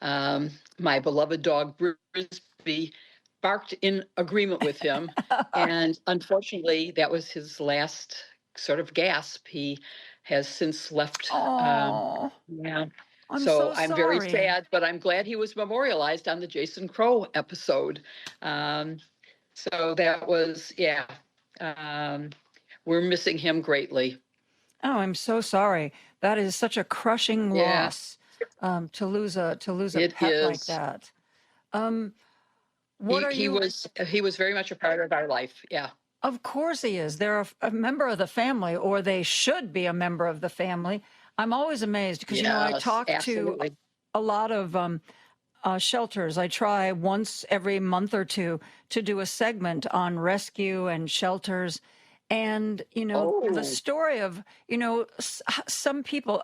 My beloved dog, Brisby, barked in agreement with him. And unfortunately, that was his last sort of gasp. He has since left. Yeah. I'm very sad, but I'm glad he was memorialized on the Jason Crow episode. So that was, we're missing him greatly. Oh, I'm so sorry. That is such a crushing loss to lose a pet like that. He was very much a part of our life. Yeah. Of course he is. They're a member of the family, or they should be a member of the family. I'm always amazed because, you know, I talk to a lot of shelters. I try once every month or two to do a segment on rescue and shelters. And, you know, the story of, you know, some people,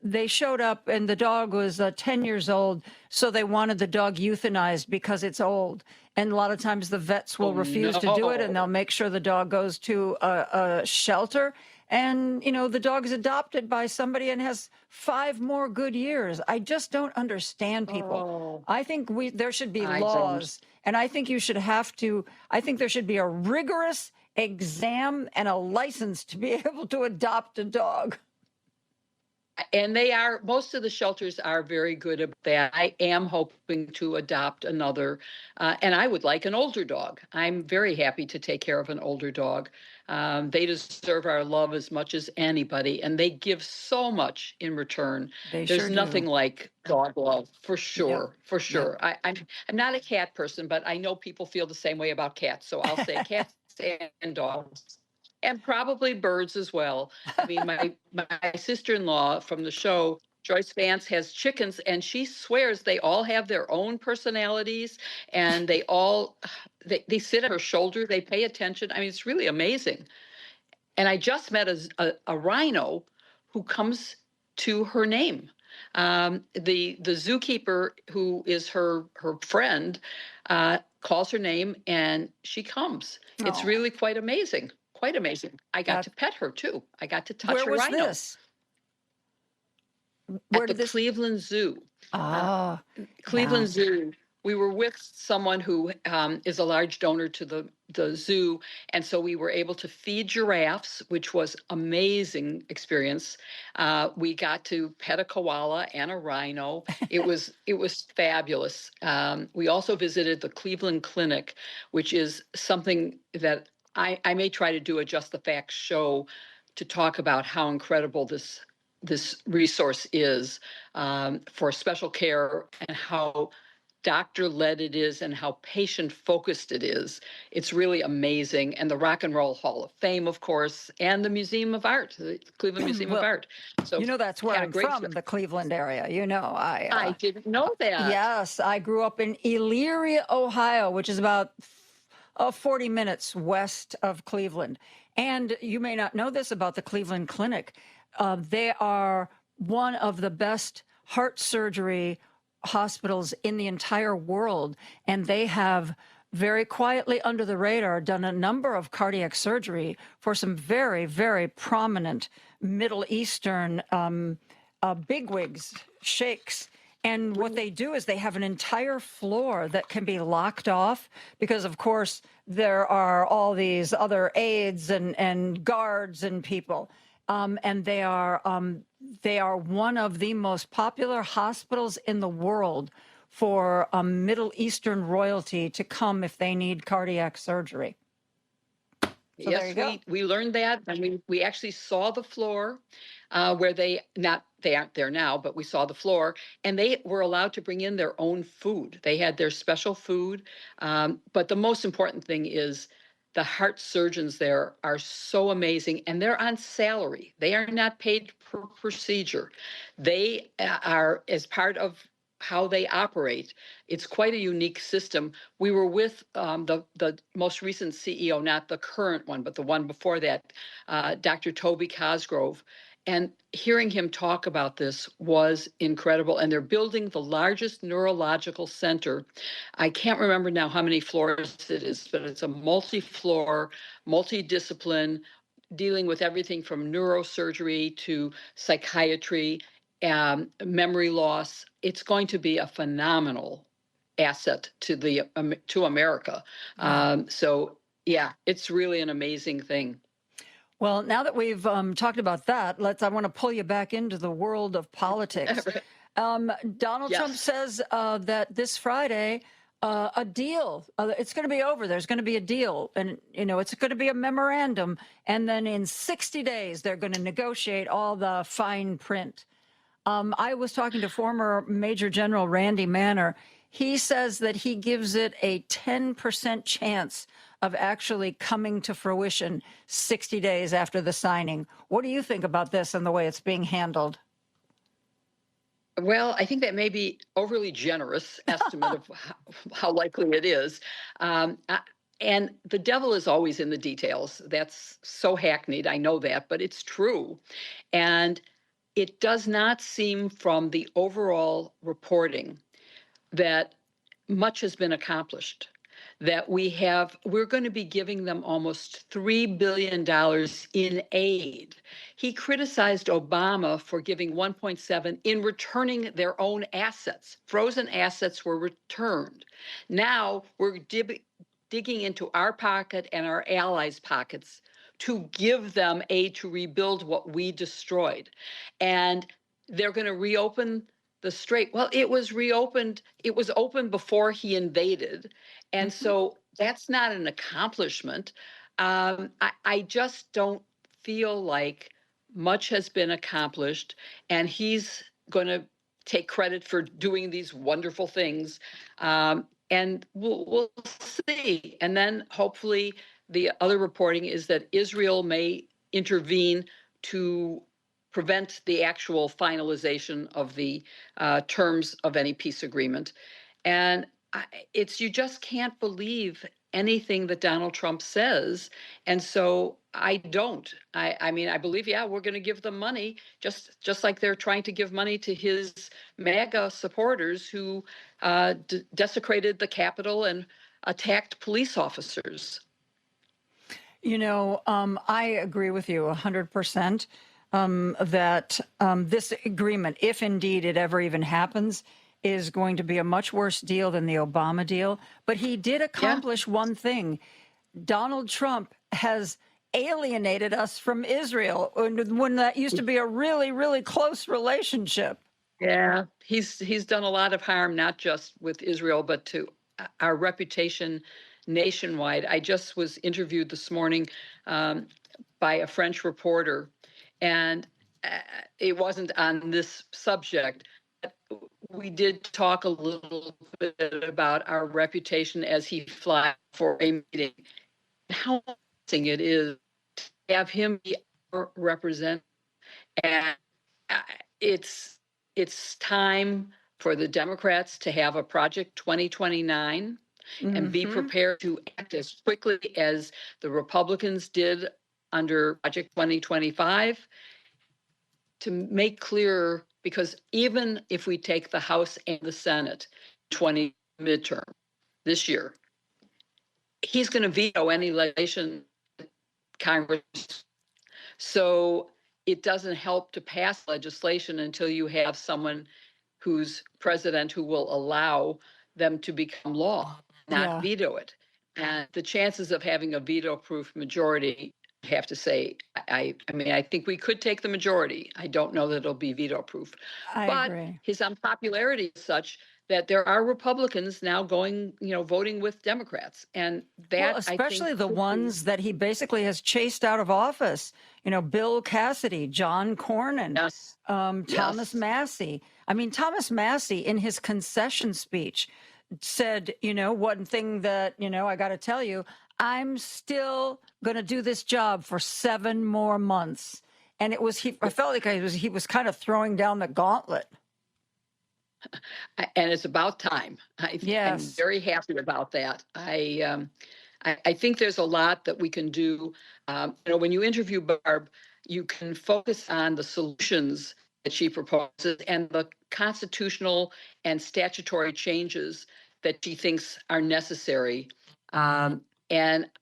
they showed up and the dog was 10 years old. So they wanted the dog euthanized because it's old. And a lot of times the vets will refuse to do it, and they'll make sure the dog goes to a shelter. And, you know, the dog is adopted by somebody and has 5 more good years. I just don't understand people. I think there should be laws. And I think I think there should be a rigorous exam and a license to be able to adopt a dog. And most of the shelters are very good at that. I am hoping to adopt another, and I would like an older dog. I'm very happy to take care of an older dog. They deserve our love as much as anybody, and they give so much in return. There's nothing like dog love, for sure, for sure. I'm not a cat person, but I know people feel the same way about cats, so I'll say cats and dogs. And probably birds as well. I mean, my sister-in-law from the show, Joyce Vance, has chickens, and she swears they all have their own personalities, and they they sit at her shoulder. They pay attention. I mean, it's really amazing. And I just met a rhino who comes to her name. The zookeeper, who is her friend, calls her name, and she comes. It's really quite amazing. Quite amazing. I got to pet her too. I got to touch her rhino. Where was this? At the Cleveland Zoo. Cleveland Zoo. We were with someone who is a large donor to the zoo, and so we were able to feed giraffes, which was amazing experience. We got to pet a koala and a rhino. It was fabulous. We also visited the Cleveland Clinic, which is something that I may try to do a Just the Facts show to talk about how incredible this resource is for special care, and how doctor-led it is, and how patient-focused it is. It's really amazing. And the Rock and Roll Hall of Fame, of course, and the Museum of Art, the Cleveland Museum of Art. So, you know, that's where I'm from, the Cleveland area. You know, I didn't know that. Yes, I grew up in Elyria, Ohio, which is about 40 minutes west of Cleveland. And you may not know this about the Cleveland Clinic. They are one of the best heart surgery hospitals in the entire world. And they have very quietly under the radar done a number of cardiac surgery for some very, very prominent Middle Eastern bigwigs, sheikhs. And what they do is they have an entire floor that can be locked off because, of course, there are all these other aides and guards and people. And they are one of the most popular hospitals in the world for Middle Eastern royalty to come if they need cardiac surgery. So yes, there you go. we learned that, and we actually saw the floor where they aren't there now, but we saw the floor, and they were allowed to bring in their own food. They had their special food, but the most important thing is the heart surgeons there are so amazing, and they're on salary. They are not paid per procedure. They are as part of how they operate. It's quite a unique system. We were with the most recent CEO, not the current one, but the one before that, Dr. Toby Cosgrove. And hearing him talk about this was incredible. And they're building the largest neurological center. I can't remember now how many floors it is, but it's a multi-floor, multidiscipline, dealing with everything from neurosurgery to psychiatry, memory loss. It's going to be a phenomenal asset to America. So yeah, it's really an amazing thing. Well, now that we've talked about that, I want to pull you back into the world of politics. Donald Trump says that this Friday, a deal, it's going to be over. There's going to be a deal, and it's going to be a memorandum. And then in 60 days, they're going to negotiate all the fine print. I was talking to former Major General Randy Manner. He says that he gives it a 10% chance of actually coming to fruition 60 days after the signing. What do you think about this and the way it's being handled? Well, I think that may be overly generous estimate of how likely it is. And the devil is always in the details. That's so hackneyed. I know that, but it's true. And it does not seem from the overall reporting that much has been accomplished, that we're going to be giving them almost $3 billion in aid. He criticized Obama for giving 1.7 in returning their own assets. Frozen assets were returned. Now we're digging into our pocket and our allies' pockets to give them aid to rebuild what we destroyed. And they're going to reopen the strait. Well, it was reopened. It was open before he invaded. And so that's not an accomplishment. I just don't feel like much has been accomplished, and he's going to take credit for doing these wonderful things. And we'll see. And then hopefully the other reporting is that Israel may intervene to prevent the actual finalization of the terms of any peace agreement. And you just can't believe anything that Donald Trump says. And so I don't. I mean, I believe, we're going to give them money, just like they're trying to give money to his MAGA supporters who desecrated the Capitol and attacked police officers. I agree with you 100% that this agreement, if indeed it ever even happens, is going to be a much worse deal than the Obama deal. But he did accomplish one thing. Donald Trump has alienated us from Israel when that used to be a really, really close relationship. Yeah, he's done a lot of harm, not just with Israel, but to our reputation nationwide. I just was interviewed this morning by a French reporter, and it wasn't on this subject. We did talk a little bit about our reputation as he flies for a meeting. How amazing it is to have him be our representative. And it's time for the Democrats to have a Project 2029 and be prepared to act as quickly as the Republicans did under Project 2025 to make clear, because even if we take the House and the Senate 20 midterm this year, he's going to veto any legislation Congress. So it doesn't help to pass legislation until you have someone who's president who will allow them to become law, not veto it. And the chances of having a veto-proof majority, I have to say, I mean, I think we could take the majority. I don't know that it'll be veto-proof. I agree. His unpopularity is such that there are Republicans now going, voting with Democrats. And that, Well, especially I think, the ones that he basically has chased out of office. Bill Cassidy, John Cornyn, Thomas Massey. I mean, Thomas Massey, in his concession speech, said, one thing that, I got to tell you, I'm still going to do this job for 7 more months. And I felt like he was kind of throwing down the gauntlet. And it's about time. I'm very happy about that. I think there's a lot that we can do. When you interview Barb, you can focus on the solutions that she proposes and the constitutional and statutory changes that she thinks are necessary. And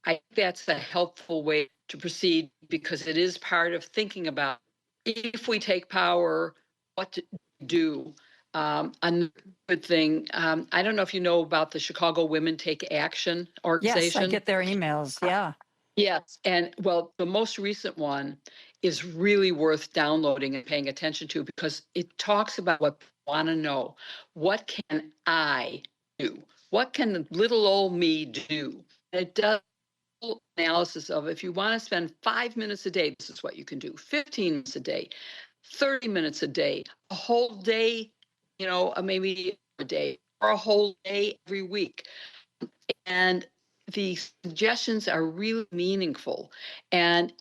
I think that's a helpful way to proceed, because it is part of thinking about, if we take power, what to do. Another good thing, I don't know if you know about the Chicago Women Take Action organization. Yes, I get their emails. Yeah. Yes. And well, the most recent one is really worth downloading and paying attention to, because it talks about what people want to know. What can I do? What can little old me do? And it does analysis of, if you want to spend 5 minutes a day, this is what you can do. 15 minutes a day, 30 minutes a day, a whole day, maybe a day, or a whole day every week. And the suggestions are really meaningful, and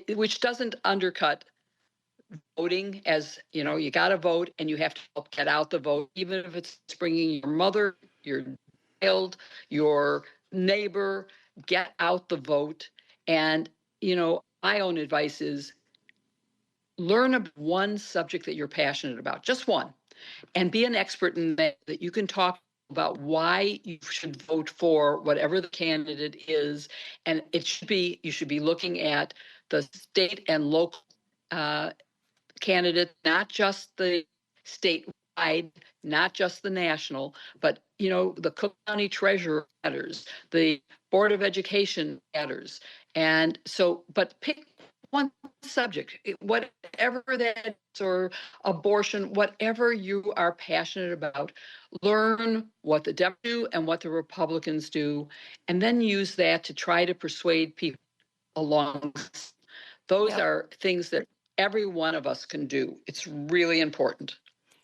which doesn't undercut voting. As you got to vote, and you have to help get out the vote, even if it's bringing your mother, your child, your neighbor, get out the vote. And my own advice is, learn one subject that you're passionate about, just one, and be an expert in that you can talk about why you should vote for whatever the candidate is. And you should be looking at the state and local candidates, not just the statewide, not just the national, but the Cook County Treasurer matters, the Board of Education matters. And so, but pick one subject, whatever that is, or abortion, whatever you are passionate about. Learn what the Democrats do and what the Republicans do, and then use that to try to persuade people along. Those are things that every one of us can do. It's really important.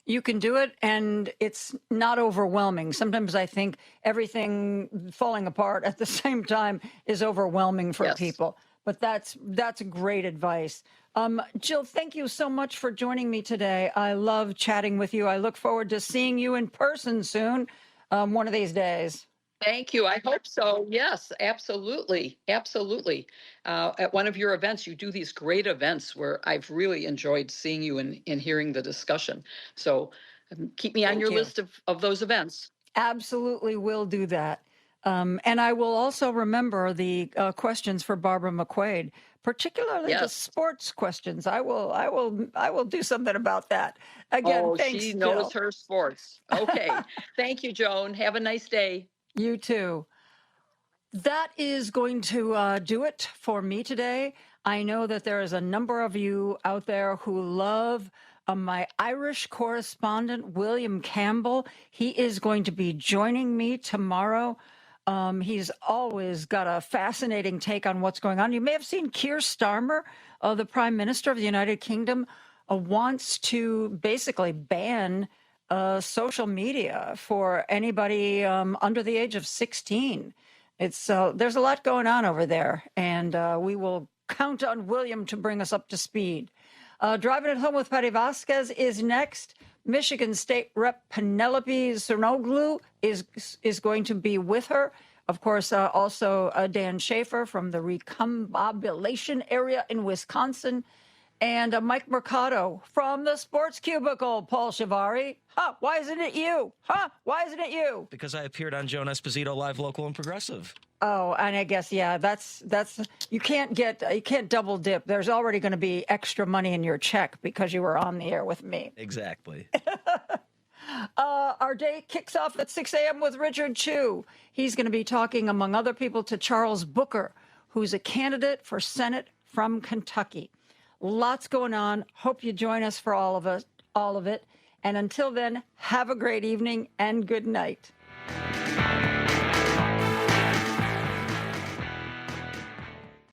You can do it, and it's not overwhelming. Sometimes I think everything falling apart at the same time is overwhelming for people. But that's great advice. Jill, thank you so much for joining me today. I love chatting with you. I look forward to seeing you in person soon, one of these days. Thank you. I hope so. Yes, absolutely. Absolutely. At one of your events, you do these great events where I've really enjoyed seeing you and hearing the discussion. So keep me on your list of those events. Absolutely will do that. And I will also remember the questions for Barbara McQuade, particularly the sports questions. I will do something about that. Again, thanks, she Jill. knows her sports. Okay. Thank you, Joan. Have a nice day. You too. That is going to do it for me today. I know that there is a number of you out there who love my Irish correspondent, William Campbell. He is going to be joining me tomorrow. He's always got a fascinating take on what's going on. You may have seen Keir Starmer, the Prime Minister of the United Kingdom, wants to basically ban social media for anybody under the age of 16. There's a lot going on over there, and we will count on William to bring us up to speed. Driving It Home with Patty Vasquez is next. Michigan State Rep Penelope Cernoglu is going to be with her. Of course, also Dan Schaefer from the Recombobulation area in Wisconsin. And Mike Mercado from the Sports Cubicle, Paul Shivari. Huh, why isn't it you? Huh, why isn't it you? Because I appeared on Joan Esposito Live, Local, and Progressive. Oh, and I guess, yeah, that's you can't double dip. There's already going to be extra money in your check because you were on the air with me. Exactly. Our day kicks off at 6 a.m. with Richard Chu. He's going to be talking, among other people, to Charles Booker, who's a candidate for Senate from Kentucky. Lots going on. Hope you join us for all of it. And until then, have a great evening and good night.